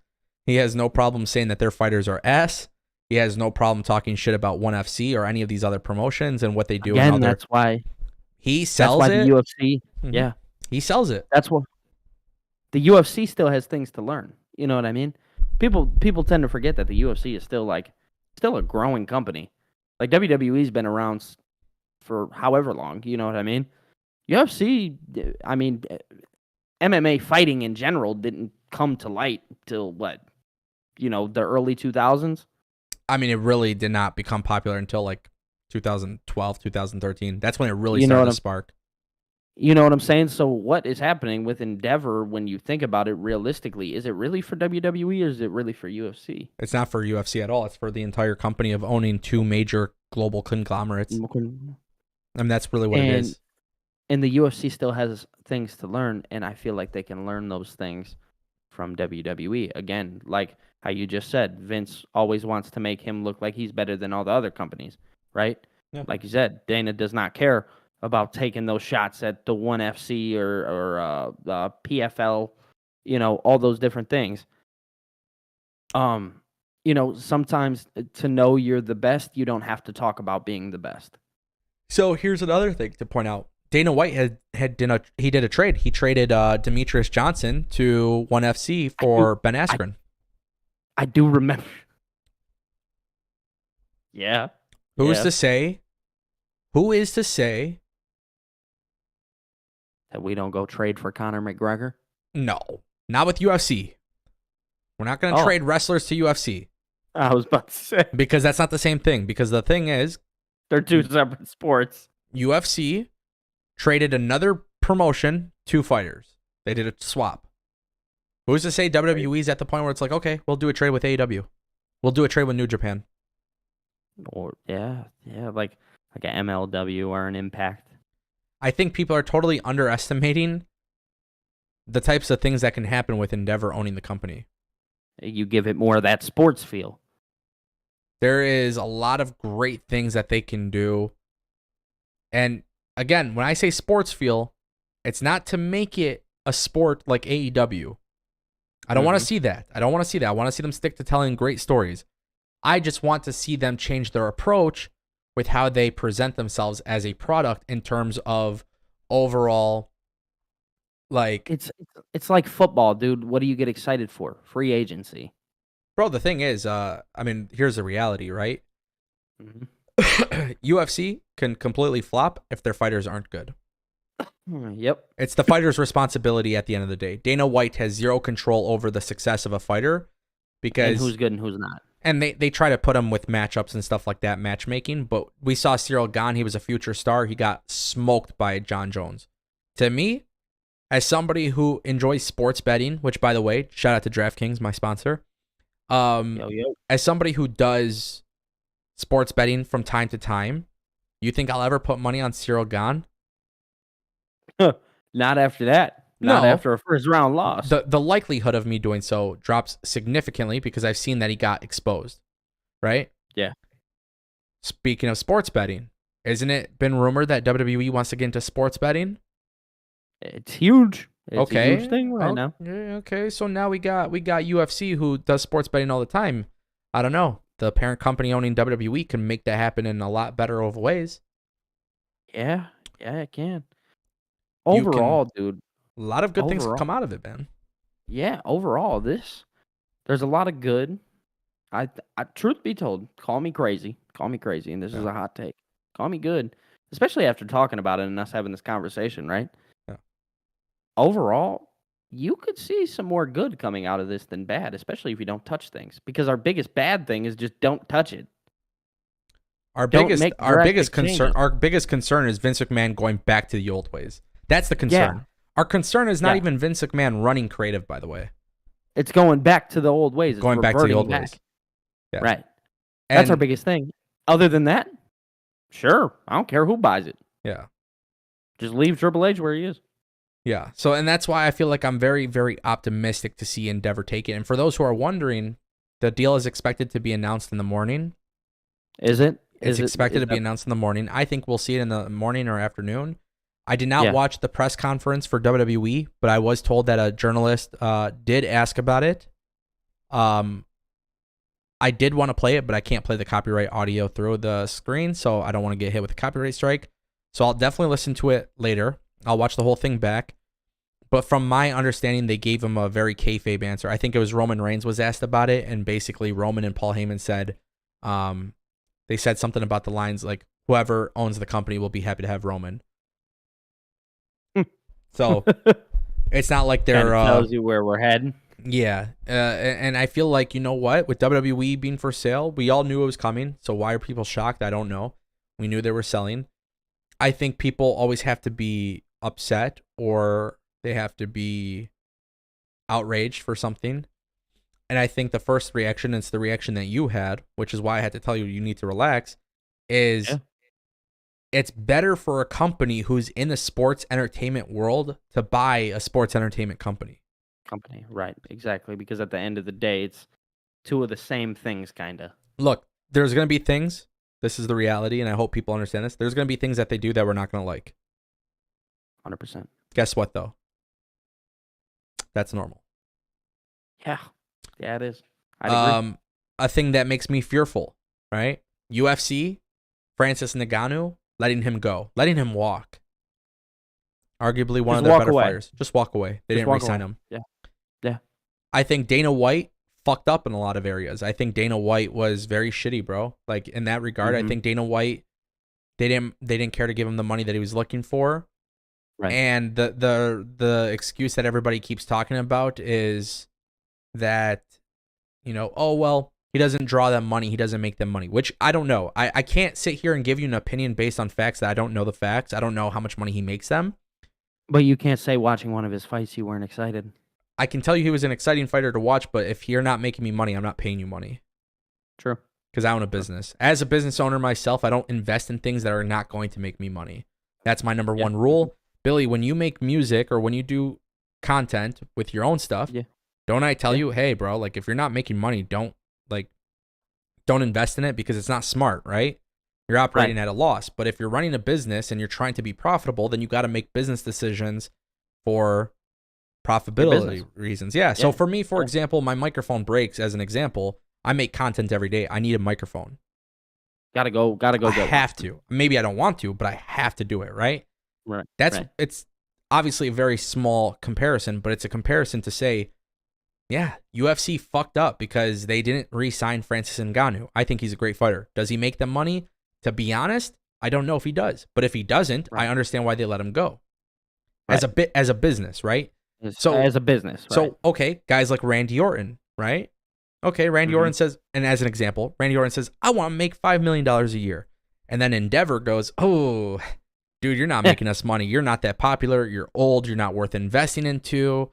He has no problem saying that their fighters are ass. He has no problem talking shit about ONE FC or any of these other promotions and what they do. Again, that's why he sells it. The UFC, yeah. He sells it. That's what the UFC still has things to learn. You know what I mean? People tend to forget that the UFC is still a growing company. Like WWE's been around for however long, you know what I mean? UFC, I mean, MMA fighting in general didn't come to light till what? The early 2000s? I mean, it really did not become popular until like 2012, 2013. That's when it really started to spark. You know what I'm saying? So what is happening with Endeavor when you think about it realistically? Is it really for WWE or is it really for UFC? It's not for UFC at all. It's for the entire company of owning 2 major global conglomerates. And that's really what it is. And the UFC still has things to learn, and I feel like they can learn those things from WWE. Again, like how you just said, Vince always wants to make him look like he's better than all the other companies, right? Yeah. Like you said, Dana does not care about taking those shots at the ONE FC or PFL, all those different things. Sometimes to know you're the best, you don't have to talk about being the best. So here's another thing to point out. Dana White he did a trade. He traded Demetrius Johnson to ONE FC for Ben Askren. I do remember. Yeah. Who is to say that we don't go trade for Conor McGregor? No, not with UFC. We're not going to trade wrestlers to UFC. I was about to say. Because that's not the same thing. Because the thing is, they're 2 separate sports. UFC traded another promotion 2 fighters. They did a swap. Who's to say WWE's at the point where it's like, okay, we'll do a trade with AEW. We'll do a trade with New Japan. Or like an MLW or an Impact. I think people are totally underestimating the types of things that can happen with Endeavor owning the company. You give it more of that sports feel. There is a lot of great things that they can do. And again, when I say sports feel, it's not to make it a sport like AEW. I don't want to see that. I want to see them stick to telling great stories. I just want to see them change their approach with how they present themselves as a product in terms of overall, like... It's like football, dude. What do you get excited for? Free agency. Bro, the thing is, I mean, here's the reality, right? Mm-hmm. UFC can completely flop if their fighters aren't good. Yep. It's the fighter's responsibility at the end of the day. Dana White has zero control over the success of a fighter because... And who's good and who's not. And they try to put him with matchups and stuff like that, matchmaking. But we saw Cyril Gane. He was a future star. He got smoked by John Jones. To me, as somebody who enjoys sports betting, which, by the way, shout out to DraftKings, my sponsor. Yo. As somebody who does sports betting from time to time, you think I'll ever put money on Cyril Gane? Not after that. Not No. after a first round loss. The likelihood of me doing so drops significantly because I've seen that he got exposed, right? Yeah. Speaking of sports betting, isn't it been rumored that WWE wants to get into sports betting? It's huge. It's okay. a huge thing right now. Okay, so now we got UFC who does sports betting all the time. I don't know. The parent company owning WWE can make that happen in a lot better of ways. Yeah, it can. Overall, dude. A lot of good things come out of it, man. Yeah, overall, there's a lot of good. I truth be told, call me crazy, and this is a hot take. Call me good, especially after talking about it and us having this conversation, right? Yeah. Overall, you could see some more good coming out of this than bad, especially if you don't touch things. Because our biggest bad thing is just don't touch it. Our biggest concern is Vince McMahon going back to the old ways. That's the concern. Yeah. Our concern is not even Vince McMahon running creative, by the way. It's going back to the old ways. It's going back to the old ways. Yeah. Right. That's our biggest thing. Other than that, sure. I don't care who buys it. Yeah. Just leave Triple H where he is. Yeah. So, and that's why I feel like I'm very, very optimistic to see Endeavor take it. And for those who are wondering, the deal is expected to be announced in the morning. Is it? It's expected to be announced in the morning. I think we'll see it in the morning or afternoon. I did not watch the press conference for WWE, but I was told that a journalist did ask about it. I did want to play it, but I can't play the copyright audio through the screen, so I don't want to get hit with a copyright strike. So I'll definitely listen to it later. I'll watch the whole thing back. But from my understanding, they gave him a very kayfabe answer. I think it was Roman Reigns was asked about it, and basically Roman and Paul Heyman said, they said something about the lines like, whoever owns the company will be happy to have Roman. So it's not like they're... tells you where we're heading. Yeah. And I feel like, you know what? With WWE being for sale, we all knew it was coming. So why are people shocked? I don't know. We knew they were selling. I think people always have to be upset or they have to be outraged for something. And I think the first reaction, it's the reaction that you had, which is why I had to tell you you need to relax, is it's better for a company who's in the sports entertainment world to buy a sports entertainment company. Right, exactly. Because at the end of the day, it's two of the same things, kind of. Look, there's going to be things, this is the reality, and I hope people understand this. There's going to be things that they do that we're not going to like. 100%. Guess what, though? That's normal. Yeah, it is. I'd agree. A thing that makes me fearful, right? UFC, Francis Ngannou, letting him go, letting him walk. Arguably one of their better fighters. Just walk away. They didn't re-sign him. Yeah. I think Dana White fucked up in a lot of areas. I think Dana White was very shitty, bro. Like in that regard, I think Dana White, they didn't care to give him the money that he was looking for. Right. And the excuse that everybody keeps talking about is that, you know, oh well, he doesn't draw them money, he doesn't make them money, which I don't know. I can't sit here and give you an opinion based on facts that I don't know the facts. I don't know how much money he makes them. But you can't say watching one of his fights you weren't excited. I can tell you he was an exciting fighter to watch, but if you're not making me money, I'm not paying you money. True. Because I own a business. As a business owner myself, I don't invest in things that are not going to make me money. That's my number one rule. Billy, when you make music or when you do content with your own stuff, don't I tell you, hey, bro, like if you're not making money, don't invest in it because it's not smart, right? You're operating at a loss. But if you're running a business and you're trying to be profitable, then you got to make business decisions for profitability reasons. Yeah. So for me, for example, my microphone breaks as an example. I make content every day. I need a microphone. Gotta go. I have to. Maybe I don't want to, but I have to do it, right? Right. It's obviously a very small comparison, but it's a comparison to say, yeah, UFC fucked up because they didn't re-sign Francis Ngannou. I think he's a great fighter. Does he make them money? To be honest, I don't know if he does. But if he doesn't, I understand why they let him go. As a business, right? As a business, right? So, okay, guys like Randy Orton, right? Okay, Randy Orton says, and as an example, Randy Orton says, I want to make $5 million a year. And then Endeavor goes, oh, dude, you're not making us money. You're not that popular. You're old. You're not worth investing into.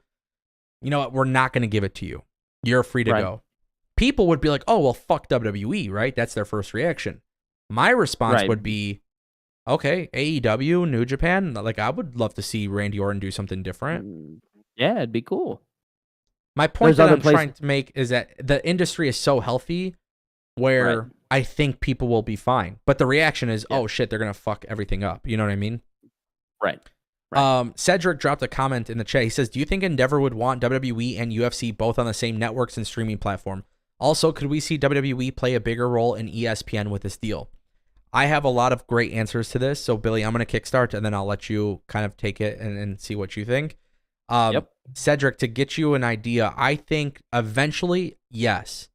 You know what? We're not going to give it to you. You're free to go. People would be like, oh, well, fuck WWE, right? That's their first reaction. My response would be, okay, AEW, New Japan, like I would love to see Randy Orton do something different. Yeah, it'd be cool. My point that I'm trying to make is that the industry is so healthy where I think people will be fine. But the reaction is, oh shit, they're going to fuck everything up. You know what I mean? Right. Cedric dropped a comment in the chat. He says, do you think Endeavor would want WWE and UFC both on the same networks and streaming platform? Also, could we see WWE play a bigger role in ESPN with this deal? I have a lot of great answers to this. So, Billy, I'm going to kickstart and then I'll let you kind of take it and see what you think. Cedric, to get you an idea, I think eventually, yes.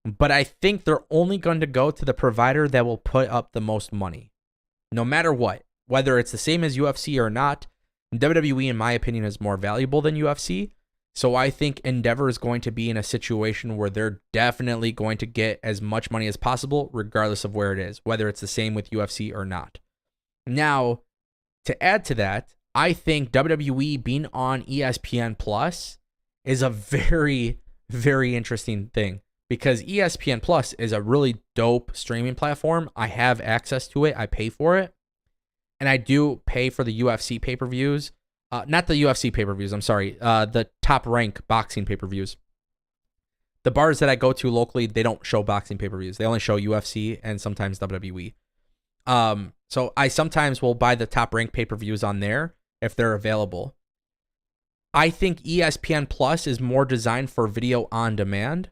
But I think they're only going to go to the provider that will put up the most money. No matter what. Whether it's the same as UFC or not, WWE, in my opinion, is more valuable than UFC. So I think Endeavor is going to be in a situation where they're definitely going to get as much money as possible, regardless of where it is, whether it's the same with UFC or not. Now, to add to that, I think WWE being on ESPN Plus is a very, very interesting thing because ESPN Plus is a really dope streaming platform. I have access to it. I pay for it. And I do pay for the UFC pay-per-views. Not the UFC pay-per-views, I'm sorry. The top rank boxing pay-per-views. The bars that I go to locally, they don't show boxing pay-per-views. They only show UFC and sometimes WWE. So I sometimes will buy the top rank pay-per-views on there if they're available. I think ESPN Plus is more designed for video on demand.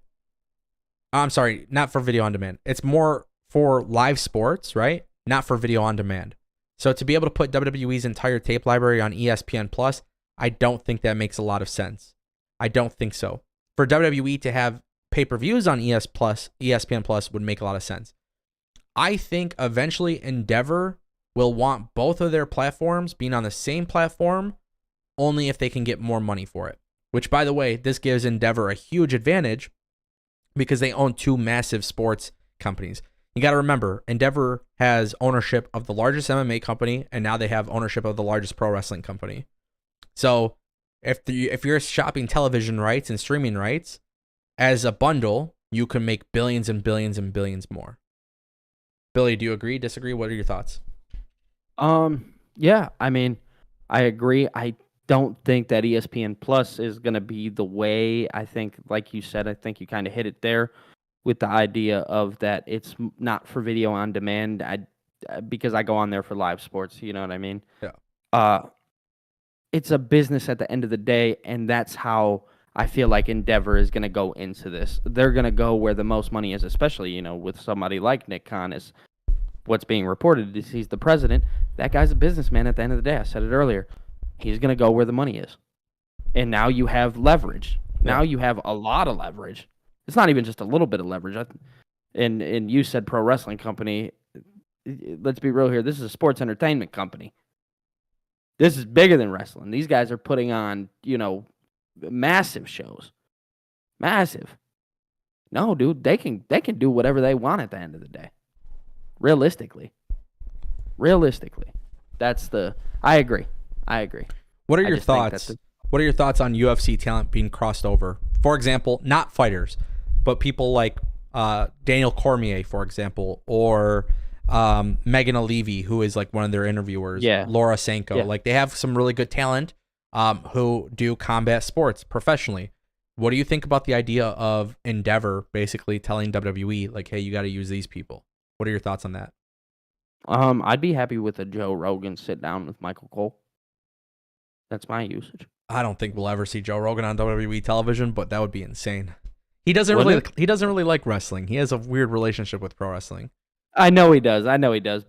I'm sorry, not for video on demand. It's more for live sports, right? Not for video on demand. So to be able to put WWE's entire tape library on ESPN Plus, I don't think that makes a lot of sense. I don't think so. For WWE to have pay-per-views on ESPN Plus would make a lot of sense. I think eventually Endeavor will want both of their platforms being on the same platform only if they can get more money for it. Which, by the way, this gives Endeavor a huge advantage because they own two massive sports companies. You got to remember, Endeavor has ownership of the largest MMA company, and now they have ownership of the largest pro wrestling company. So if you're shopping television rights and streaming rights, as a bundle, you can make billions and billions and billions more. Billy, do you agree, disagree? What are your thoughts? Yeah, I mean, I agree. I don't think that ESPN Plus is going to be the way. I think, like you said, I think you kind of hit it there with the idea of that it's not for video on demand. Because I go on there for live sports, you know what I mean? Yeah. It's a business at the end of the day, and that's how I feel like Endeavor is going to go into this. They're going to go where the most money is, especially, you know, with somebody like Nick Khan is what's being reported is he's the president. That guy's a businessman at the end of the day. I said it earlier. He's going to go where the money is. And now you have leverage. Yeah. Now you have a lot of leverage. It's not even just a little bit of leverage. And you said pro wrestling company. Let's be real here. This is a sports entertainment company. This is bigger than wrestling. These guys are putting on, you know, massive shows. Massive. No, dude, they can do whatever they want at the end of the day. Realistically. I agree. I agree. What are I your just think thoughts? that What are your thoughts on UFC talent being crossed over? For example, not fighters, but people like Daniel Cormier, for example, or Megan Levy, who is like one of their interviewers. Yeah. Laura Sanko. Yeah. Like they have some really good talent who do combat sports professionally. What do you think about the idea of Endeavor basically telling WWE like, hey, you got to use these people? What are your thoughts on that? I'd be happy with a Joe Rogan sit down with Michael Cole. That's my usage. I don't think we'll ever see Joe Rogan on WWE television, but that would be insane. He doesn't Wouldn't really he doesn't really like wrestling. He has a weird relationship with pro wrestling. I know he does.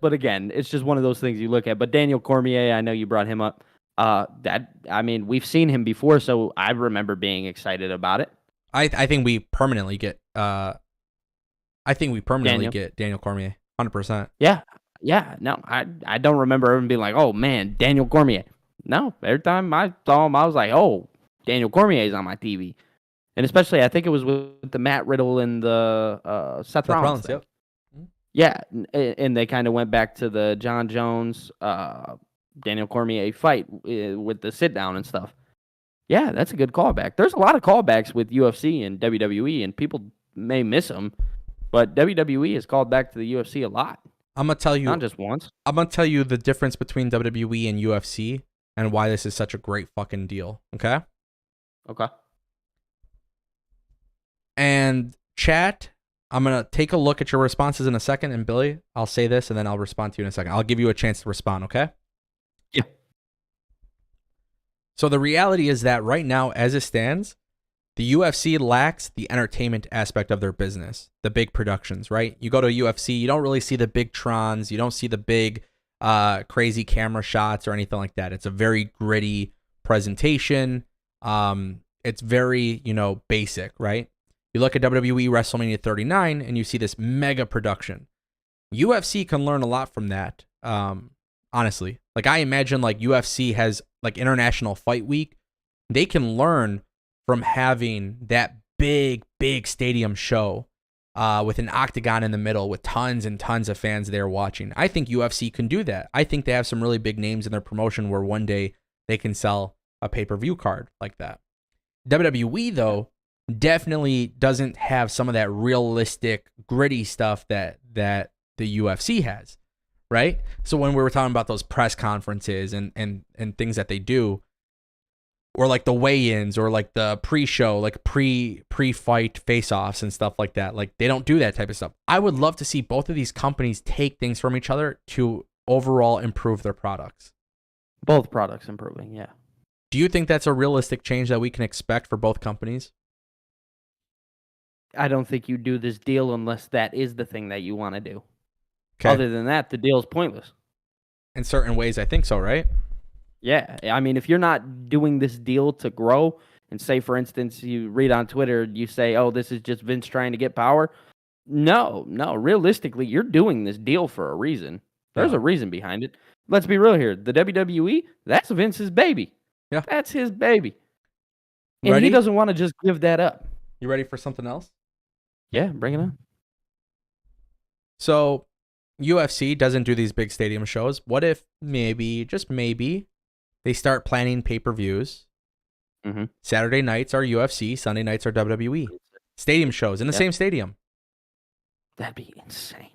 But again, it's just one of those things you look at. But Daniel Cormier, I know you brought him up. We've seen him before, so I remember being excited about it. I think we permanently get get Daniel Cormier 100%. Yeah. No, I don't remember even being like, oh man, Daniel Cormier. No, every time I saw him, I was like, oh, Daniel Cormier's on my TV. And especially, I think it was with the Matt Riddle and the Seth Rollins thing. Yep. Yeah, and they kind of went back to the John Jones, Daniel Cormier fight with the sit down and stuff. Yeah, that's a good callback. There's a lot of callbacks with UFC and WWE, and people may miss them, but WWE has called back to the UFC a lot. I'm gonna tell you, not just once. I'm gonna tell you the difference between WWE and UFC and why this is such a great fucking deal. Okay. Okay. And chat, I'm going to take a look at your responses in a second. And Billy, I'll say this and then I'll respond to you in a second. I'll give you a chance to respond, okay? Yeah. So the reality is that right now, as it stands, the UFC lacks the entertainment aspect of their business, the big productions, right? You go to UFC, you don't really see the big trons. You don't see the big crazy camera shots or anything like that. It's a very gritty presentation. It's very, basic, right? You look at WWE WrestleMania 39 and you see this mega production. UFC can learn a lot from that. Honestly, like I imagine like UFC has like International Fight Week. They can learn from having that big stadium show with an octagon in the middle with tons and tons of fans there watching. I think UFC can do that. I think they have some really big names in their promotion where one day they can sell a pay-per-view card like that. WWE, though, definitely doesn't have some of that realistic, gritty stuff that the UFC has, right? So when we were talking about those press conferences and things that they do, or like the weigh-ins or like the pre-show, like pre-fight face-offs and stuff like that, like they don't do that type of stuff. I would love to see both of these companies take things from each other to overall improve their products. Both products improving, yeah. Do you think that's a realistic change that we can expect for both companies? I don't think you do this deal unless that is the thing that you want to do. Okay. Other than that, the deal is pointless. In certain ways, I think so, right? Yeah. I mean, if you're not doing this deal to grow, and say, for instance, you read on Twitter, you say, oh, this is just Vince trying to get power. No. Realistically, you're doing this deal for a reason. There's a reason behind it. Let's be real here. The WWE, that's Vince's baby. Yeah. That's his baby. And Ready? he doesn't want to just give that up. You ready for something else? Yeah, bring it on. So, UFC doesn't do these big stadium shows. What if maybe, just maybe, they start planning pay-per-views? Mm-hmm. Saturday nights are UFC, Sunday nights are WWE. Stadium shows in the same stadium. That'd be insane.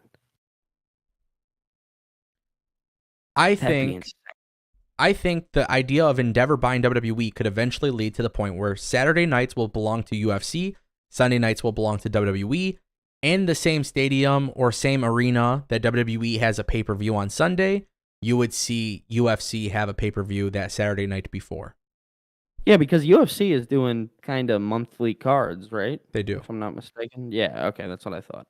I think the idea of Endeavor buying WWE could eventually lead to the point where Saturday nights will belong to UFC, Sunday nights will belong to WWE, in the same stadium or same arena that WWE has a pay-per-view on Sunday. You would see UFC have a pay-per-view that Saturday night before. Yeah, because UFC is doing kind of monthly cards, right? They do. If I'm not mistaken. Yeah, okay, that's what I thought.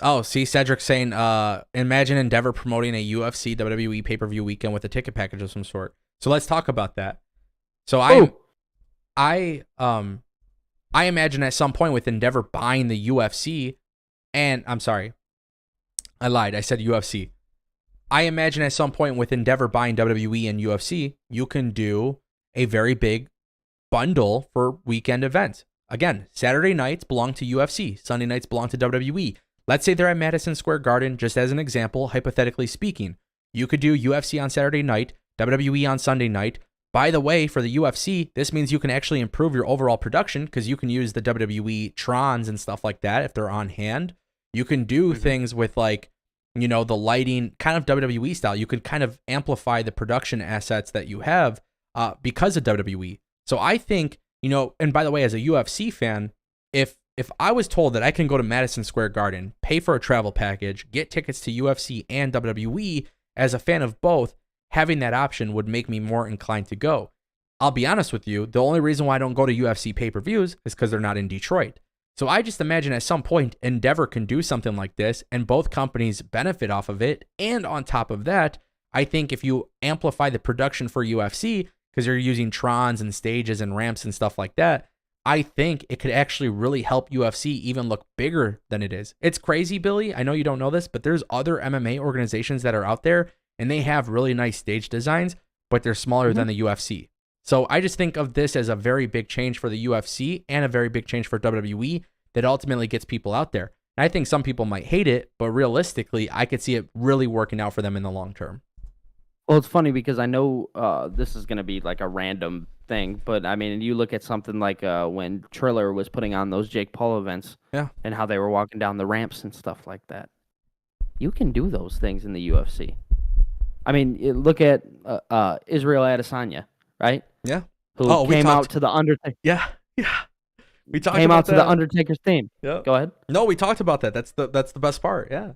Oh, see, Cedric saying, imagine Endeavor promoting a UFC WWE pay-per-view weekend with a ticket package of some sort. So let's talk about that. So I imagine at some point with Endeavor buying the UFC, and I'm sorry, I lied. I said UFC. I imagine at some point with Endeavor buying WWE and UFC, you can do a very big bundle for weekend events. Again, Saturday nights belong to UFC. Sunday nights belong to WWE. Let's say they're at Madison Square Garden, just as an example, hypothetically speaking. You could do UFC on Saturday night, WWE on Sunday night. By the way, for the UFC, this means you can actually improve your overall production because you can use the WWE Trons and stuff like that if they're on hand. You can do things with like, the lighting, kind of WWE style. You can kind of amplify the production assets that you have because of WWE. So I think, and by the way, as a UFC fan, if I was told that I can go to Madison Square Garden, pay for a travel package, get tickets to UFC and WWE, as a fan of both, having that option would make me more inclined to go. I'll be honest with you, the only reason why I don't go to UFC pay-per-views is because they're not in Detroit. So I just imagine at some point Endeavor can do something like this and both companies benefit off of it. And on top of that, I think if you amplify the production for UFC, because you're using Trons and stages and ramps and stuff like that, I think it could actually really help UFC even look bigger than it is. It's crazy, Billy. I know you don't know this, but there's other MMA organizations that are out there and they have really nice stage designs, but they're smaller than the UFC. So I just think of this as a very big change for the UFC and a very big change for WWE that ultimately gets people out there. And I think some people might hate it, but realistically, I could see it really working out for them in the long term. Well, it's funny because I know this is going to be like a random thing, but I mean, you look at something like when Triller was putting on those Jake Paul events, and how they were walking down the ramps and stuff like that. You can do those things in the UFC. I mean, look at Israel Adesanya, right? Yeah. Who came out to the Undertaker? Yeah. We talked came about out to the Undertaker's theme. Yeah. Go ahead. No, we talked about that. That's the best part. Yeah.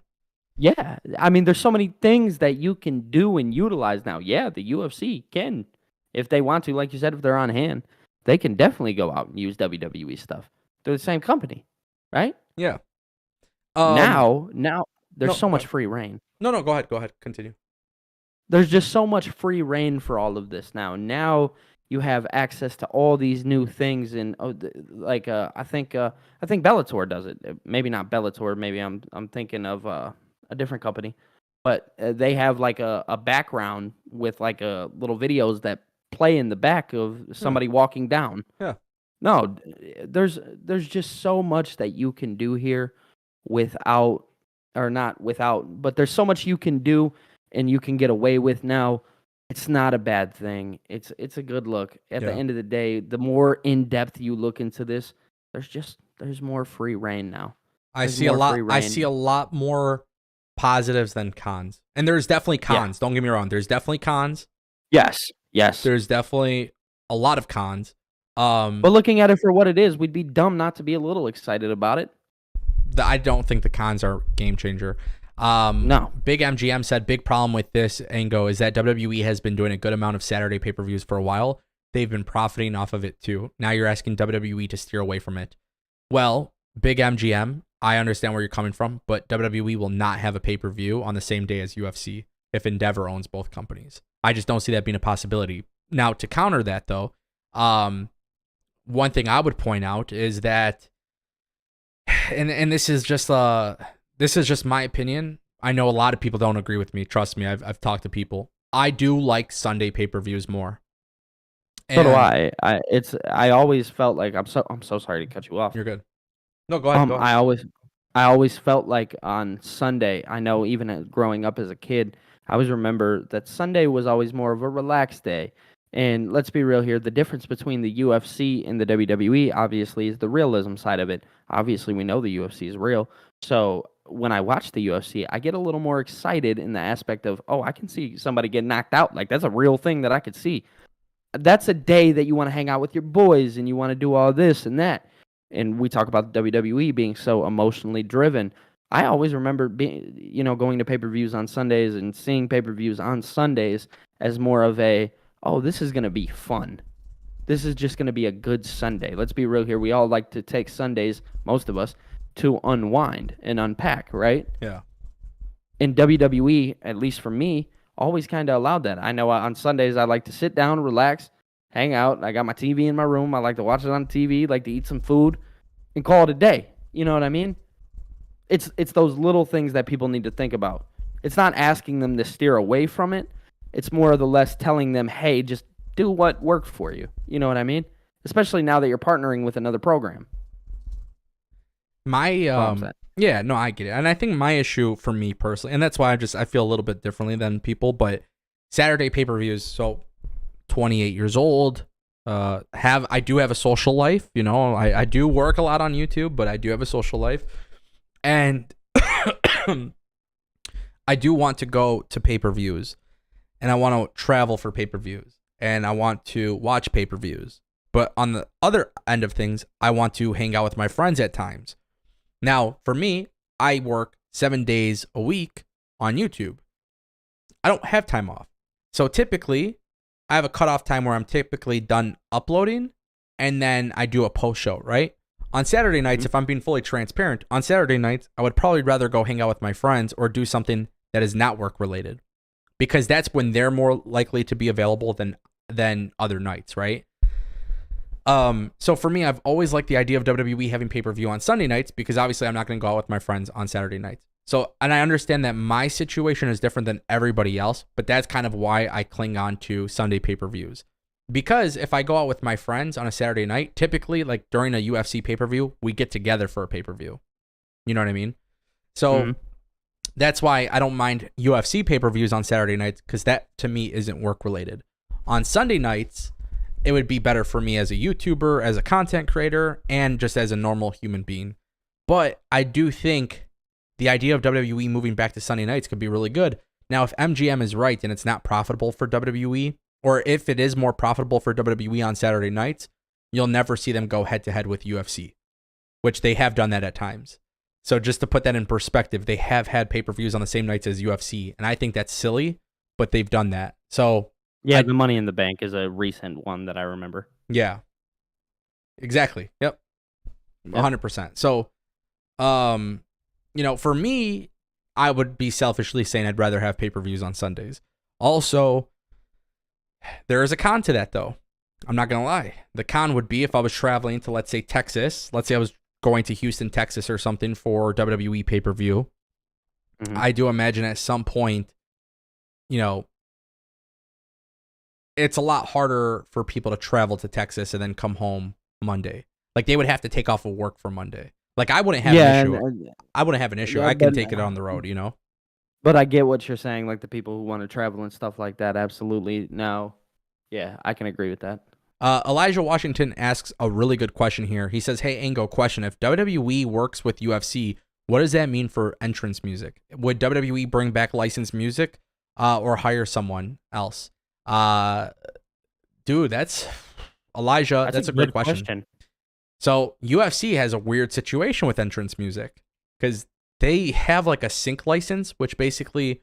Yeah. I mean, there's so many things that you can do and utilize now. Yeah, the UFC can, if they want to, like you said, if they're on hand, they can definitely go out and use WWE stuff. They're the same company, right? Yeah. Now there's so much free reign. No, go ahead. Continue. There's just so much free reign for all of this now. Now you have access to all these new things, and I think Bellator does it. Maybe not Bellator. Maybe I'm thinking of a different company, but they have like a background with like little videos that play in the back of somebody walking down. Yeah. No, there's just so much that you can do here but there's so much you can do and you can get away with now. It's not a bad thing. It's a good look. At the end of the day, the more in depth you look into this, there's more free reign now. I see a lot more positives than cons. And there's definitely cons. Don't get me wrong. There's definitely cons. Yes. There's definitely a lot of cons. But looking at it for what it is, we'd be dumb not to be a little excited about it. I don't think the cons are game changer. No. Big MGM said big problem with this angle is that WWE has been doing a good amount of Saturday pay-per-views for a while. They've been profiting off of it too. Now you're asking WWE to steer away from it. Well, Big MGM, I understand where you're coming from, but WWE will not have a pay-per-view on the same day as UFC if Endeavor owns both companies. I just don't see that being a possibility. Now, to counter that though, one thing I would point out is that, and this is just my opinion. I know a lot of people don't agree with me. Trust me, I've talked to people. I do like Sunday pay-per-views more. So do I. I always felt like I'm so sorry to cut you off. You're good. No, go ahead. I always felt like on Sunday, I know even growing up as a kid, I always remember that Sunday was always more of a relaxed day. And let's be real here, the difference between the UFC and the WWE obviously is the realism side of it. Obviously, we know the UFC is real. So when I watch the UFC, I get a little more excited in the aspect of, oh, I can see somebody get knocked out. Like, that's a real thing that I could see. That's a day that you want to hang out with your boys and you want to do all this and that. And we talk about the WWE being so emotionally driven. I always remember going to pay-per-views on Sundays and seeing pay-per-views on Sundays as more of a, oh, this is going to be fun. This is just going to be a good Sunday. Let's be real here. We all like to take Sundays, most of us, to unwind and unpack, right? Yeah. In WWE, at least for me, always kind of allowed that. I know on Sundays I like to sit down, relax, hang out. I got my TV in my room. I like to watch it on TV, like to eat some food, and call it a day. You know what I mean? It's those little things that people need to think about. It's not asking them to steer away from it. It's more or less telling them, hey, just do what worked for you. You know what I mean? Especially now that you're partnering with another program. My Yeah, no, I get it. And I think my issue for me personally, and that's why I feel a little bit differently than people, but Saturday pay-per-views, so 28 years old, I do have a social life, you know. I do work a lot on YouTube, but I do have a social life. And I do want to go to pay-per-views, and I want to travel for pay-per-views, and I want to watch pay-per-views. But on the other end of things, I want to hang out with my friends at times. Now, for me, I work 7 days a week on YouTube. I don't have time off. So typically, I have a cutoff time where I'm typically done uploading, and then I do a post show, right? On Saturday nights, if I'm being fully transparent, on Saturday nights, I would probably rather go hang out with my friends or do something that is not work related, because that's when they're more likely to be available than other nights, right? So for me, I've always liked the idea of WWE having pay-per-view on Sunday nights, because obviously I'm not going to go out with my friends on Saturday nights. So, and I understand that my situation is different than everybody else, but that's kind of why I cling on to Sunday pay-per-views. Because if I go out with my friends on a Saturday night, typically like during a UFC pay-per-view, we get together for a pay-per-view. You know what I mean? So that's why I don't mind UFC pay-per-views on Saturday nights, because that to me isn't work related. On Sunday nights, it would be better for me as a YouTuber, as a content creator, and just as a normal human being. But I do think the idea of WWE moving back to Sunday nights could be really good. Now, if MGM is right and it's not profitable for WWE, or if it is more profitable for WWE on Saturday nights, you'll never see them go head-to-head with UFC, which they have done that at times. So just to put that in perspective, they have had pay-per-views on the same nights as UFC, and I think that's silly, but they've done that. So yeah, the Money in the Bank is a recent one that I remember. Yeah, exactly. Yep. 100%. So, you know, for me, I would be selfishly saying I'd rather have pay-per-views on Sundays. Also, there is a con to that, though. I'm not going to lie. The con would be if I was traveling to, let's say, Texas. Let's say I was going to Houston, Texas or something for WWE pay-per-view. I do imagine at some point, you know, it's a lot harder for people to travel to Texas and then come home Monday. Like, they would have to take off of work for Monday. Like, I wouldn't have an issue. I wouldn't have an issue. I can take it on the road, you know? But I get what you're saying, like the people who want to travel and stuff like that. Absolutely. No. Yeah, I can agree with that. Elijah Washington asks a really good question here. He says, hey, Ango, question. If WWE works with UFC, what does that mean for entrance music? Would WWE bring back licensed music or hire someone else? Dude, that's Elijah. That's a great question. So UFC has a weird situation with entrance music, because they have like a sync license, which basically,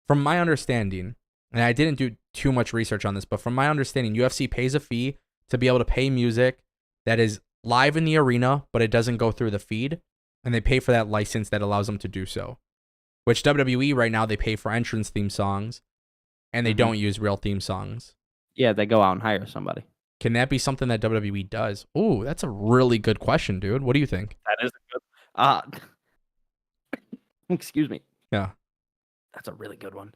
from my understanding, and I didn't do too much research on this, but from my understanding, UFC pays a fee to be able to pay music that is live in the arena, but it doesn't go through the feed, and they pay for that license that allows them to do so. Which WWE right now, they pay for entrance theme songs, and they don't use real theme songs. Yeah, they go out and hire somebody. Can that be something that WWE does? Ooh, that's a really good question, dude. What do you think? That is a good... excuse me. Yeah. That's a really good one.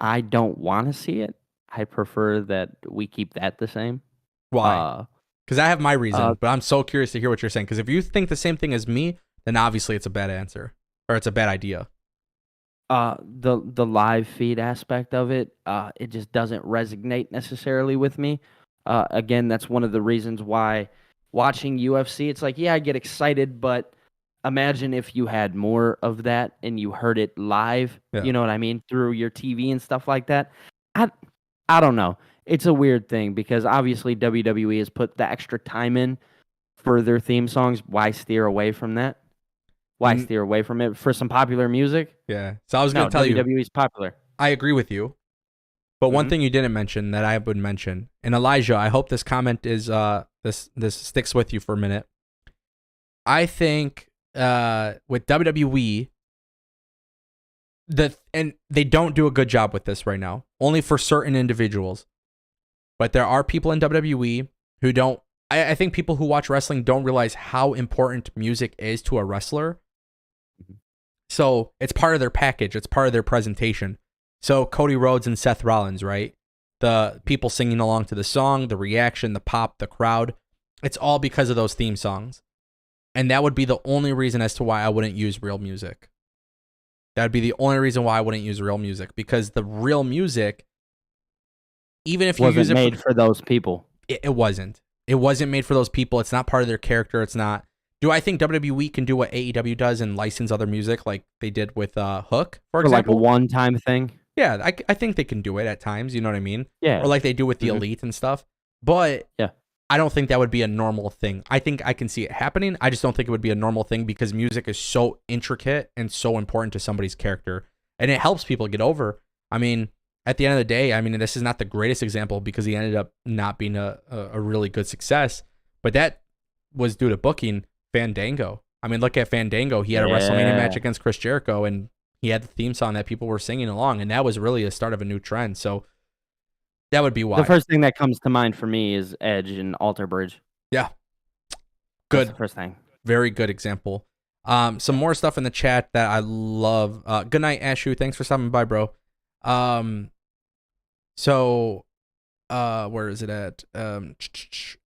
I don't want to see it. I prefer that we keep that the same. Why? Because I have my reason, but I'm so curious to hear what you're saying. Because if you think the same thing as me, then obviously it's a bad answer, or it's a bad idea. The live feed aspect of it, it just doesn't resonate necessarily with me. Again, that's one of the reasons why watching UFC, it's like, yeah, I get excited, but imagine if you had more of that and you heard it live, you know what I mean, through your TV and stuff like that. I don't know. It's a weird thing, because obviously WWE has put the extra time in for their theme songs. Why steer away from that? Why steer away from it for some popular music? Yeah. So I was going to tell you, WWE's popular. I agree with you. But one thing you didn't mention that I would mention, and Elijah, I hope this comment is this sticks with you for a minute. I think with WWE, and they don't do a good job with this right now, only for certain individuals. But there are people in WWE who don't. I think people who watch wrestling don't realize how important music is to a wrestler. So it's part of their package. It's part of their presentation. So Cody Rhodes and Seth Rollins, right? The people singing along to the song, the reaction, the pop, the crowd. It's all because of those theme songs. And that would be the only reason as to why I wouldn't use real music. That would be the only reason why I wouldn't use real music, because the real music, even if you use it made for those people. It wasn't. It wasn't made for those people. It's not part of their character. It's not. Do I think WWE can do what AEW does and license other music like they did with Hook, for example? Like a one-time thing? Yeah, I think they can do it at times. You know what I mean? Yeah. Or like they do with the Elite and stuff. But yeah, I don't think that would be a normal thing. I think I can see it happening. I just don't think it would be a normal thing because music is so intricate and so important to somebody's character. And it helps people get over. I mean, at the end of the day, I mean, this is not the greatest example because he ended up not being a really good success. But that was due to booking Fandango. I mean, look at Fandango. He had a WrestleMania match against Chris Jericho, and he had the theme song that people were singing along, and that was really the start of a new trend. So that would be why. The first thing that comes to mind for me is Edge and Alter Bridge. Yeah. Good. That's the first thing. Very good example. Some more stuff in the chat that I love. Good night, Ashu. Thanks for stopping by, bro. Where is it at?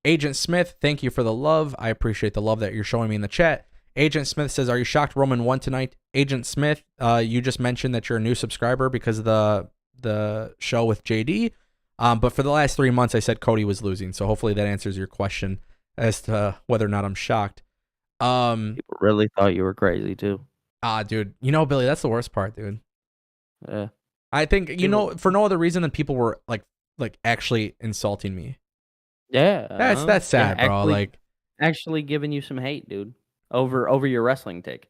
Agent Smith, thank you for the love. I appreciate the love that you're showing me in the chat. Agent Smith says, are you shocked Roman won tonight? Agent Smith, you just mentioned that you're a new subscriber because of the show with JD. But for the last 3 months, I said Cody was losing. So hopefully that answers your question as to whether or not I'm shocked. People really thought you were crazy too. Dude, you know, Billy, that's the worst part, dude. Yeah. I think, you know, for no other reason than people were like actually insulting me. Yeah. That's sad, yeah, bro. Like actually giving you some hate, dude, over your wrestling take.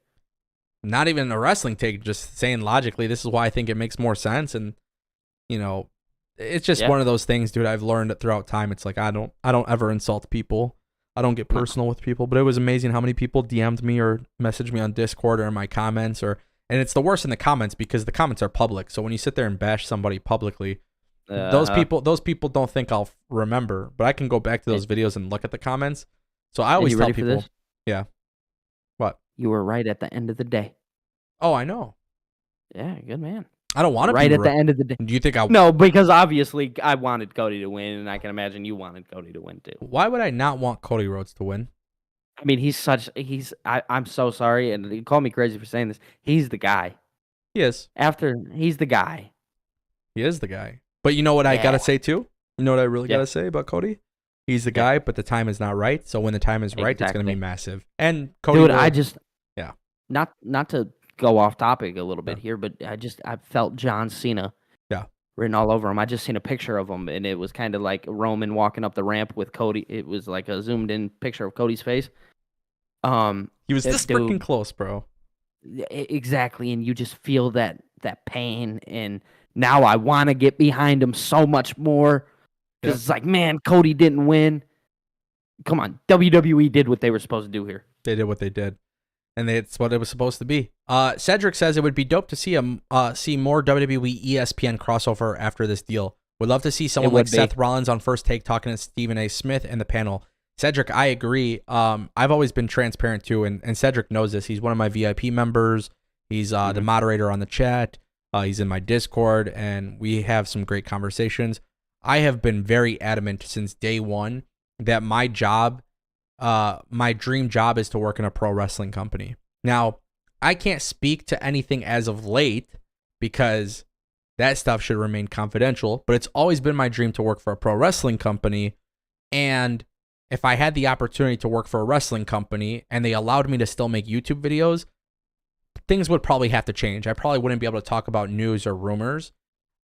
Not even a wrestling take, just saying logically, this is why I think it makes more sense. And, you know, it's just one of those things, dude. I've learned it throughout time. It's like, I don't ever insult people. I don't get personal with people, but it was amazing how many people DM'd me or messaged me on Discord or in my comments and it's the worst in the comments because the comments are public. So when you sit there and bash somebody publicly, those people don't think I'll remember, but I can go back to those videos and look at the comments. So I always tell people, yeah. What? You were right at the end of the day. Oh, I know. Yeah, good man. I don't want to right at the end of the day. Do you think I? No, because obviously I wanted Cody to win, and I can imagine you wanted Cody to win too. Why would I not want Cody Rhodes to win? I mean, I'm so sorry, and you call me crazy for saying this. He's the guy. He is. He's the guy. He is the guy. But you know what I gotta say too? You know what I really gotta say about Cody? He's the guy, but the time is not right. So when the time is right, it's gonna be massive. And Cody, dude, Rhodes, not to go off topic a little bit here, but I felt John Cena written all over him. I just seen a picture of him, and it was kind of like Roman walking up the ramp with Cody. It was like a zoomed in picture of Cody's face. He was this freaking close, bro. Exactly, and you just feel that pain, and now I want to get behind him so much more because it's like, man, Cody didn't win. Come on, WWE did what they were supposed to do here. They did what they did. And it's what it was supposed to be. Cedric says it would be dope to see see more WWE ESPN crossover after this deal. Would love to see someone like Seth Rollins on First Take talking to Stephen A. Smith and the panel. Cedric, I agree. I've always been transparent too, and Cedric knows this. He's one of my VIP members. He's the moderator on the chat. He's in my Discord, and we have some great conversations. I have been very adamant since day one that my job, my dream job is to work in a pro wrestling company. Now, I can't speak to anything as of late because that stuff should remain confidential, but it's always been my dream to work for a pro wrestling company. And if I had the opportunity to work for a wrestling company and they allowed me to still make YouTube videos, things would probably have to change. I probably wouldn't be able to talk about news or rumors.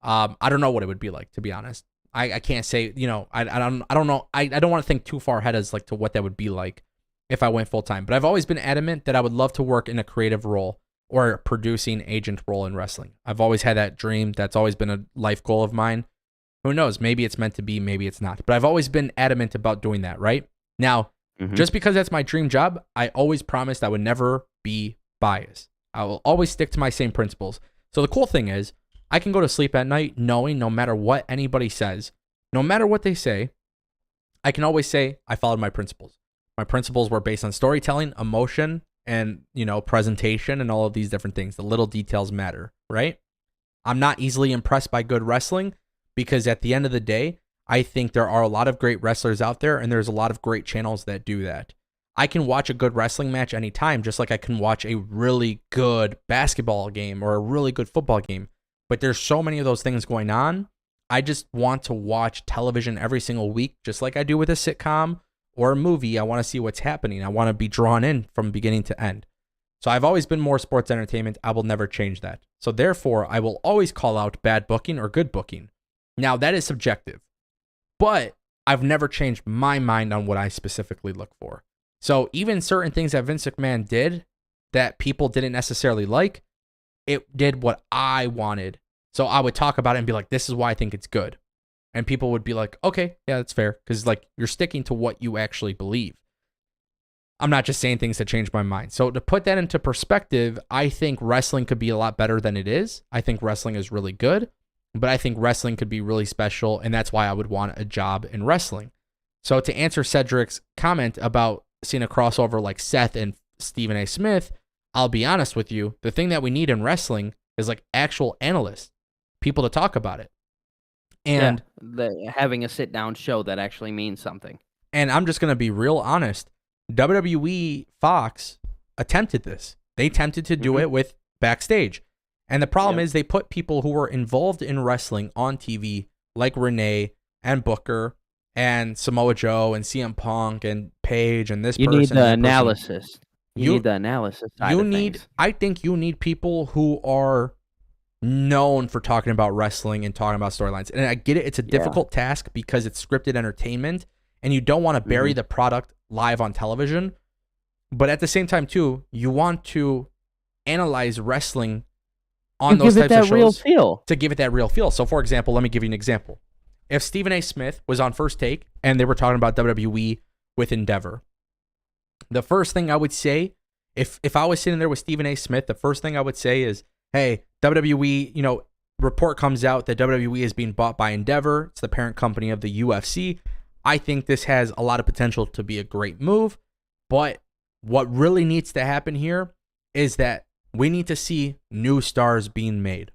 I don't know what it would be like, to be honest. I can't say, you know, I don't know. I don't want to think too far ahead as like to what that would be like if I went full time. But I've always been adamant that I would love to work in a creative role or a producing agent role in wrestling. I've always had that dream. That's always been a life goal of mine. Who knows? Maybe it's meant to be, maybe it's not. But I've always been adamant about doing that, right? Now, just because that's my dream job, I always promised I would never be biased. I will always stick to my same principles. So the cool thing is, I can go to sleep at night knowing no matter what anybody says, no matter what they say, I can always say I followed my principles. My principles were based on storytelling, emotion, and, you know, presentation and all of these different things. The little details matter, right? I'm not easily impressed by good wrestling because at the end of the day, I think there are a lot of great wrestlers out there and there's a lot of great channels that do that. I can watch a good wrestling match anytime, just like I can watch a really good basketball game or a really good football game. But there's so many of those things going on. I just want to watch television every single week, just like I do with a sitcom or a movie. I want to see what's happening. I want to be drawn in from beginning to end. So I've always been more sports entertainment. I will never change that. So therefore, I will always call out bad booking or good booking. Now, that is subjective, but I've never changed my mind on what I specifically look for. So even certain things that Vince McMahon did that people didn't necessarily like, it did what I wanted. So I would talk about it and be like, this is why I think it's good. And people would be like, okay, yeah, that's fair. Because like you're sticking to what you actually believe. I'm not just saying things that change my mind. So to put that into perspective, I think wrestling could be a lot better than it is. I think wrestling is really good, but I think wrestling could be really special. And that's why I would want a job in wrestling. So to answer Cedric's comment about seeing a crossover like Seth and Stephen A. Smith, I'll be honest with you. The thing that we need in wrestling is like actual analysts, people to talk about it. And having a sit down show that actually means something. And I'm just going to be real honest. WWE Fox attempted this. They attempted to do it with Backstage. And the problem is they put people who were involved in wrestling on TV like Renee and Booker and Samoa Joe and CM Punk and Paige and this person. You need the analysis. You need the analysis side of things. I think you need people who are known for talking about wrestling and talking about storylines. And I get it. It's a difficult task because it's scripted entertainment and you don't want to bury the product live on television. But at the same time, too, you want to analyze wrestling on those types of shows real feel. To give it that real feel. So, for example, let me give you an example. If Stephen A. Smith was on First Take and they were talking about WWE with Endeavor, the first thing I would say, if I was sitting there with Stephen A. Smith, the first thing I would say is, hey, WWE, report comes out that WWE is being bought by Endeavor. It's the parent company of the UFC. I think this has a lot of potential to be a great move. But what really needs to happen here is that we need to see new stars being made.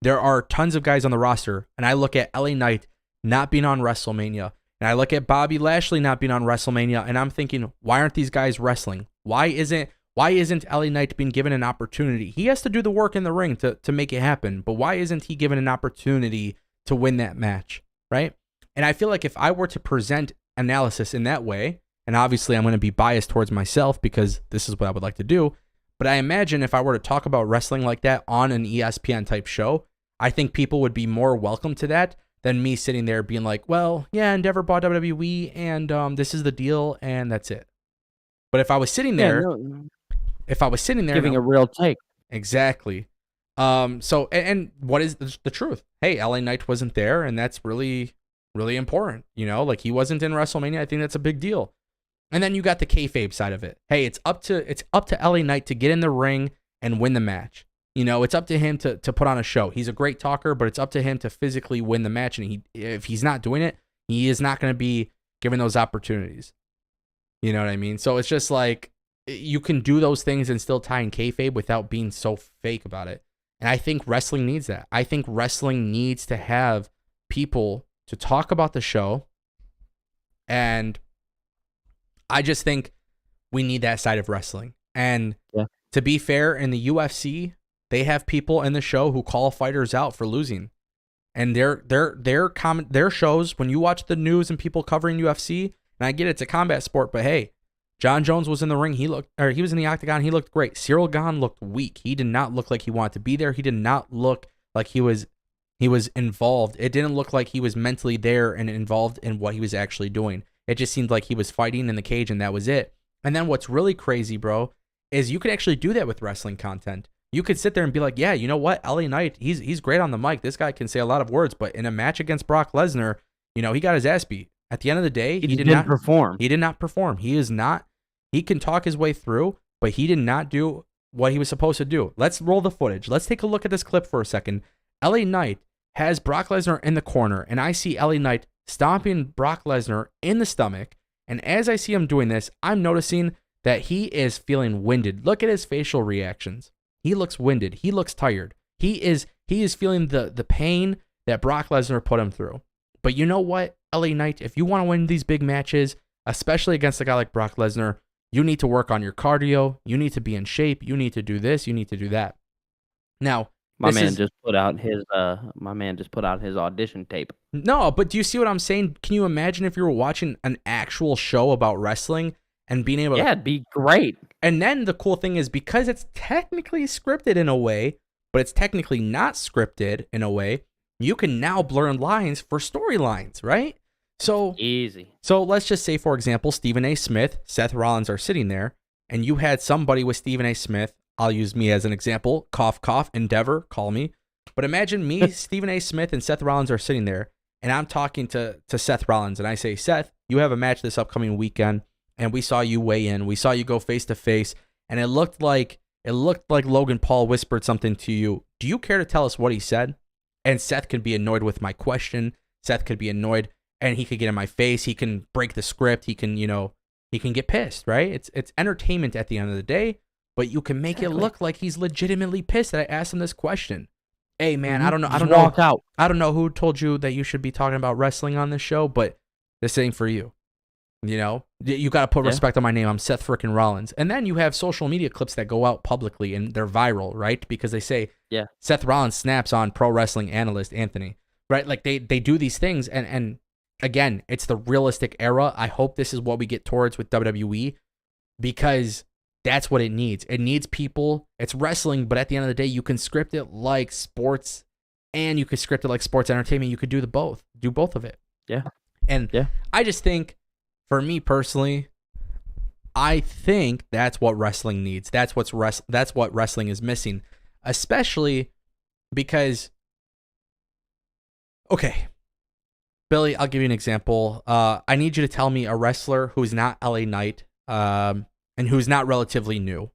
There are tons of guys on the roster, and I look at LA Knight not being on WrestleMania, and I look at Bobby Lashley not being on WrestleMania, and I'm thinking, why aren't these guys wrestling? Why isn't LA Knight being given an opportunity? He has to do the work in the ring to make it happen, but why isn't he given an opportunity to win that match, right? And I feel like if I were to present analysis in that way, and obviously I'm going to be biased towards myself because this is what I would like to do, but I imagine if I were to talk about wrestling like that on an ESPN type show, I think people would be more welcome to that than me sitting there being like, well, yeah, Endeavor bought WWE and this is the deal and that's it. But if I was sitting there, giving a real take. Exactly. So, and what is the truth? Hey, LA Knight wasn't there and that's really, really important. Like he wasn't in WrestleMania. I think that's a big deal. And then you got the kayfabe side of it. Hey, it's up to LA Knight to get in the ring and win the match. It's up to him to put on a show. He's a great talker, but it's up to him to physically win the match. And if he's not doing it, he is not going to be given those opportunities. You know what I mean? So it's just like you can do those things and still tie in kayfabe without being so fake about it. And I think wrestling needs that. I think wrestling needs to have people to talk about the show. And I just think we need that side of wrestling. And to be fair, in the UFC, they have people in the show who call fighters out for losing. And their shows, when you watch the news and people covering UFC, and I get it's a combat sport, but hey, John Jones was in the ring. He was in the octagon. He looked great. Cyril Gane looked weak. He did not look like he wanted to be there. He did not look like he was involved. It didn't look like he was mentally there and involved in what he was actually doing. It just seemed like he was fighting in the cage and that was it. And then what's really crazy, bro, is you can actually do that with wrestling content. You could sit there and be like, yeah, you know what? LA Knight, he's great on the mic. This guy can say a lot of words, but in a match against Brock Lesnar, he got his ass beat. At the end of the day, he did not perform. He did not perform. He can talk his way through, but he did not do what he was supposed to do. Let's roll the footage. Let's take a look at this clip for a second. LA Knight has Brock Lesnar in the corner, and I see LA Knight stomping Brock Lesnar in the stomach. And as I see him doing this, I'm noticing that he is feeling winded. Look at his facial reactions. He looks winded. He looks tired. He is feeling the pain that Brock Lesnar put him through. But you know what, LA Knight, if you want to win these big matches, especially against a guy like Brock Lesnar, You need to work on your cardio. You need to be in shape. You need to do this. You need to do that. Now, My man just put out his audition tape. No, but do you see what I'm saying? Can you imagine if you were watching an actual show about wrestling and being able to... Yeah, it'd be great. And then the cool thing is, because it's technically scripted in a way, but it's technically not scripted in a way, you can now blur lines for storylines, right? So easy. So let's just say, for example, Stephen A. Smith, Seth Rollins are sitting there, and you had somebody with Stephen A. Smith. I'll use me as an example. Cough, cough, Endeavor, call me. But imagine me, Stephen A. Smith, and Seth Rollins are sitting there, and I'm talking to Seth Rollins, and I say, Seth, you have a match this upcoming weekend, and we saw you weigh in. We saw you go face to face, and it looked like Logan Paul whispered something to you. Do you care to tell us what he said? And Seth could be annoyed with my question. Seth could be annoyed, and he could get in my face. He can break the script. He can get pissed, right? It's entertainment at the end of the day, but you can make it look like he's legitimately pissed that I asked him this question. Hey man, I don't know who told you that you should be talking about wrestling on this show, but this ain't for you. You know, you got to put respect on my name. I'm Seth frickin' Rollins. And then you have social media clips that go out publicly and they're viral, right? Because they say, Seth Rollins snaps on pro wrestling analyst Anthony, right? Like they do these things. And again, it's the realistic era. I hope this is what we get towards with WWE, because that's what it needs. It needs people. It's wrestling, but at the end of the day, you can script it like sports and you can script it like sports entertainment. You could do both of it. Yeah. And I just think, for me personally, I think that's what wrestling needs. That's what wrestling is missing, especially because, okay, Billy, I'll give you an example. I need you to tell me a wrestler who's not LA Knight, and who's not relatively new.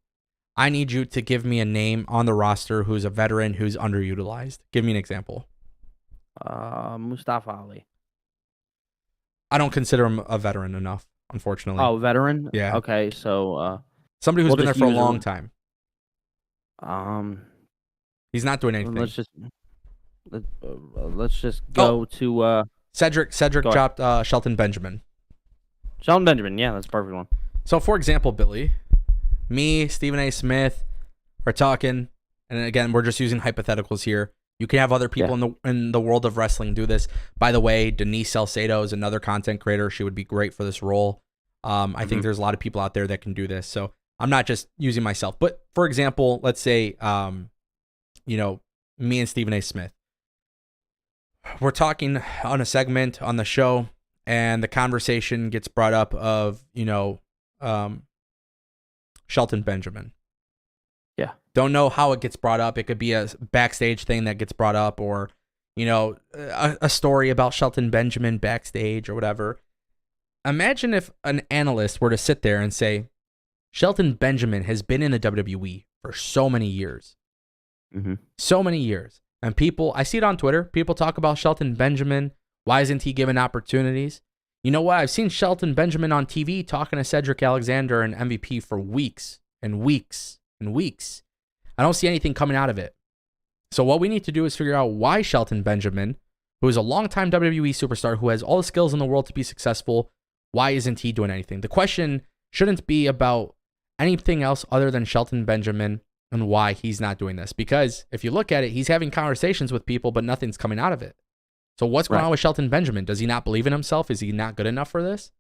I need you to give me a name on the roster who's a veteran who's underutilized. Give me an example. Mustafa Ali. I don't consider him a veteran enough, unfortunately. Oh, veteran? Yeah. Okay, so somebody who's been there for a long time. He's not doing anything. Let's just go to Cedric dropped Shelton Benjamin. Shelton Benjamin, yeah, that's a perfect one. So, for example, Billy, me, Stephen A. Smith are talking, and again, we're just using hypotheticals here. You can have other people in the world of wrestling do this. By the way, Denise Salcedo is another content creator. She would be great for this role. I think there's a lot of people out there that can do this. So I'm not just using myself. But for example, let's say, me and Stephen A. Smith. We're talking on a segment on the show, and the conversation gets brought up of, Shelton Benjamin. Yeah. Don't know how it gets brought up. It could be a backstage thing that gets brought up, or, a story about Shelton Benjamin backstage or whatever. Imagine if an analyst were to sit there and say, Shelton Benjamin has been in the WWE for so many years. Mm-hmm. So many years. And I see it on Twitter. People talk about Shelton Benjamin. Why isn't he given opportunities? You know what? I've seen Shelton Benjamin on TV talking to Cedric Alexander and MVP for weeks and weeks and weeks. I don't see anything coming out of it. So what we need to do is figure out why Shelton Benjamin, who is a longtime WWE superstar, who has all the skills in the world to be successful, why isn't he doing anything? The question shouldn't be about anything else other than Shelton Benjamin and why he's not doing this. Because if you look at it, he's having conversations with people, but nothing's coming out of it. So what's going on with Shelton Benjamin? Does he not believe in himself? Is he not good enough for this?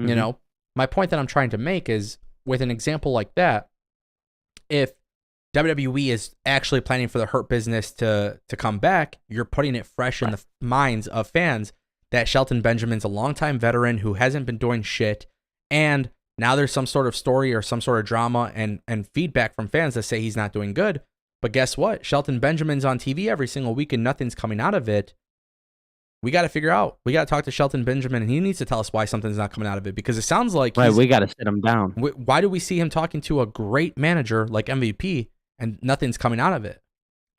Mm-hmm. My point that I'm trying to make is, with an example like that, if WWE is actually planning for the Hurt Business to come back, you're putting it fresh in the minds of fans that Shelton Benjamin's a longtime veteran who hasn't been doing shit, and now there's some sort of story or some sort of drama and feedback from fans that say he's not doing good. But guess what? Shelton Benjamin's on TV every single week and nothing's coming out of it. We got to figure out. We got to talk to Shelton Benjamin, and he needs to tell us why something's not coming out of it, because it sounds like we got to sit him down. Why do we see him talking to a great manager like MVP and nothing's coming out of it?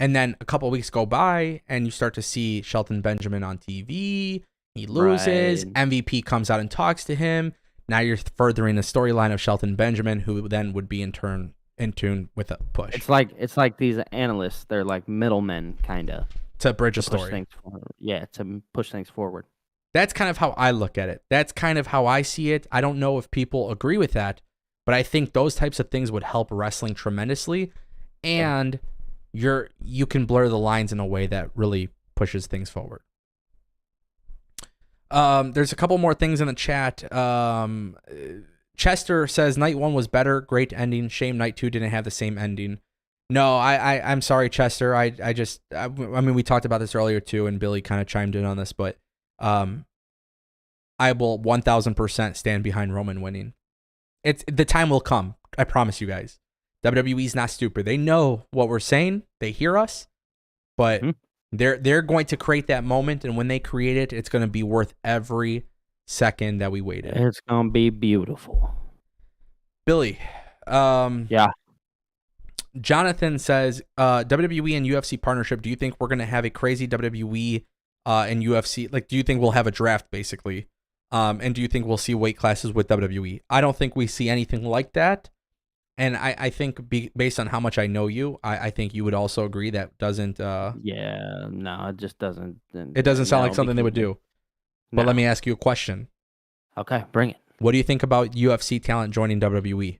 And then a couple of weeks go by, and you start to see Shelton Benjamin on TV. He loses. MVP comes out and talks to him. Now you're furthering the storyline of Shelton Benjamin, who then would be in tune with a push. It's like these analysts. They're like middlemen, kind of. To bridge a story. To push things forward. That's kind of how I look at it. That's kind of how I see it. I don't know if people agree with that, But I think those types of things would help wrestling tremendously, and you can blur the lines in a way that really pushes things forward. There's a couple more things in the chat. Chester says night 1 was better, great ending. Shame night 2 didn't have the same ending. No, I'm sorry, Chester. I mean, we talked about this earlier too, and Billy kind of chimed in on this, but I will 1000% stand behind Roman winning. The time will come. I promise you guys. WWE's not stupid. They know what we're saying. They hear us, but they're going to create that moment, and when they create it, it's going to be worth every second that we waited. It's gonna be beautiful. Billy. Yeah. Jonathan says, WWE and UFC partnership. Do you think we're going to have a crazy WWE and UFC? Like, do you think we'll have a draft basically? And do you think we'll see weight classes with WWE? I don't think we see anything like that. And I think based on how much I know you, I think you would also agree that doesn't. Yeah, no, it just doesn't. It doesn't sound like something they would do. But let me ask you a question. Okay, bring it. What do you think about UFC talent joining WWE?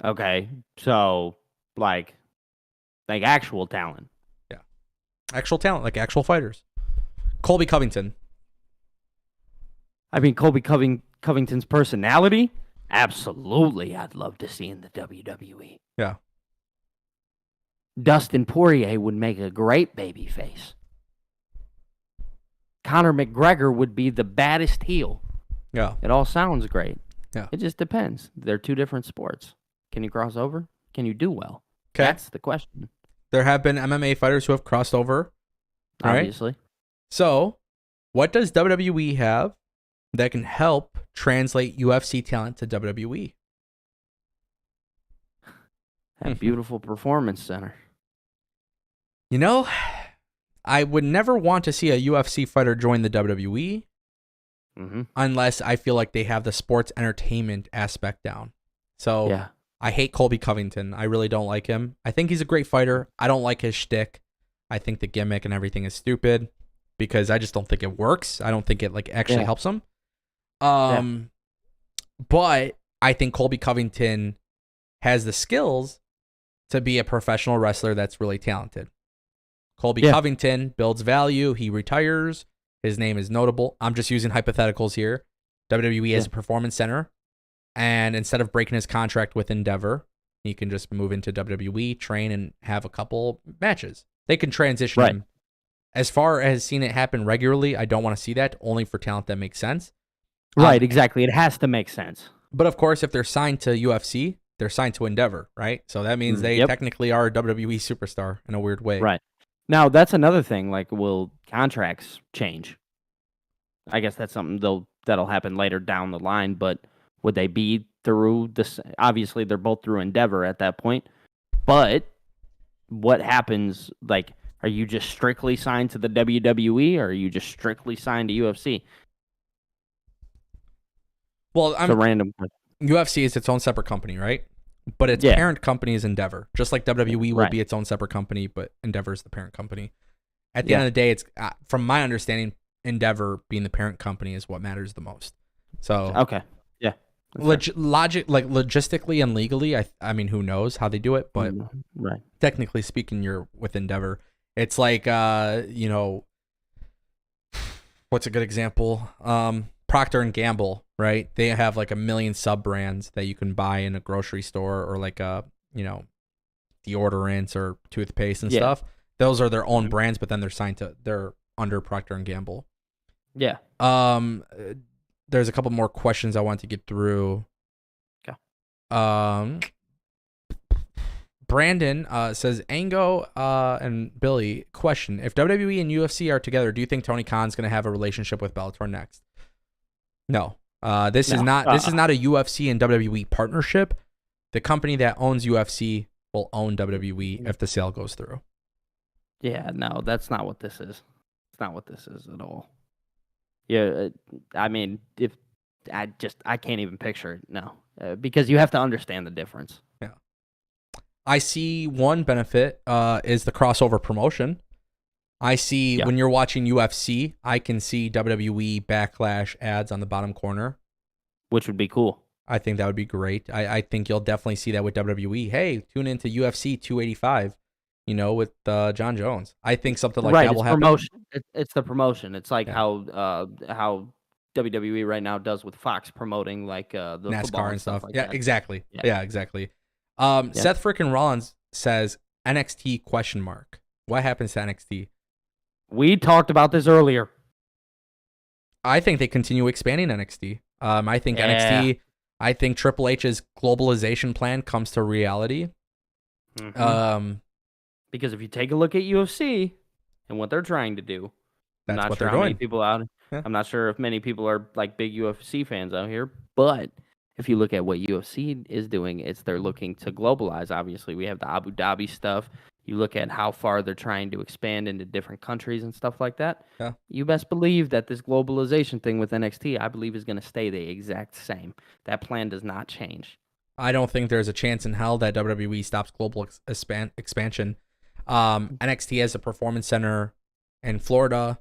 Okay, so like actual talent. Yeah, actual talent, like actual fighters. Colby Covington. I mean, Colby Covington's personality. Absolutely, I'd love to see in the WWE. Yeah. Dustin Poirier would make a great babyface. Conor McGregor would be the baddest heel. Yeah. It all sounds great. Yeah. It just depends. They're two different sports. Can you cross over? Can you do well? Okay. That's the question. There have been MMA fighters who have crossed over. Obviously. Right? So, what does WWE have that can help translate UFC talent to WWE? That beautiful performance center. You know, I would never want to see a UFC fighter join the WWE unless I feel like they have the sports entertainment aspect down. So yeah. I hate Colby Covington. I really don't like him. I think he's a great fighter. I don't like his shtick. I think the gimmick and everything is stupid because I just don't think it works. I don't think it actually helps him. But I think Colby Covington has the skills to be a professional wrestler that's really talented. Colby Covington builds value. He retires. His name is notable. I'm just using hypotheticals here. WWE has a performance center. And instead of breaking his contract with Endeavor, he can just move into WWE, train, and have a couple matches. They can transition him. As far as seeing it happen regularly, I don't want to see that, only for talent that makes sense. Right, exactly. It has to make sense. But of course, if they're signed to UFC, they're signed to Endeavor, right? So that means they technically are a WWE superstar in a weird way. Right. Now, that's another thing. Like, will contracts change? I guess that's something that'll happen later down the line, but would they be through this? Obviously, they're both through Endeavor at that point. But what happens? Like, are you just strictly signed to the WWE, or are you just strictly signed to UFC? Well, it's a random. UFC is its own separate company, right? But its parent company is Endeavor. Just like WWE will be its own separate company, but Endeavor is the parent company. At the end of the day, it's from my understanding, Endeavor being the parent company is what matters the most. So okay, yeah. Logistically and legally, I mean, who knows how they do it, but technically speaking, you're with Endeavor. It's like what's a good example? Procter and Gamble, right? They have like 1 million sub brands that you can buy in a grocery store or like deodorants or toothpaste and stuff. Those are their own brands, but then they're under Procter and Gamble. Yeah. There's a couple more questions I want to get through. Okay. Brandon says, Ango and Billy, question. If WWE and UFC are together, do you think Tony Khan's going to have a relationship with Bellator next? No. This is not a UFC and WWE partnership. The company that owns UFC will own WWE if the sale goes through. Yeah, no, that's not what this is. It's not what this is at all. Yeah, I mean, if I can't even picture it. No, because you have to understand the difference. Yeah, I see one benefit is the crossover promotion. I see when you're watching UFC, I can see WWE Backlash ads on the bottom corner, which would be cool. I think that would be great. I think you'll definitely see that with WWE. Hey, tune into UFC 285, with John Jones. I think something like that will happen. Promotion. It's the promotion. It's like Yeah. how WWE right now does with Fox promoting like the NASCAR football and stuff. like Yeah, that. exactly. Yeah. Yeah, exactly. Seth frickin' Rollins says NXT ? What happens to NXT? We talked about this earlier. I think they continue expanding NXT. I think NXT. I think Triple H's globalization plan comes to reality. Mm-hmm. Because if you take a look at UFC and what they're trying to do, That's I'm not what sure they're how many doing. people out. Yeah. I'm not sure if many people are like big UFC fans out here, but if you look at what UFC is doing, they're looking to globalize. Obviously, we have the Abu Dhabi stuff. You look at how far they're trying to expand into different countries and stuff like that. Yeah. You best believe that this globalization thing with NXT, I believe, is going to stay the exact same. That plan does not change. I don't think there's a chance in hell that WWE stops global expansion. NXT has a performance center in Florida.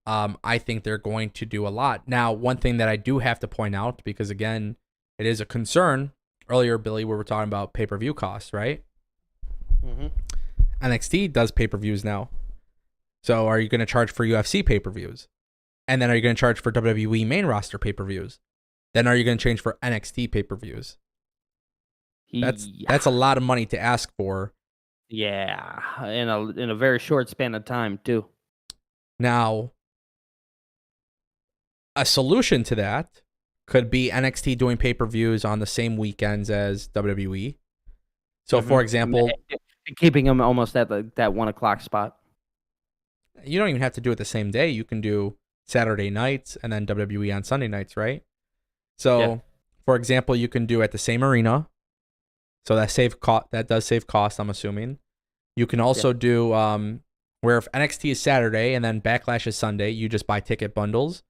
I think they're going to do a lot. Now, one thing that I do have to point out, because again, it is a concern. Earlier, Billy, we were talking about pay-per-view costs, right? Mm-hmm. NXT does pay-per-views now. So are you going to charge for UFC pay-per-views? And then are you going to charge for WWE main roster pay-per-views? Then are you going to change for NXT pay-per-views? That's a lot of money to ask for. Yeah, in a very short span of time, too. Now, a solution to that could be NXT doing pay-per-views on the same weekends as WWE. So, for example, keeping them almost at that 1 o'clock spot. You don't even have to do it the same day. You can do Saturday nights and then WWE on Sunday nights, right? So, for example, you can do at the same arena. So that does save cost, I'm assuming. You can also do where if NXT is Saturday and then Backlash is Sunday, you just buy ticket bundles.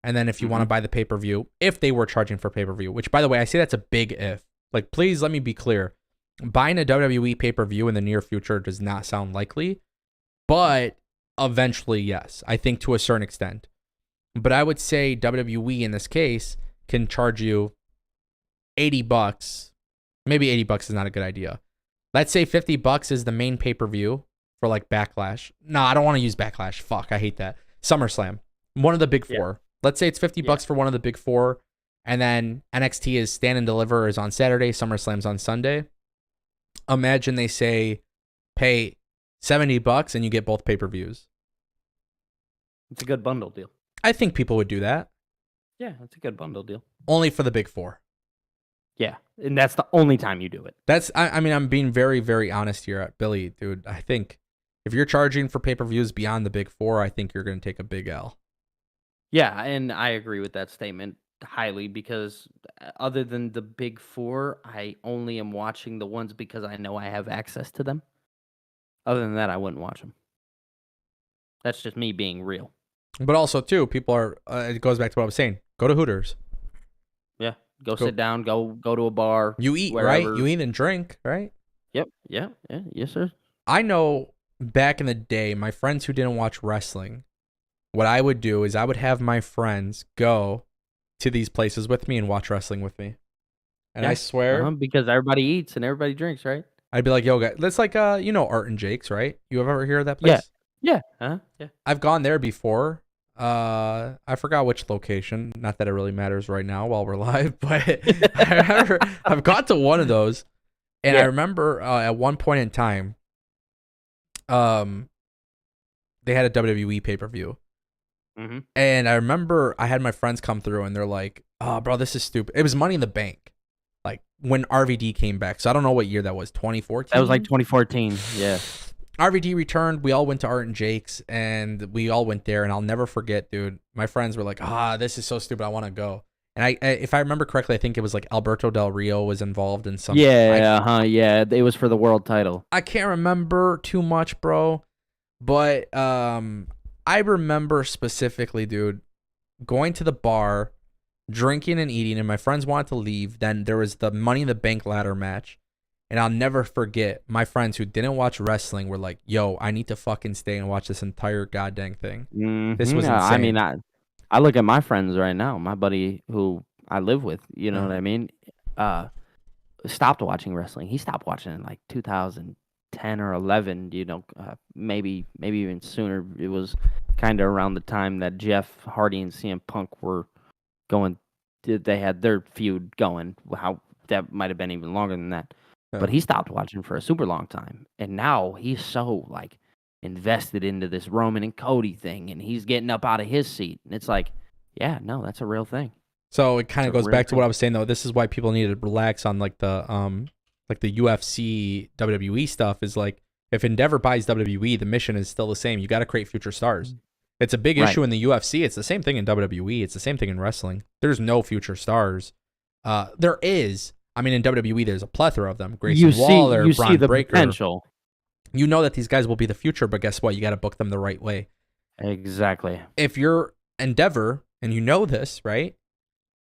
And then if you want to buy the pay-per-view, if they were charging for pay-per-view, which, by the way, I say that's a big if. Like, please let me be clear. Buying a WWE pay-per-view in the near future does not sound likely, but eventually, yes. I think to a certain extent. But I would say WWE in this case can charge you $80. Maybe $80 is not a good idea. Let's say $50 is the main pay-per-view for like Backlash. No, I don't want to use Backlash. Fuck, I hate that. SummerSlam, one of the big four. Let's say it's $50 for one of the big four, and then NXT is Stand and Deliver is on Saturday, SummerSlam's on Sunday. Imagine they say pay $70 and you get both pay-per-views. It's a good bundle deal. I think people would do that. Yeah, it's a good bundle deal. Only for the big four. Yeah, and that's the only time you do it. I mean, I'm being very, very honest here, Billy, dude. I think if you're charging for pay-per-views beyond the big four, I think you're going to take a big L. Yeah, and I agree with that statement highly because other than the big four, I only am watching the ones because I know I have access to them. Other than that, I wouldn't watch them. That's just me being real. But also, too, people are, it goes back to what I was saying. Go to Hooters. Yeah, go sit down, go to a bar. You eat, wherever. right? You eat and drink, right? Yep, yeah, yes, sir. I know back in the day, my friends who didn't watch wrestling, what I would do is I would have my friends go to these places with me and watch wrestling with me. And I swear. Because everybody eats and everybody drinks, right? I'd be like, yo, guys, that's like, Art and Jake's, right? You ever hear of that place? Yeah. Yeah. I've gone there before. I forgot which location. Not that it really matters right now while we're live, but I've gone to one of those. And I remember at one point in time, they had a WWE pay-per-view. Mm-hmm. And I remember I had my friends come through and they're like, oh, bro, this is stupid. It was Money in the Bank. Like when RVD came back. So I don't know what year that was. 2014? That was like 2014. Yeah. RVD returned. We all went to Art and Jake's and we all went there. And I'll never forget, dude. My friends were like, this is so stupid. I want to go. And if I remember correctly, I think it was like Alberto Del Rio was involved in something. Yeah. It was for the world title. I can't remember too much, bro. But I remember specifically, dude, going to the bar, drinking and eating, and my friends wanted to leave. Then there was the Money in the Bank ladder match. And I'll never forget, my friends who didn't watch wrestling were like, yo, I need to fucking stay and watch this entire goddamn thing. Mm-hmm. This was insane. I mean, I look at my friends right now, my buddy who I live with, you know what I mean? stopped watching wrestling. He stopped watching in like 2010 or 11. Maybe even sooner. It was kind of around the time that Jeff Hardy and CM Punk were going. They had their feud going. How that might have been even longer than that. Yeah. But he stopped watching for a super long time, and now he's so like invested into this Roman and Cody thing, and he's getting up out of his seat, and it's like, yeah, no, that's a real thing. So it kind of goes back to what I was saying though. This is why people need to relax on like the UFC WWE stuff. Is like if Endeavor buys WWE, the mission is still the same. You got to create future stars. It's a big issue in the UFC. It's the same thing in WWE. It's the same thing in wrestling. There's no future stars. There is. I mean, in WWE, there's a plethora of them. Grayson Waller, Braun Breaker. Potential. You know that these guys will be the future, but guess what? You got to book them the right way. Exactly. If you're Endeavor, and you know this, right?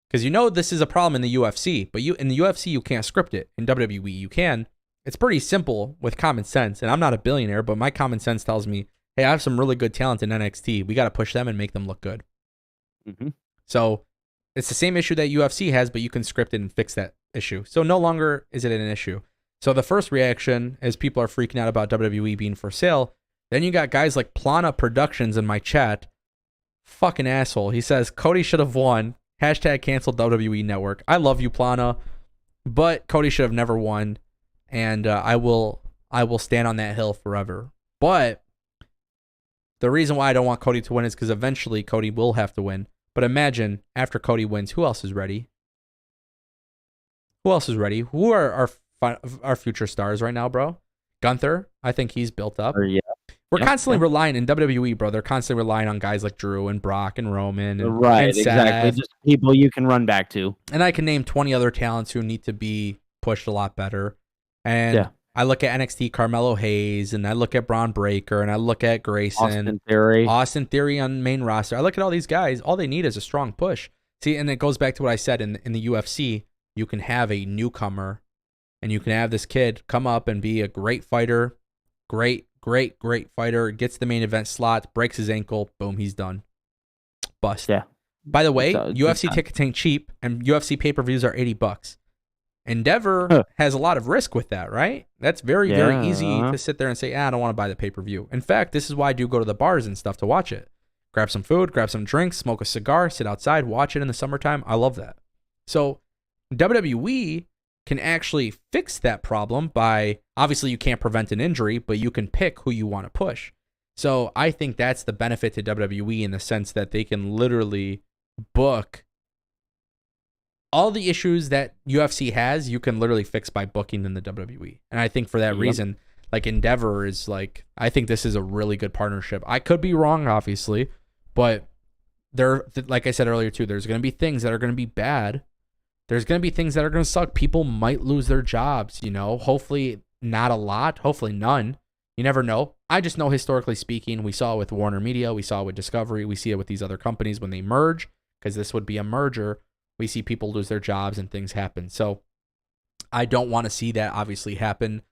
Because you know this is a problem in the UFC, but in the UFC, you can't script it. In WWE, you can. It's pretty simple with common sense, and I'm not a billionaire, but my common sense tells me, hey, I have some really good talent in NXT. We got to push them and make them look good. Mm-hmm. So it's the same issue that UFC has, but you can script it and fix that issue. So no longer is it an issue. So the first reaction is people are freaking out about WWE being for sale. Then you got guys like Plana Productions in my chat. Fucking asshole. He says, Cody should have won. Hashtag canceled WWE Network. I love you, Plana, but Cody should have never won. And I will stand on that hill forever. But the reason why I don't want Cody to win is because eventually Cody will have to win. But imagine after Cody wins, who else is ready? Who else is ready? Who are our future stars right now, bro? Gunther, I think he's built up. Yeah. We're constantly relying in WWE, bro. They're constantly relying on guys like Drew and Brock and Roman. And, right, and exactly. Seth. Just people you can run back to. And I can name 20 other talents who need to be pushed a lot better. And I look at NXT Carmelo Hayes, and I look at Braun Breaker, and I look at Grayson. Austin Theory on main roster. I look at all these guys. All they need is a strong push. See, and it goes back to what I said in the UFC. You can have a newcomer, and you can have this kid come up and be a great fighter, great fighter, gets the main event slot, breaks his ankle, boom, he's done. Bust. Yeah. By the way, UFC tickets ain't cheap, and UFC pay-per-views are $80. Endeavor has a lot of risk with that, right? That's very easy to sit there and say, I don't want to buy the pay-per-view. In fact, this is why I do go to the bars and stuff to watch it. Grab some food, grab some drinks, smoke a cigar, sit outside, watch it in the summertime. I love that. So WWE can actually fix that problem by, obviously you can't prevent an injury, but you can pick who you want to push. So I think that's the benefit to WWE in the sense that they can literally book all the issues that UFC has, you can literally fix by booking in the WWE. And I think for that reason, like Endeavor is like, I think this is a really good partnership. I could be wrong, obviously, but there, like I said earlier too, there's going to be things that are going to be bad. There's going to be things that are going to suck. People might lose their jobs, you know, hopefully not a lot, hopefully none. You never know. I just know historically speaking, we saw it with Warner Media, we saw it with Discovery, we see it with these other companies when they merge, because this would be a merger. We see people lose their jobs and things happen. So I don't want to see that obviously happen,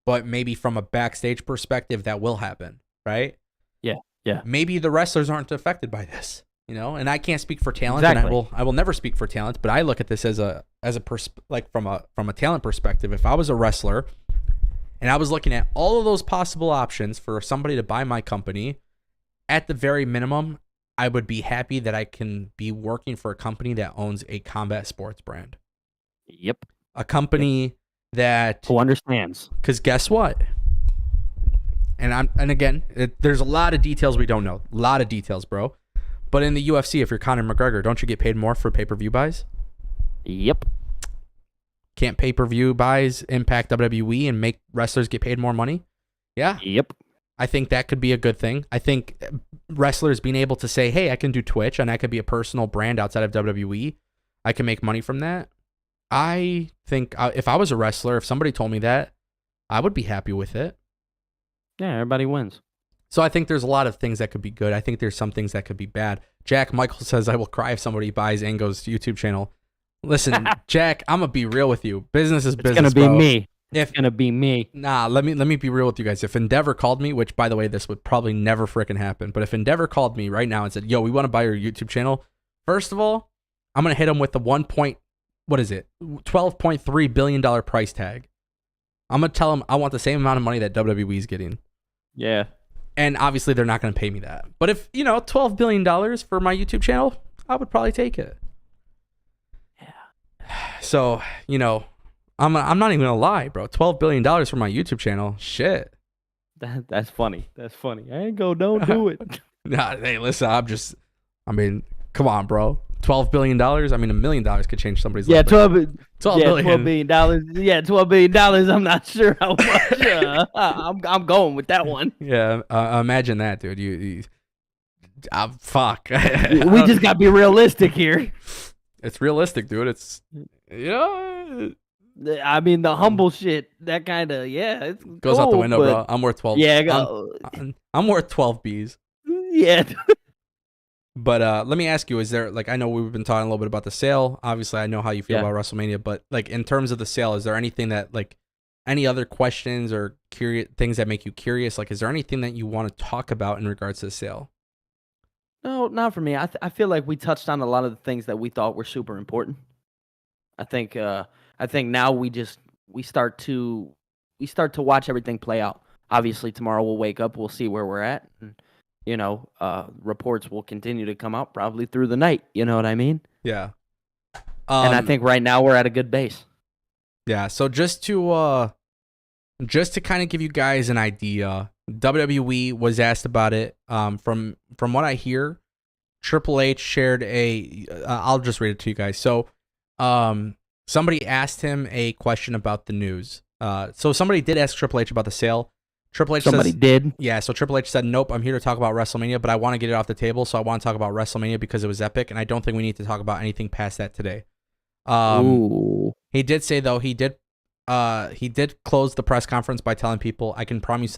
but maybe from a backstage perspective, that will happen, right? Yeah. Maybe the wrestlers aren't affected by this, you know, and I can't speak for talent, exactly. and I will never speak for talent, but I look at this as from a talent perspective. If I was a wrestler and I was looking at all of those possible options for somebody to buy my company, at the very minimum, I would be happy that I can be working for a company that owns a combat sports brand. Yep. A company that... Who understands. Because guess what? And again, there's a lot of details we don't know. A lot of details, bro. But in the UFC, if you're Conor McGregor, don't you get paid more for pay-per-view buys? Yep. Can't pay-per-view buys impact WWE and make wrestlers get paid more money? Yeah. Yep. I think that could be a good thing. I think wrestlers being able to say, hey, I can do Twitch and I could be a personal brand outside of WWE. I can make money from that. I think if I was a wrestler, if somebody told me that, I would be happy with it. Yeah, everybody wins. So I think there's a lot of things that could be good. I think there's some things that could be bad. Jack Michael says, I will cry if somebody buys Ango's YouTube channel. Listen, Jack, I'm going to be real with you. Business is business, It's going to be bro. me. It's going to be me. Nah, let me be real with you guys. If Endeavor called me, which, by the way, this would probably never frickin' happen, but if Endeavor called me right now and said, yo, we want to buy your YouTube channel, first of all, I'm going to hit them with the what is it? $12.3 billion price tag. I'm going to tell them I want the same amount of money that WWE is getting. Yeah. And obviously they're not going to pay me that. But if, $12 billion for my YouTube channel, I would probably take it. Yeah. So, I'm not even going to lie, bro. $12 billion for my YouTube channel. Shit. That's funny. That's funny. I ain't don't do it. Nah, hey, listen, come on, bro. $12 billion? $1 million could change somebody's life. $12 $12 billion. Yeah, $12 billion. I'm not sure how much. I'm going with that one. Yeah, imagine that, dude. Fuck. We just got to be realistic here. It's realistic, dude. It's, the humble shit, that kind of, it's goes out the window, bro. I'm worth 12. Yeah, I'm worth 12 Bs. Yeah. But let me ask you, is there, I know we've been talking a little bit about the sale. Obviously, I know how you feel about WrestleMania, but, in terms of the sale, is there anything that, any other questions or things that make you curious? Is there anything that you want to talk about in regards to the sale? No, not for me. I feel like we touched on a lot of the things that we thought were super important. I think now we start to watch everything play out. Obviously, tomorrow we'll wake up, we'll see where we're at. And, reports will continue to come out probably through the night. You know what I mean? Yeah. And I think right now we're at a good base. Yeah. So just to kind of give you guys an idea, WWE was asked about it. From what I hear, Triple H shared I'll just read it to you guys. So, somebody asked him a question about the news. So somebody did ask Triple H about the sale. Triple H did. Yeah, so Triple H said, nope, I'm here to talk about WrestleMania, but I want to get it off the table, so I want to talk about WrestleMania because it was epic, and I don't think we need to talk about anything past that today. Ooh. He did say, though, he did close the press conference by telling people, I can promise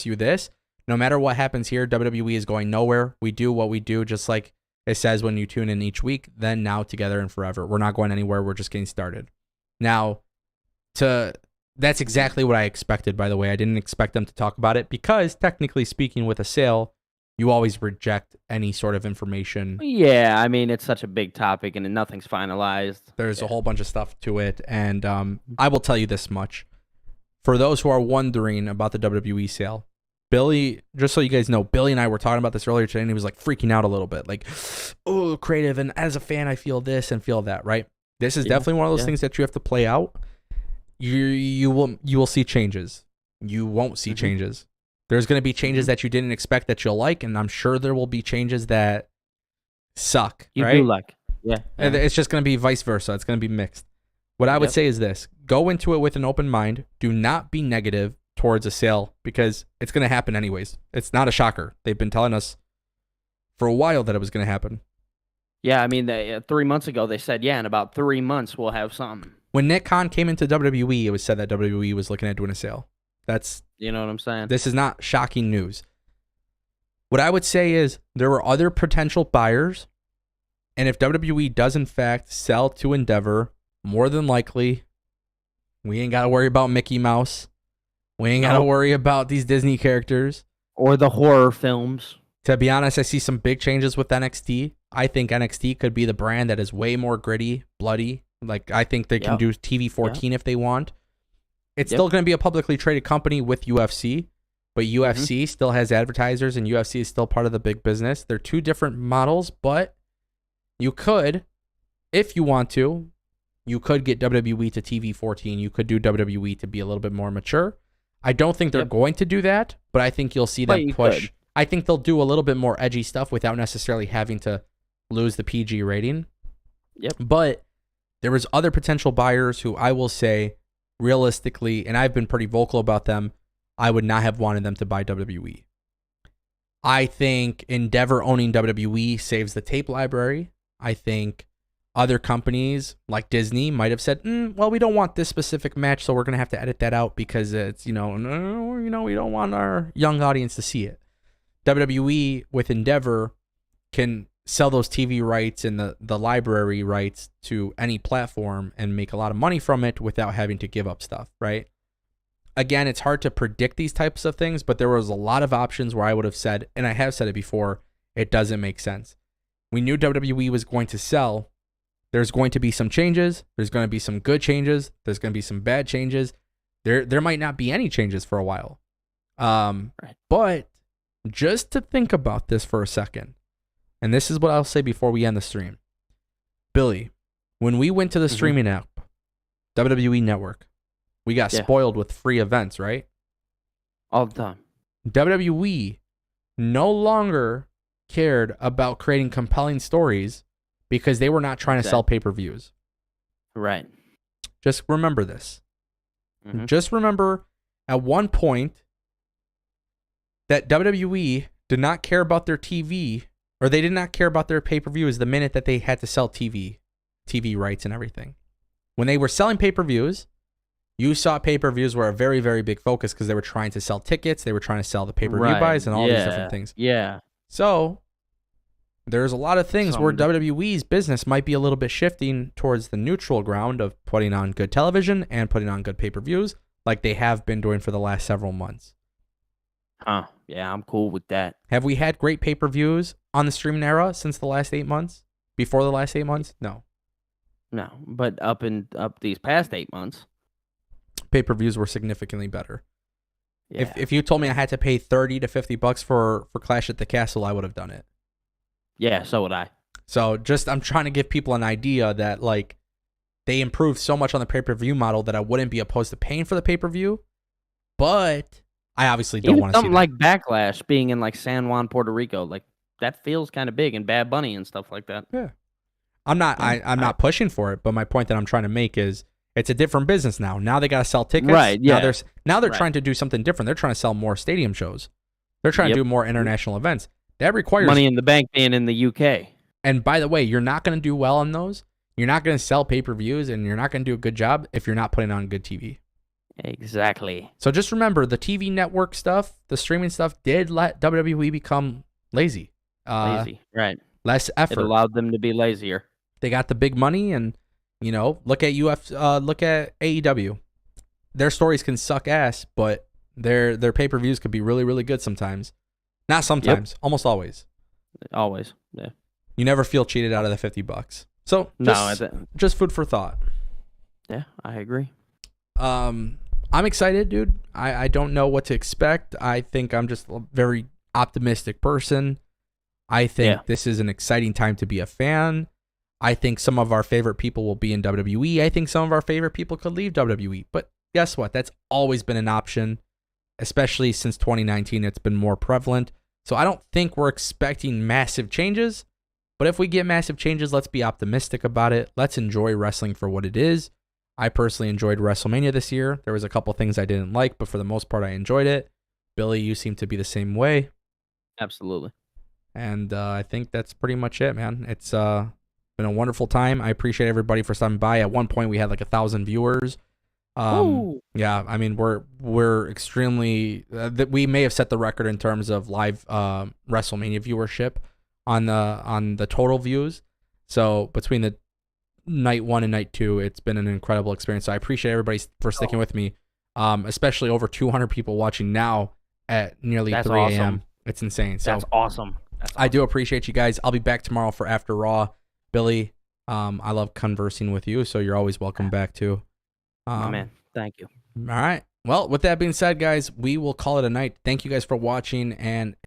you this, no matter what happens here, WWE is going nowhere. We do what we do, just like it says when you tune in each week, then, now, together, and forever. We're not going anywhere. We're just getting started. Now, that's exactly what I expected, by the way. I didn't expect them to talk about it because, technically speaking, with a sale, you always reject any sort of information. Yeah, it's such a big topic and nothing's finalized. There's a whole bunch of stuff to it, and I will tell you this much. For those who are wondering about the WWE sale, Billy, just so you guys know, Billy and I were talking about this earlier today, and he was freaking out a little bit. Oh, creative, and as a fan, I feel this and feel that, right? This is definitely one of those things that you have to play out. You will see changes. You won't see changes. There's going to be changes that you didn't expect that you'll like, and I'm sure there will be changes that suck. You right? do like. Yeah. And it's just going to be vice versa. It's going to be mixed. What I would say is this. Go into it with an open mind. Do not be negative towards a sale because it's going to happen anyways. It's not a shocker. They've been telling us for a while that it was going to happen. Yeah, 3 months ago they said, in about 3 months we'll have something. When Nick Khan came into WWE, it was said that WWE was looking at doing a sale. That's, you know what I'm saying? This is not shocking news. What I would say is there were other potential buyers, and if WWE does in fact sell to Endeavor, more than likely, we ain't got to worry about Mickey Mouse. We ain't got to worry about these Disney characters. Or the horror films. To be honest, I see some big changes with NXT. I think NXT could be the brand that is way more gritty, bloody. I think they can do TV 14 if they want. It's still going to be a publicly traded company with UFC, but UFC still has advertisers, and UFC is still part of the big business. They're two different models, but you could, if you want to, you could get WWE to TV 14. You could do WWE to be a little bit more mature. I don't think they're going to do that, but I think you'll see them push. I think they'll do a little bit more edgy stuff without necessarily having to lose the PG rating. But there was other potential buyers who I will say, realistically, and I've been pretty vocal about them, I would not have wanted them to buy WWE. I think Endeavor owning WWE saves the tape library. I think other companies like Disney might have said, well, we don't want this specific match, so we're going to have to edit that out because it's, we don't want our young audience to see it. WWE with Endeavor can sell those TV rights and the library rights to any platform and make a lot of money from it without having to give up stuff, right? Again, it's hard to predict these types of things, but there was a lot of options where I would have said, and I have said it before, it doesn't make sense. We knew WWE was going to sell. There's going to be some changes. There's going to be some good changes. There's going to be some bad changes. There might not be any changes for a while. Right. But just to think about this for a second, and this is what I'll say before we end the stream. Billy, when we went to the streaming app, WWE Network, we got spoiled with free events, right? All the time. WWE no longer cared about creating compelling stories because they were not trying to sell pay-per-views. Right. Just remember this. Just remember at one point that WWE did not care about their TV, or they did not care about their pay-per-views the minute that they had to sell TV rights and everything. When they were selling pay-per-views, you saw pay-per-views were a very, very big focus because they were trying to sell tickets, they were trying to sell the pay-per-view buys and all these different things. Yeah. So there's a lot of things where WWE's business might be a little bit shifting towards the neutral ground of putting on good television and putting on good pay-per-views like they have been doing for the last several months. Yeah, I'm cool with that. Have we had great pay-per-views on the streaming era since the last 8 months? Before the last 8 months? No. No, but up these past 8 months, pay-per-views were significantly better. yeah. If you told me I had to pay $30 to $50 for Clash at the Castle, I would have done it. Yeah, so would I. So I'm trying to give people an idea that like they improved so much on the pay-per-view model that I wouldn't be opposed to paying for the pay-per-view, but I obviously don't want to see something like Backlash being in like San Juan, Puerto Rico, like that feels kind of big, and Bad Bunny and stuff like that. Yeah. I'm not pushing for it, but my point that I'm trying to make is it's a different business now. Now they got to sell tickets. Right, yeah. Now they're trying to do something different. They're trying to sell more stadium shows. They're trying to do more international events. That requires Money in the Bank being in the UK. And by the way, you're not going to do well on those. You're not going to sell pay-per-views, and you're not going to do a good job if you're not putting on good TV. Exactly. So just remember, the TV network stuff, the streaming stuff, did let WWE become lazy. Right. Less effort. It allowed them to be lazier. They got the big money, and look at look at AEW. Their stories can suck ass, but their pay-per-views could be really, really good sometimes. Not sometimes, almost always. Always, yeah. You never feel cheated out of the $50. So just food for thought. Yeah, I agree. I'm excited, dude. I don't know what to expect. I think I'm just a very optimistic person. I think this is an exciting time to be a fan. I think some of our favorite people will be in WWE. I think some of our favorite people could leave WWE. But guess what? That's always been an option, especially since 2019. It's been more prevalent. So I don't think we're expecting massive changes. But if we get massive changes, let's be optimistic about it. Let's enjoy wrestling for what it is. I personally enjoyed WrestleMania this year. There was a couple things I didn't like, but for the most part, I enjoyed it. Billy, you seem to be the same way. Absolutely. And I think that's pretty much it, man. It's been a wonderful time. I appreciate everybody for stopping by. At one point, we had like 1,000 viewers. Yeah, I mean, we're extremely. We may have set the record in terms of live WrestleMania viewership on the total views. So between the night 1 and night 2, it's been an incredible experience. So I appreciate everybody for sticking with me, especially over 200 people watching now at nearly 3 a.m. Awesome. It's insane. So that's awesome. I do appreciate you guys. I'll be back tomorrow for After Raw. Billy, I love conversing with you, so you're always welcome back too. Oh, man, thank you. All right. Well, with that being said, guys, we will call it a night. Thank you guys for watching, and